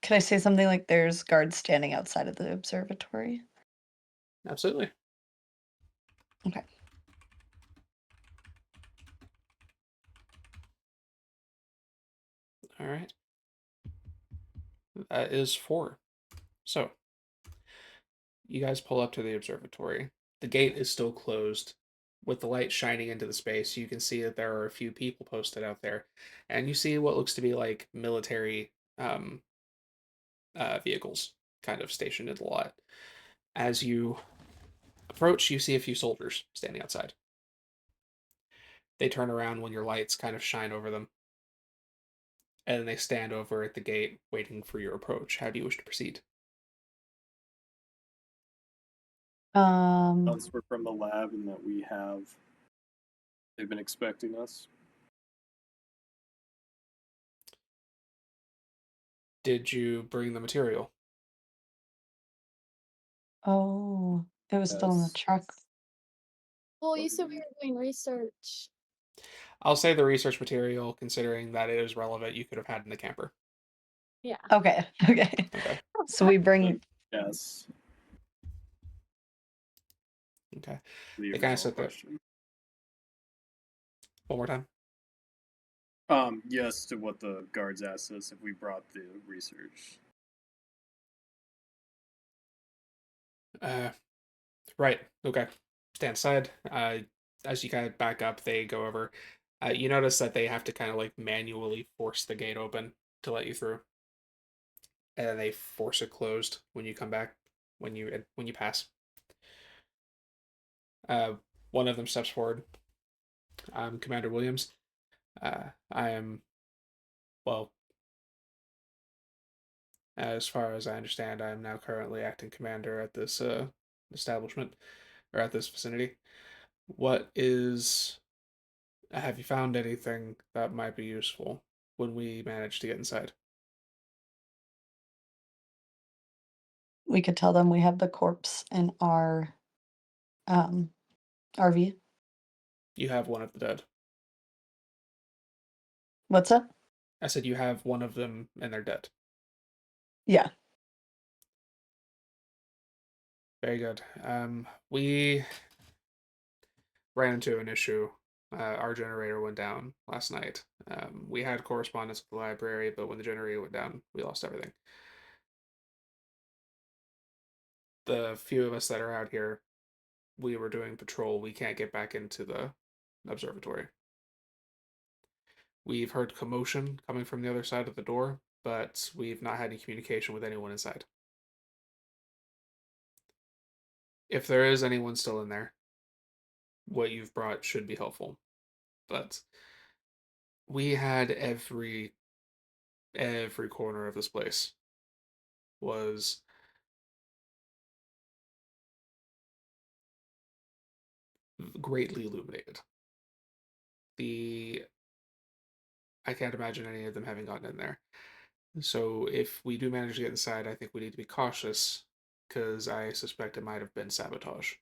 S3: Can I say something like there's guards standing outside of the observatory?
S1: Absolutely.
S3: Okay.
S1: All right. That is 4. So, you guys pull up to the observatory. The gate is still closed. With the light shining into the space, you can see that there are a few people posted out there. And you see what looks to be like military vehicles kind of stationed in the lot. As you approach, you see a few soldiers standing outside. They turn around when your lights kind of shine over them. And then they stand over at the gate waiting for your approach. How do you wish to proceed?
S4: Once we're from the lab and that they've been expecting us.
S1: Did you bring the material?
S3: Oh, it was still in the
S4: Yes.
S3: truck.
S2: Well, you said we were doing research.
S1: I'll say the research material, considering that it is relevant, you could have had in the camper.
S2: Yeah.
S3: Okay. Okay.
S1: Okay.
S3: So we bring.
S4: Yes.
S1: Okay.
S4: The
S1: They kind of
S4: original
S1: sit there
S4: question.
S1: one more time.
S4: Yes to what the guards asked us if we brought the research.
S1: Right. Okay. Stand aside. As you kind of back up, they go over. You notice that they have to kind of like manually force the gate open to let you through, and then they force it closed when you come back, when you pass. Uh, One of them steps forward. Commander Williams. I am, well, as far as I understand, I am now currently acting commander at this establishment or at this vicinity. What is Have you found anything that might be useful when we manage to get inside?
S3: We could tell them we have the corpse in our um, RV.
S1: You have one of the dead.
S3: What's up?
S1: I said you have one of them and they're dead.
S3: Yeah.
S1: Very good. We ran into an issue. Our generator went down last night. We had correspondence with the library, but when the generator went down, we lost everything. The few of us that are out here, we were doing patrol. We can't get back into the observatory. We've heard commotion coming from the other side of the door, but we've not had any communication with anyone inside. If there is anyone still in there, what you've brought should be helpful. But we had every corner of this place was greatly illuminated. The I can't imagine any of them having gotten in there. So if we do manage to get inside, I think we need to be cautious because I suspect it might have been sabotage.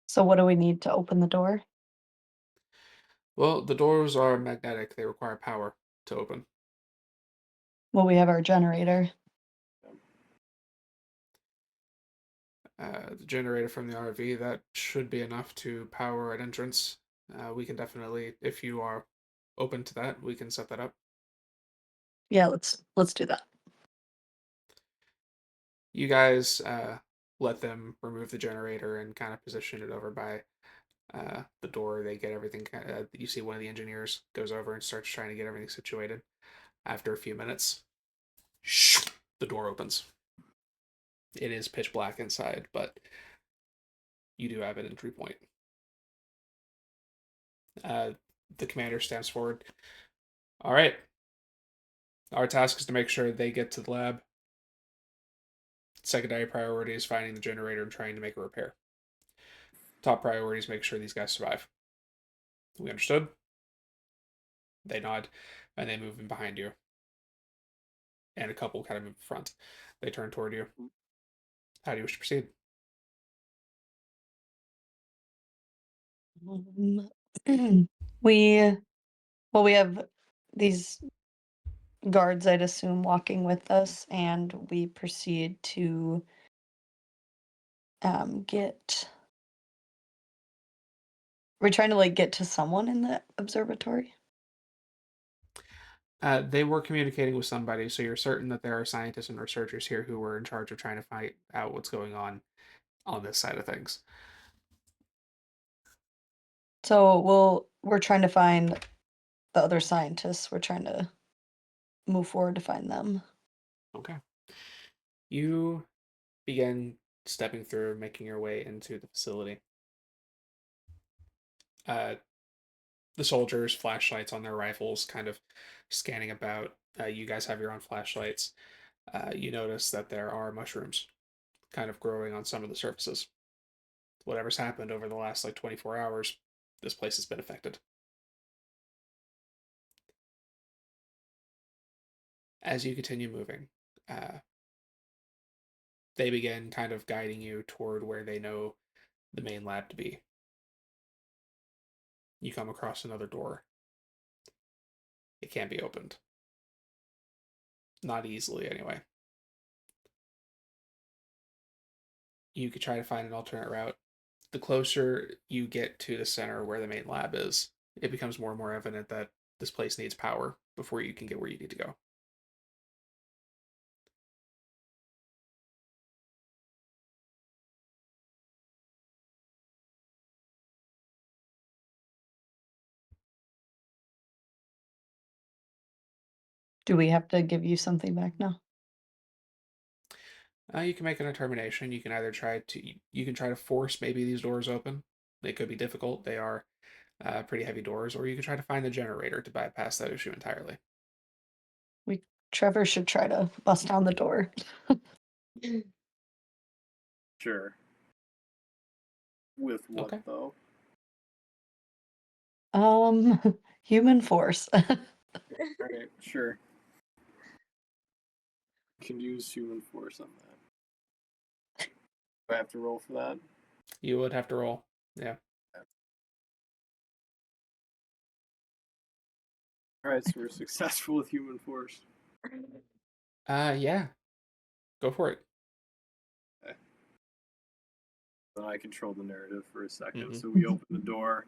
S3: So what do we need to open the door?
S1: Well, the doors are magnetic. They require power to open.
S3: Well, we have our generator.
S1: The generator from the RV, that should be enough to power an entrance. We can definitely, if you are open to that, we can set that up.
S3: Yeah, let's do that.
S1: You guys let them remove the generator and kind of position it over by the door. They get everything. You see one of the engineers goes over and starts trying to get everything situated. After a few minutes, the door opens. It is pitch black inside, but you do have an entry point. Uh, the commander stands forward. All right. Our task is to make sure they get to the lab. Secondary priority is finding the generator and trying to make a repair. Top priority is make sure these guys survive. We understood? They nod, and they move in behind you. And a couple kind of move in front. They turn toward you. How do you wish to proceed?
S3: We we have these guards, I'd assume, walking with us, and we proceed to get. We're trying to like get to someone in the observatory.
S1: They were communicating with somebody, so you're certain that there are scientists and researchers here who were in charge of trying to find out what's going on this side of things.
S3: So we're trying to find the other scientists. We're trying to move forward to find them.
S1: Okay. You begin stepping through, making your way into the facility. Uh, the soldiers, flashlights on their rifles, kind of scanning about. You guys have your own flashlights. You notice that there are mushrooms kind of growing on some of the surfaces. Whatever's happened over the last like 24 hours, this place has been affected. As you continue moving, uh, they begin kind of guiding you toward where they know the main lab to be. You come across another door. It can't be opened. Not easily, anyway. You could try to find an alternate route. The closer you get to the center where the main lab is, it becomes more and more evident that this place needs power before you can get where you need to go.
S3: Do we have to give you something back now?
S1: You can make a determination. You can either try to force maybe these doors open. They could be difficult. They are pretty heavy doors, or you can try to find the generator to bypass that issue entirely.
S3: Trevor should try to bust down the door.
S4: Sure. With what
S1: Okay.
S4: though?
S3: Human force.
S4: Alright, sure. Can use human force on that. Do I have to roll for that?
S1: You would have to roll. Yeah.
S4: Alright, so we're successful with human force.
S1: Yeah. Go for it.
S4: Okay. Then I control the narrative for a second.
S1: Mhm.
S4: So we open the door.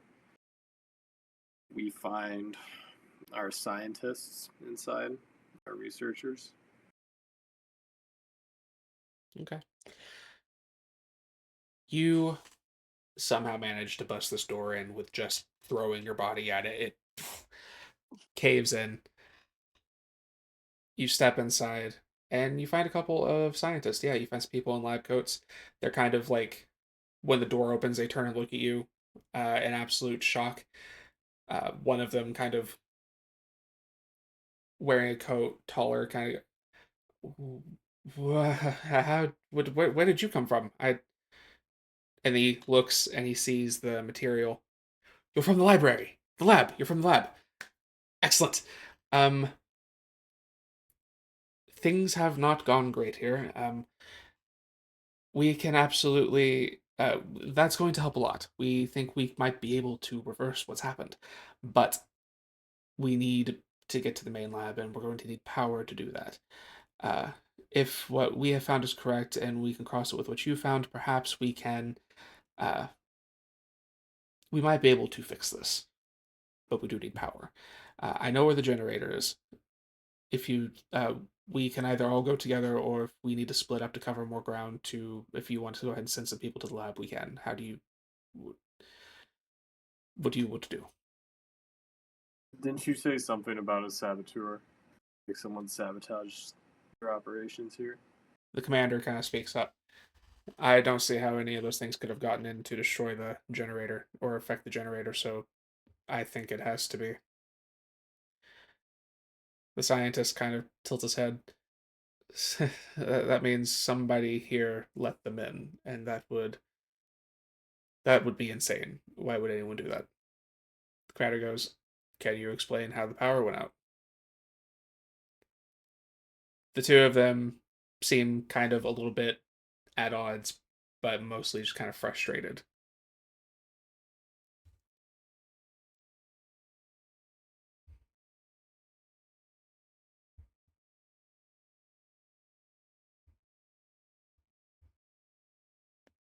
S4: We find our scientists inside, our researchers.
S1: Okay. You somehow manage to bust this door in with just throwing your body at it. It caves in. You step inside and you find a couple of scientists. Yeah, you find some people in lab coats. They're kind of like, when the door opens, they turn and look at you in absolute shock. One of them kind of wearing a coat, taller, kind of, where did you come from? And he looks and he sees the material. You're from the library. The lab. You're from the lab. Excellent. Um, things have not gone great here. We can absolutely. That's going to help a lot. We think we might be able to reverse what's happened, but we need to get to the main lab, and we're going to need power to do that. Uh, if what we have found is correct, and we can cross it with what you found, perhaps we can. Uh, we might be able to fix this, but we do need power. I know where the generator is. If you we can either all go together, or if we need to split up to cover more ground, to if you want to go ahead and send some people to the lab, we can. How do you what do you want to do?
S4: Didn't you say something about a saboteur? Like someone sabotaged your operations here?
S1: The commander kind of speaks up. I don't see how any of those things could have gotten in to destroy the generator or affect the generator, so I think it has to be. The scientist kind of tilts his head. That means somebody here let them in, and that would be insane. Why would anyone do that? The commander goes, "Can you explain how the power went out?" The two of them seem kind of a little bit at odds, but mostly just kind of frustrated.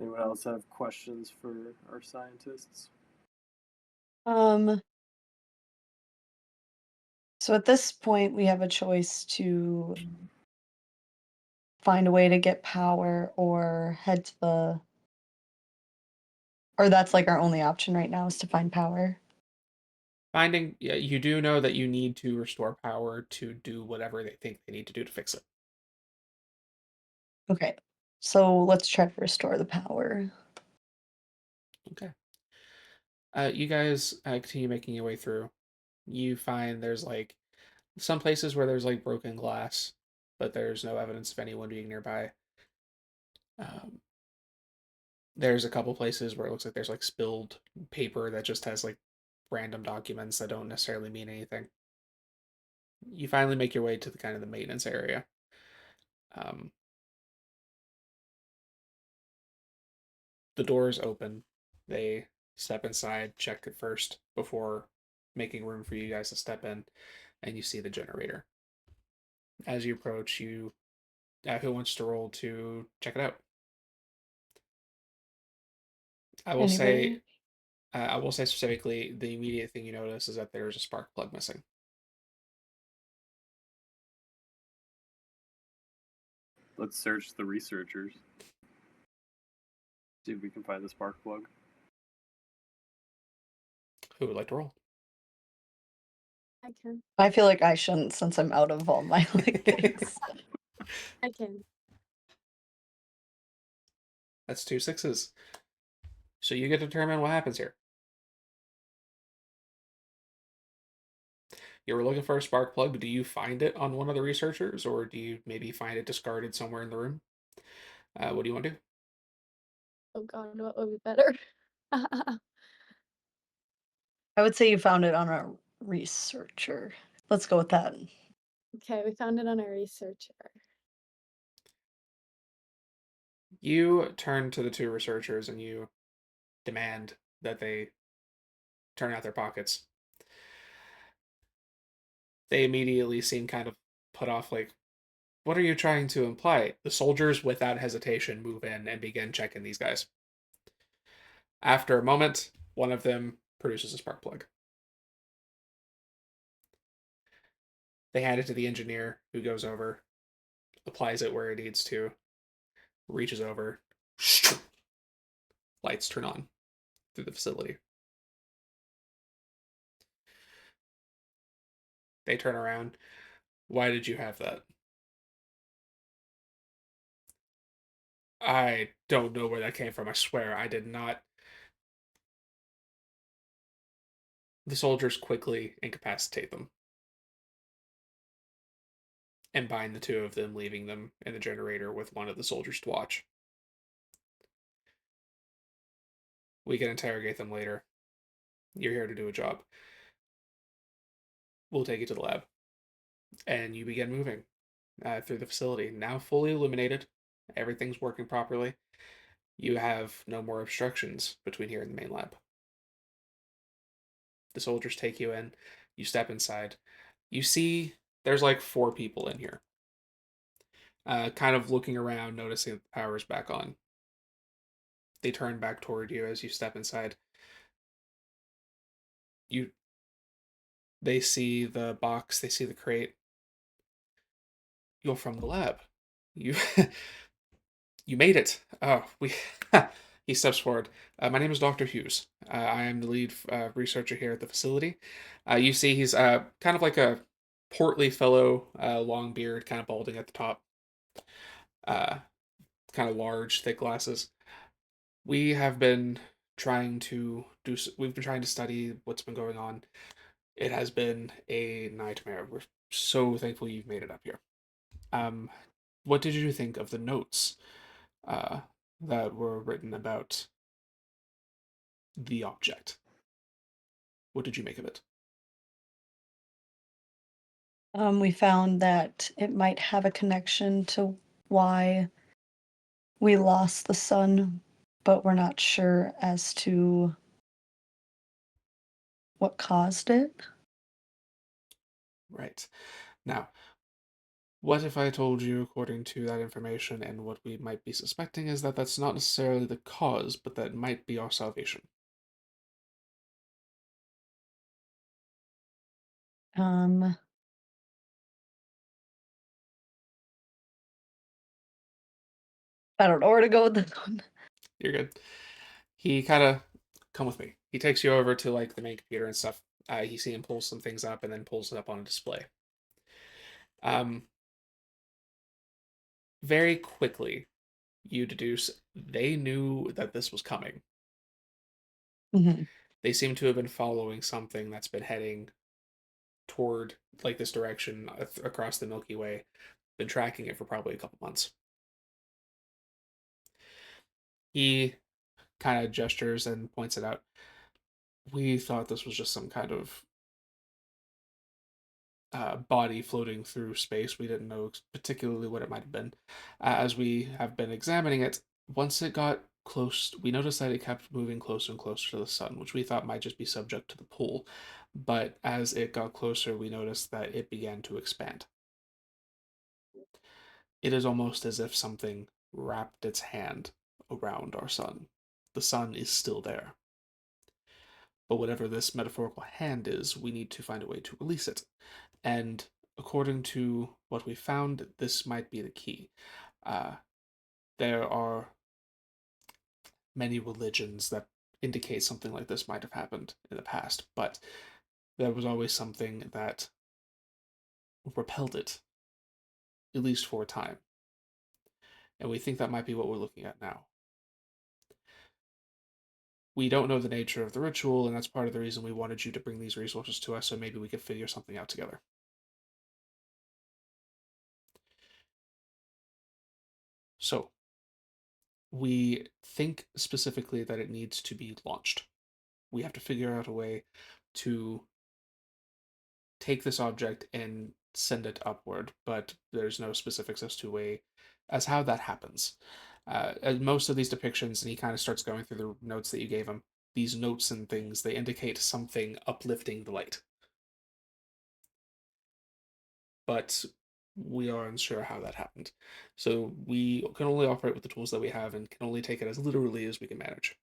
S4: Anyone else have questions for our scientists?
S3: Um, so at this point, we have a choice to find a way to get power or head to the, or that's like our only option right now is to find power.
S1: Finding, yeah, you do know that you need to restore power to do whatever they think they need to do to fix it.
S3: Okay, so let's try to restore the power.
S1: Okay. You guys continue making your way through. You find there's like some places where there's like broken glass, but there's no evidence of anyone being nearby. Um, there's a couple places where it looks like there's like spilled paper that just has like random documents that don't necessarily mean anything. You finally make your way to the kind of the maintenance area. Um, the doors open. They step inside, check it first before making room for you guys to step in. and you see the generator. As you approach, who wants to roll to check it out? I will say,
S3: Anybody?
S1: I will say specifically, the immediate thing you notice is that there's a spark plug missing.
S4: Let's search the researchers. See if we can find the spark plug.
S1: Who would like to roll?
S2: I can.
S3: I feel like I shouldn't since I'm out of all my like things.
S2: I can.
S1: That's 2 6s. So you get to determine what happens here. You were looking for a spark plug. Do you find it on one of the researchers, or do you maybe find it discarded somewhere in the room? What do you want to do?
S2: Oh god, what would be better?
S3: I would say you found it on a researcher. Let's go with that.
S2: Okay, we found it on a researcher.
S1: You turn to the 2 researchers and you demand that they turn out their pockets. They immediately seem kind of put off, like, what are you trying to imply? The soldiers, without hesitation, move in and begin checking these guys. After a moment, one of them produces a spark plug. They hand it to the engineer, who goes over, applies it where it needs to, reaches over, lights turn on through the facility. They turn around. Why did you have that? I don't know where that came from. I swear I did not. The soldiers quickly incapacitate them and bind the 2 of them, leaving them in the generator with one of the soldiers to watch. We can interrogate them later. You're here to do a job. We'll take you to the lab. And you begin moving through the facility. Now fully illuminated. Everything's working properly. You have no more obstructions between here and the main lab. The soldiers take you in. You step inside. You see there's like 4 people in here. Kind of looking around, noticing that the power's back on. They turn back toward you as you step inside. You They see the box, they see the crate. You're from the lab. You you made it. Oh, we he steps forward. My name is Dr. Hughes. I am the lead researcher here at the facility. You see he's kind of like a portly fellow, long beard, kind of balding at the top. Uh, Kind of large, thick glasses. We have been we've been trying to study what's been going on. It has been a nightmare. We're so thankful you've made it up here. Um, what did you think of the notes uh, that were written about the object? What did you make of it?
S3: We found that it might have a connection to why we lost the sun, but we're not sure as to what caused it.
S1: Right. Now, what if I told you, according to that information, and what we might be suspecting is that that's not necessarily the cause, but that might be our salvation?
S3: Um, I don't know where to go with this one.
S1: You're good. He kind of come with me. He takes you over to like the main computer and stuff. You see him pull some things up and then pulls it up on a display. Um, Very quickly, you deduce they knew that this was coming.
S3: Mhm.
S1: They seem to have been following something that's been heading toward like this direction across the Milky Way. Been tracking it for probably a couple months. He kind of gestures and points it out. We thought this was just some kind of body floating through space. We didn't know particularly what it might have been. As we have been examining it, once it got close, we noticed that it kept moving closer and closer to the sun, which we thought might just be subject to the pull. but as it got closer, we noticed that it began to expand. It is almost as if something wrapped its hand around our sun. The sun is still there. But whatever this metaphorical hand is, we need to find a way to release it. And according to what we found, this might be the key. Uh, there are many religions that indicate something like this might have happened in the past, but there was always something that repelled it, at least for a time. And we think that might be what we're looking at now. We don't know the nature of the ritual, and that's part of the reason we wanted you to bring these resources to us so maybe we could figure something out together. So, we think specifically that it needs to be launched. We have to figure out a way to take this object and send it upward, but there's no specifics as how that happens. As most of these depictions, and he kind of starts going through the notes that you gave him. These notes and things, they indicate something uplifting the light, but we are unsure how that happened. So we can only operate with the tools that we have and can only take it as literally as we can manage.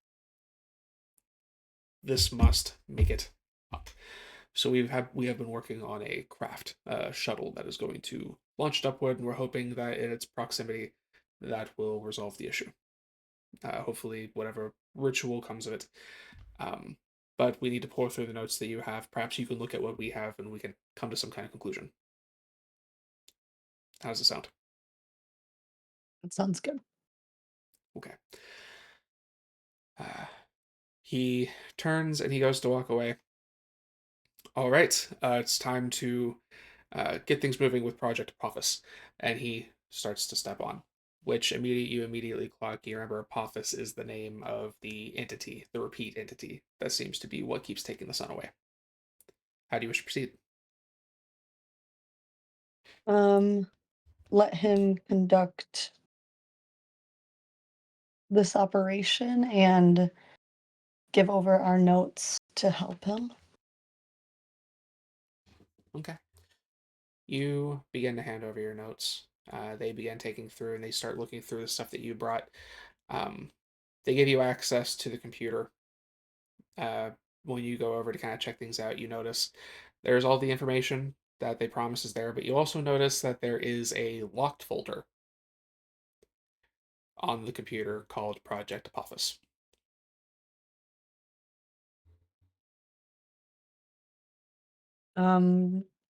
S1: This must make it up. So we have been working on a craft shuttle that is going to launch it upward, and we're hoping that in its proximity, that will resolve the issue. Hopefully, whatever ritual comes of it. Um, but we need to pour through the notes that you have. Perhaps you can look at what we have, and we can come to some kind of conclusion. How does it sound?
S3: That sounds good.
S1: Okay. Uh, he turns and he goes to walk away. All right, it's time to get things moving with Project Apophis, and he starts to step on. Which you immediately clock. You remember Apophis is the name of the entity, the repeat entity. That seems to be what keeps taking the sun away. How do you wish to proceed?
S3: Let him conduct this operation and give over our notes to help him.
S1: Okay. You begin to hand over your notes. They begin taking through and they start looking through the stuff that you brought. Um, they give you access to the computer. When you go over to kind of check things out, you notice there's all the information that they promise is there, but you also notice that there is a locked folder on the computer called Project Apophis.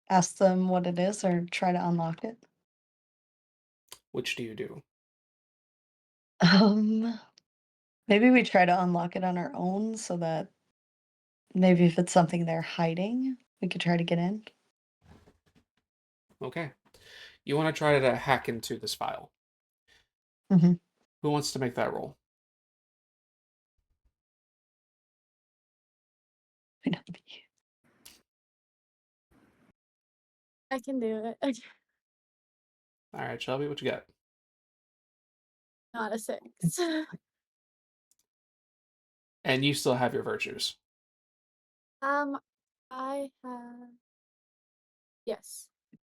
S3: Ask them what it is or try to unlock it.
S1: Which do you do?
S3: Um, Maybe we try to unlock it on our own so that maybe if it's something they're hiding, we could try to get in.
S1: Okay. You want to try to hack into this file.
S3: Mm-hmm.
S1: Who wants to make that roll?
S2: I can do it.
S1: All right, Shelby, what you got?
S2: Not a 6.
S1: And you still have your virtues.
S2: I have. Yes.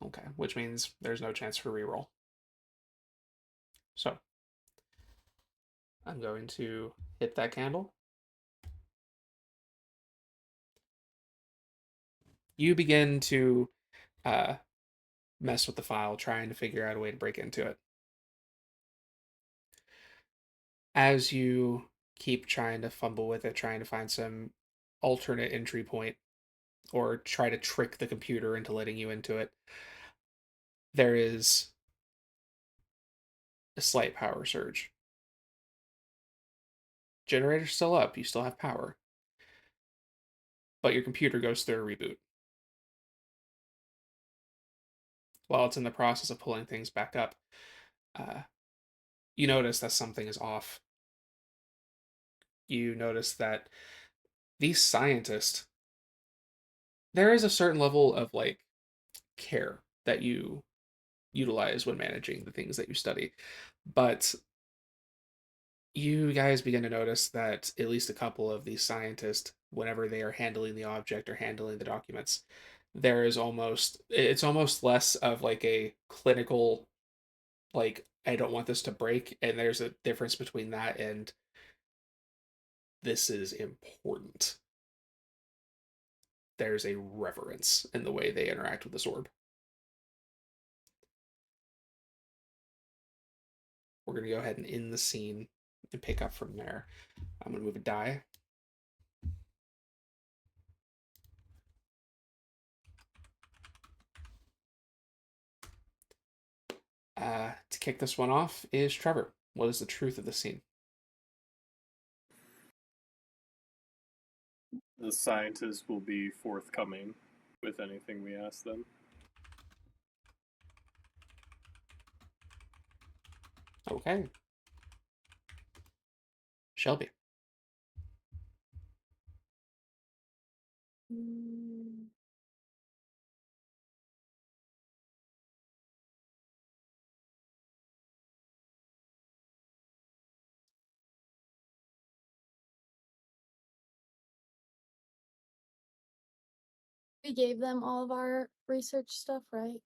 S1: Okay, which means there's no chance for reroll. So, I'm going to hit that candle. You begin to uh, mess with the file, trying to figure out a way to break into it. As you keep trying to fumble with it, trying to find some alternate entry point, or try to trick the computer into letting you into it, there is a slight power surge. Generator's still up, you still have power, but your computer goes through a reboot. While it's in the process of pulling things back up, uh, you notice that something is off. You notice that these scientists, there is a certain level of like care that you utilize when managing the things that you study, but you guys begin to notice that at least a couple of these scientists whenever they are handling the object or handling the documents, there is it's almost less of like a clinical, like, I don't want this to break, and there's a difference between that and this is important. There's a reverence in the way they interact with this orb. We're going to go ahead and end the scene and pick up from there. I'm going to move a die. To kick this one off is Trevor. What is the truth of the scene?
S4: The scientists will be forthcoming with anything we ask them.
S1: Okay. Shelby.
S2: Mm, we gave them all of our research stuff, right?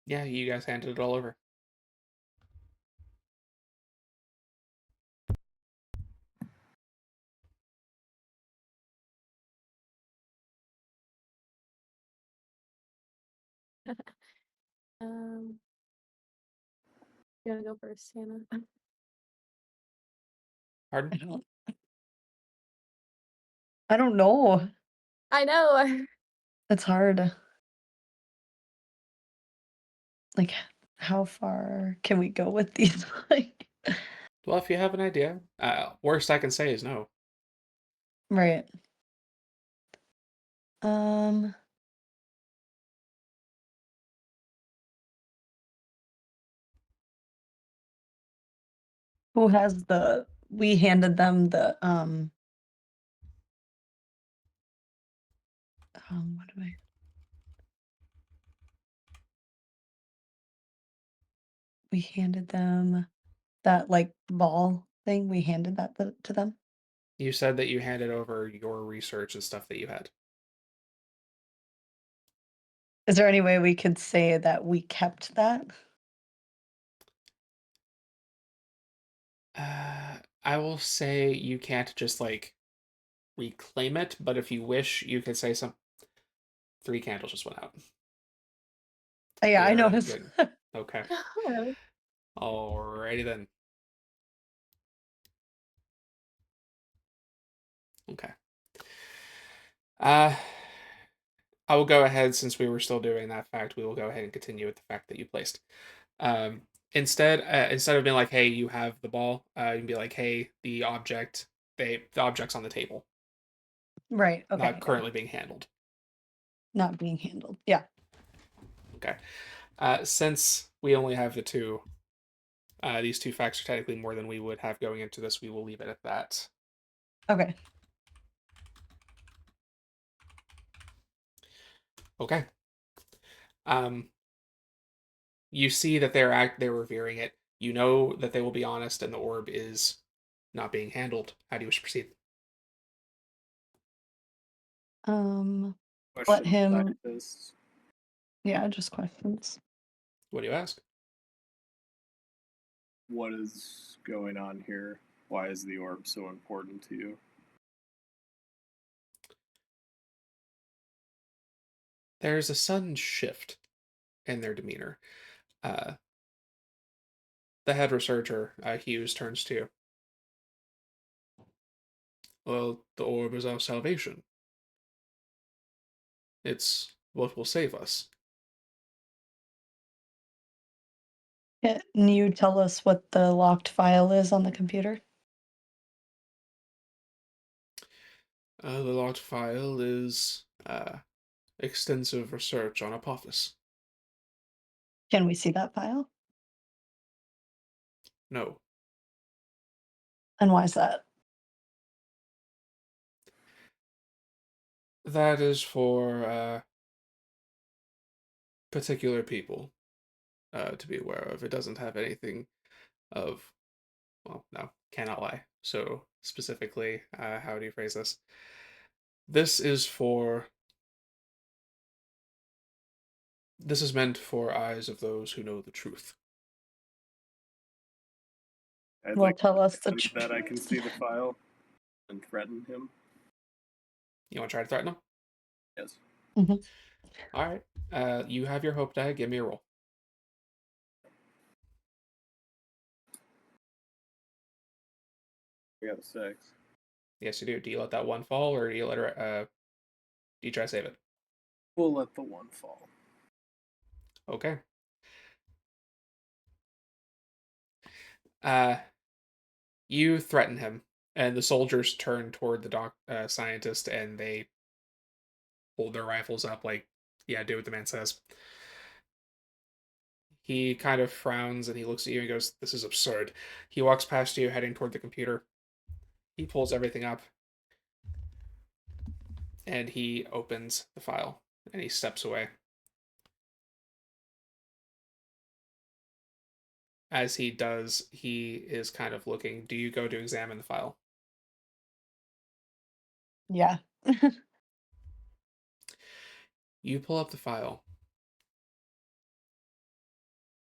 S1: Yeah, you guys handed it all over.
S2: Um, you wanna go first, Hannah?
S1: Pardon?
S3: I don't know.
S2: I know.
S3: It's hard. Like, how far can we go with these? Like,
S1: Well, if you have an idea, worst I can say is no.
S3: right. Um, who has we handed them what do I we handed them that like ball thing. We handed that to them.
S1: You said that you handed over your research and stuff that you had.
S3: Is there any way we could say that we kept that?
S1: I will say you can't just like reclaim it, but if you wish, you could say some. 3 candles just went out.
S3: Oh, yeah, I
S1: You're
S3: noticed.
S1: good. Okay.
S2: Really?
S1: Alrighty then. Okay. Uh, I will go ahead, since we were still doing that fact, we will go ahead and continue with the fact that you placed. Um, instead of being like, "Hey, you have the ball," you can be like, "Hey, the object's on the table,
S3: Right.
S1: not
S3: Okay. Yeah.
S1: currently being handled."
S3: Not being handled. Yeah.
S1: Okay. Since we only have the two, these 2 facts are technically more than we would have going into this. We will leave it at that.
S3: Okay.
S1: Okay. Um, you see that they're revering it. You know that they will be honest, and the orb is not being handled. How do you wish to proceed?
S3: Let
S4: Question,
S3: him.
S4: scientists.
S3: Yeah. Just questions.
S1: What do you ask?
S4: What is going on here? Why is the orb so important to you?
S1: There's a sudden shift in their demeanor. Uh, the head researcher, Hughes, turns to you. Well, the orb is our salvation. It's what will save us.
S3: Can you tell us what the locked file is on the computer?
S1: The locked file is extensive research on Apophis.
S3: Can we see that file?
S1: No.
S3: And why is that?
S1: That is for particular people to be aware of. It doesn't have anything of, well, no, cannot lie. So specifically. How do you phrase this? This is for. This is meant for eyes of those who know the truth.
S4: I'd
S3: Well,
S4: like
S3: tell
S4: to
S3: us the
S4: demand that I can see the file and threaten him.
S1: You want to try to threaten him?
S4: Yes.
S3: Mhm.
S1: All right. You have your hope die. Give me a roll.
S4: We got a 6.
S1: Yes, you do. Do you let that one fall, or do you let her? Do you try to save it?
S4: We'll let the one fall.
S1: Okay. Uh, you threaten him, and the soldiers turn toward the scientist, and they hold their rifles up, like, "Yeah, do what the man says." He kind of frowns and he looks at you and goes, "This is absurd." He walks past you, heading toward the computer. He pulls everything up, and he opens the file, and he steps away. As he does, he is kind of looking. Do you go to examine the file?
S3: Yeah.
S1: You pull up the file.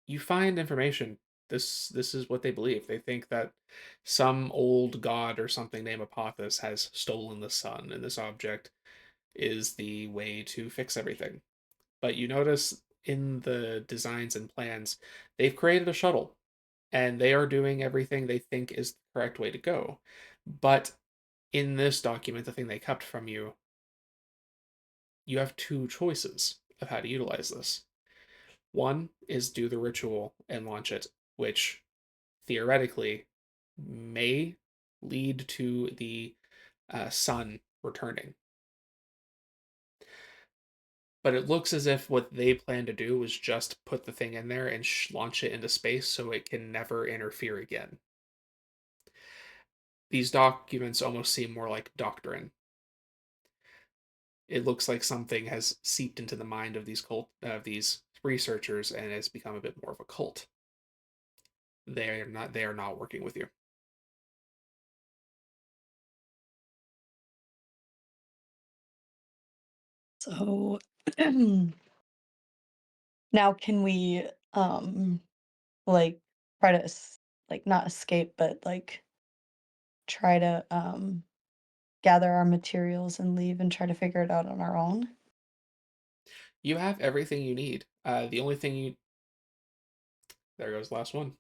S1: You find information. This is what they believe. They think that some old god or something named Apophis has stolen the sun, and this object is the way to fix everything. But you notice in the designs and plans, they've created a shuttle, and they are doing everything they think is the correct way to go. But in this document, the thing they kept from you, you have two choices of how to utilize this. One is do the ritual and launch it, which theoretically may lead to the sun returning. But it looks as if what they plan to do is just put the thing in there and launch it into space so it can never interfere again. These documents almost seem more like doctrine. It looks like something has seeped into the mind of these researchers and has become a bit more of a cult. They are not working with you.
S3: So now can we like try to like not escape but like try to gather our materials and leave and try to figure it out on our own?
S1: You have everything you need. The only thing you There goes the last one.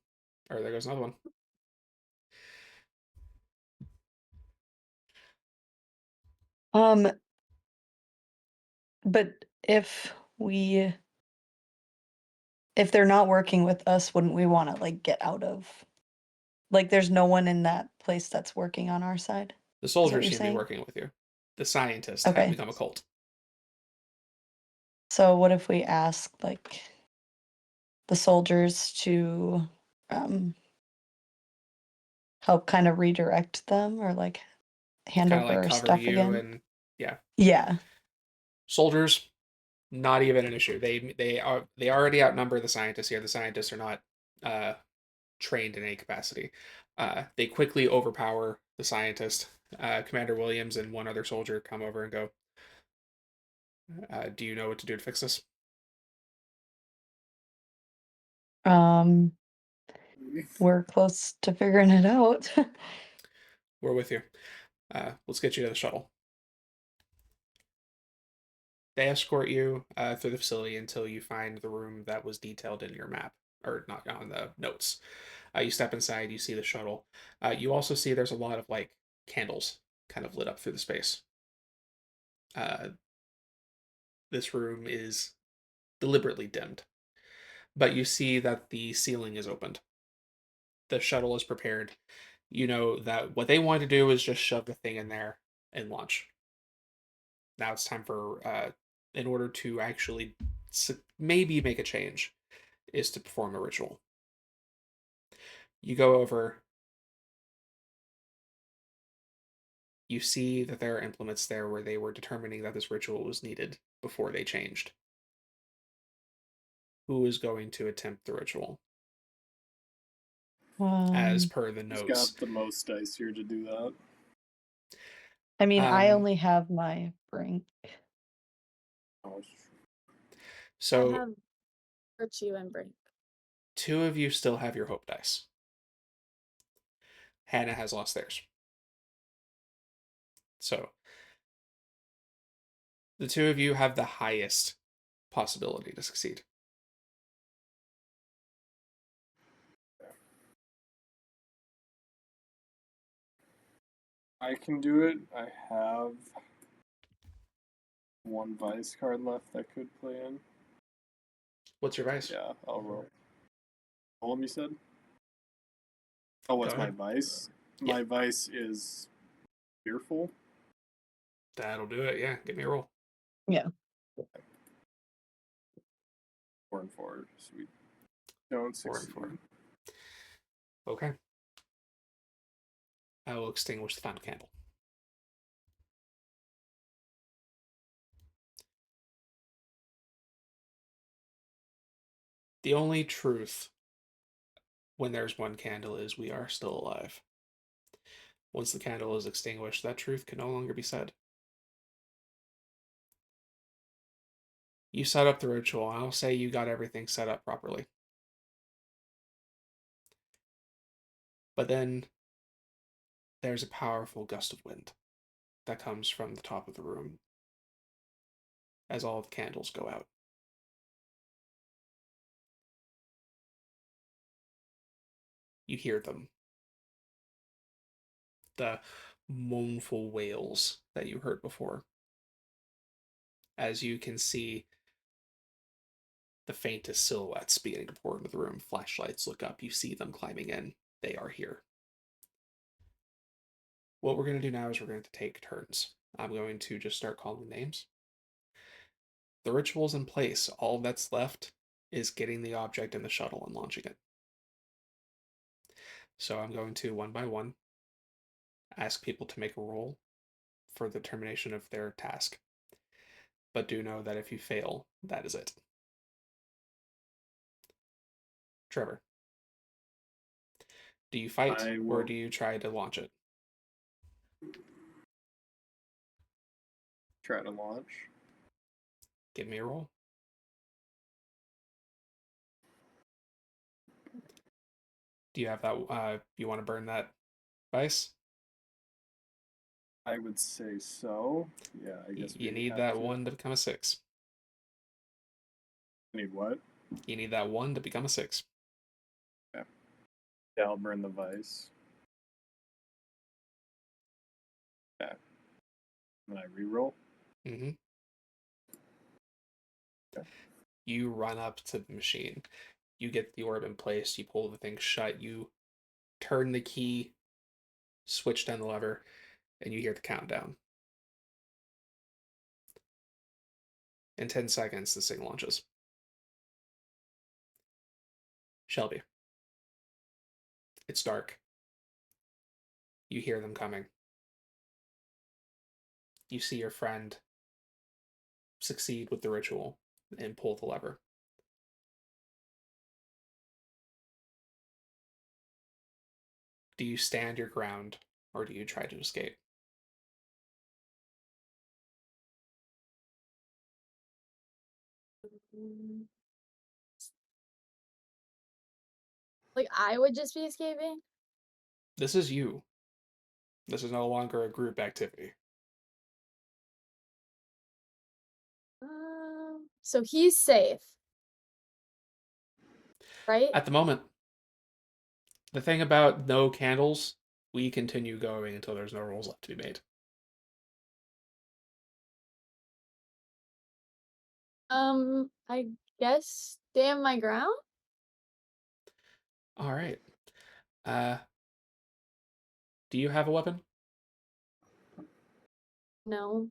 S1: Or there goes another one.
S3: Um but if they're not working with us, wouldn't we want to like get out of like there's no one in that place that's working on our side?
S1: The
S3: Is that what
S1: soldiers
S3: you're
S1: seem to be
S3: saying?
S1: working with you. The scientists have
S3: Okay.
S1: become a cult.
S3: So what if we ask like the soldiers to um help kind of redirect them or like hand
S1: Kind of
S3: over
S1: like
S3: our
S1: cover
S3: stuff
S1: you
S3: again?
S1: and yeah.
S3: Yeah.
S1: Soldiers, not even an issue. They already outnumber the scientists here. The scientists are not uh trained in any capacity. They quickly overpower the scientist. Commander Williams and one other soldier come over and go, "Do you know what to do to fix this?"
S3: Um we're close to figuring it out.
S1: We're with you. Let's get you to the shuttle. They escort you through the facility until you find the room that was detailed in your map, or not on the notes. You step inside, you see the shuttle. You also see there's a lot of like candles kind of lit up through the space. Uh, this room is deliberately dimmed, but you see that the ceiling is opened. The shuttle is prepared. You know that what they want to do is just shove the thing in there and launch. Now it's time for, in order to actually maybe make a change, is to perform a ritual. You go over, you see that there are implements there where they were determining that this ritual was needed before they changed. Who is going to attempt the ritual? As
S3: Um
S1: per the
S4: Who's
S1: notes,
S4: got the most dice here to do that?
S3: I mean, I
S1: Um,
S3: only have my brink.
S4: Oh,
S2: I
S1: so
S2: have virtue and brink.
S1: two of you still have your hope dice. Hannah has lost theirs. So the two of you have the highest possibility to succeed.
S4: I can do it. I have one vice card left I could play in.
S1: What's your vice?
S4: Yeah, I'll roll. Roll 'em, you said? Oh,
S1: Go
S4: what's my
S1: ahead.
S4: vice?
S1: Yeah.
S4: My vice is fearful.
S1: That'll do it. Yeah, give me a roll.
S3: Yeah.
S4: 4 and 4. Sweet. Don't
S1: 4 and 4.
S4: succeed.
S1: Okay. I will extinguish the final candle. The only truth when there's one candle is we are still alive. Once the candle is extinguished, that truth can no longer be said. You set up the ritual, and I'll say you got everything set up properly. But then there's a powerful gust of wind that comes from the top of the room as all the candles go out. You hear them. The mournful wails that you heard before. As you can see the faintest silhouettes beginning to pour into the room. Flashlights look up. You see them climbing in. They are here. What we're going to do now is we're going to take turns. I'm going to just start calling names. The ritual's in place. All that's left is getting the object in the shuttle and launching it. So I'm going to, one by one, ask people to make a roll for the termination of their task. But do know that if you fail, that is it. Trevor, do you fight
S4: I
S1: or
S4: will
S1: do you try to launch it?
S4: try to launch.
S1: Give me a roll. Do you have that? You want to burn that vice?
S4: I would say so. Yeah, I guess
S1: You
S4: we
S1: need
S4: have
S1: that
S4: to.
S1: one to become a 6.
S4: Need what?
S1: You need that one to become a 6.
S4: Yeah. Yeah, I'll burn the vice. Yeah. And I reroll.
S1: Mm-hmm.
S4: Yeah.
S1: You run up to the machine. You get the orb in place. You pull the thing shut. You turn the key, switch down the lever, and you hear the countdown. In 10 seconds, this thing launches. Shelby, it's dark. You hear them coming. You see your friend succeed with the ritual and pull the lever. Do you stand your ground or do you try to escape?
S2: Mm, Like I would just be escaping.
S1: This is you. This is no longer a group activity.
S2: So he's safe, right?
S1: At the moment, the thing about no candles, we continue going until there's no rolls left to be made.
S2: I guess stand my ground.
S1: All right. Uh, do you have a weapon?
S2: No.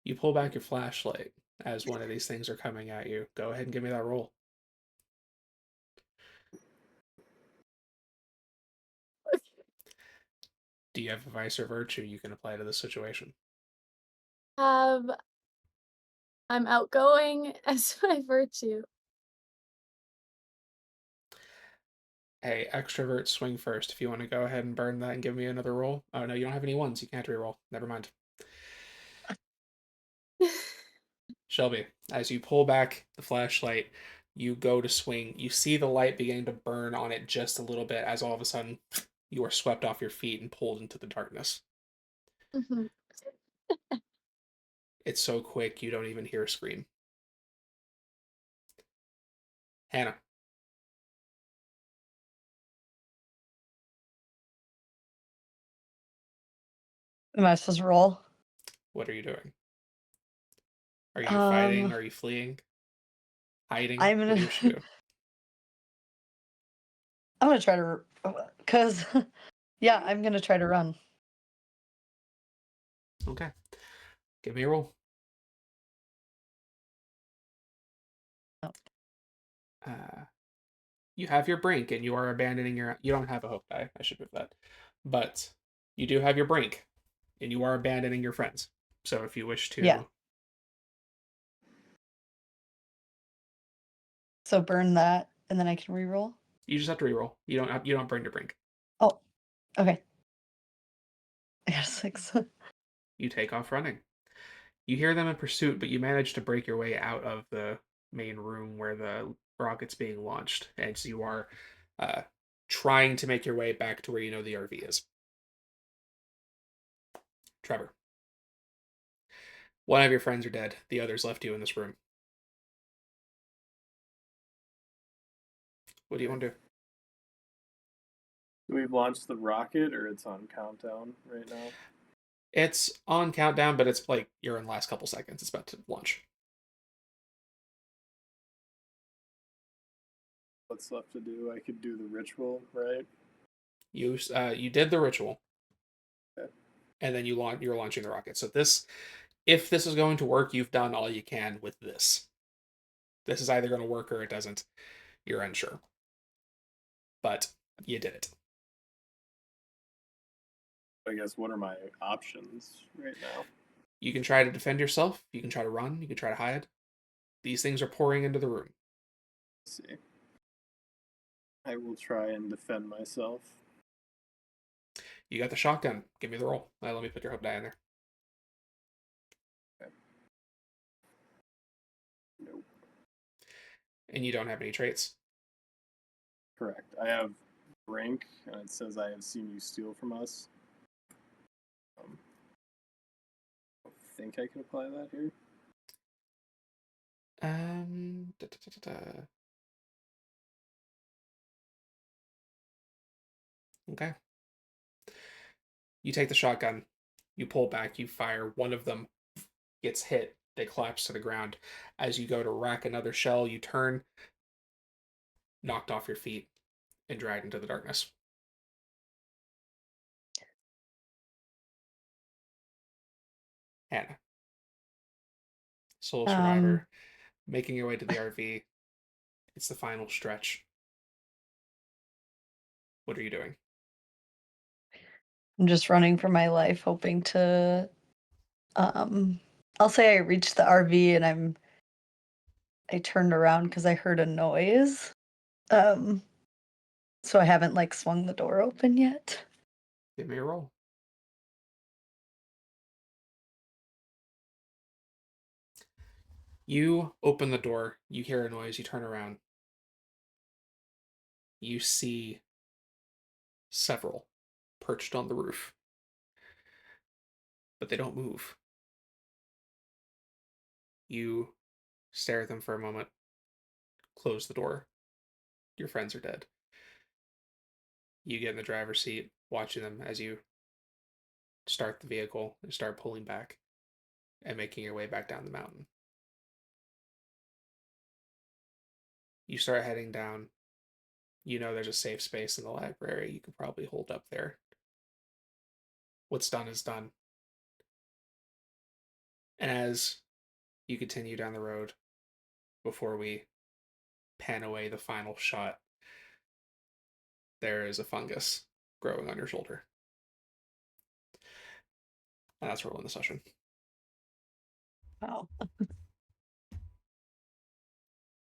S1: You pull back your flashlight as one of these things are coming at you. Go ahead and give me that roll. Do you have a vice or virtue you can apply to this situation?
S2: Have I'm outgoing as my virtue.
S1: Hey, extrovert swing first if you want to go ahead and burn that and give me another roll. Oh no, you don't have any ones. You can't reroll. Never mind. Shelby, as you pull back the flashlight, you go to swing. You see the light beginning to burn on it just a little bit as all of a sudden you are swept off your feet and pulled into the darkness.
S2: Mhm.
S1: It's so quick you don't even hear a scream. Hannah,
S3: Am I supposed to roll?
S1: what are you doing? Are you fighting?
S3: Um,
S1: Are you fleeing? Hiding?
S3: I'm
S1: What do you
S3: gonna
S1: wish to do?
S3: I'm gonna try to, cause yeah, I'm gonna try to run.
S1: Okay, give me a roll.
S3: Oh,
S1: Uh, you have your brink and you are abandoning your. You don't have a hope die. I should move that. But you do have your brink and you are abandoning your friends. So if you wish
S3: yeah.
S1: to,
S3: So burn that, and then I can reroll.
S1: you just have to reroll. You don't burn your brink.
S3: Oh, okay. I got a 6.
S1: You take off running. You hear them in pursuit, but you manage to break your way out of the main room where the rocket's being launched, as you are uh, trying to make your way back to where you know the RV is. Trevor, one of your friends are dead. The others left you in this room. What do you want to do?
S4: We've launched the rocket, or it's on countdown right now?
S1: It's on countdown, but it's like you're in the last couple seconds. It's about to launch.
S4: What's left to do? I could do the ritual, right?
S1: You did the ritual,
S4: Okay.
S1: and then you're launching the rocket. So this, if this is going to work, you've done all you can with this. This is either going to work or it doesn't. You're unsure, but you did it.
S4: I guess what are my options right now?
S1: You can try to defend yourself. You can try to run. You can try to hide. These things are pouring into the room.
S4: Let's see. I will try and defend myself.
S1: You got the shotgun. Give me the roll. Let me put your hope die in there.
S4: Okay. Nope.
S1: And you don't have any traits.
S4: Correct. I have rank, and it says I have seen you steal from us. I think I can apply that here.
S1: Da, da, da, da, da. Okay. You take the shotgun. You pull back. You fire. One of them gets hit. They collapse to the ground. As you go to rack another shell, you turn, knocked off your feet, and dragged into the darkness. Hannah, sole
S3: Um,
S1: survivor, making your way to the RV. It's the final stretch. What are you doing?
S3: I'm just running for my life, hoping to, um, I'll say I reached the RV and I turned around because I heard a noise. Um, so I haven't like swung the door open yet.
S1: Give me a roll. You open the door, you hear a noise, you turn around. You see several perched on the roof, but they don't move. You stare at them for a moment, close the door. Your friends are dead. You get in the driver's seat, watching them as you start the vehicle and start pulling back and making your way back down the mountain. You start heading down. You know there's a safe space in the library. You could probably hold up there. What's done is done. And as you continue down the road, before we pan away the final shot, there is a fungus growing on your shoulder. And that's where we'll end the session.
S3: Wow.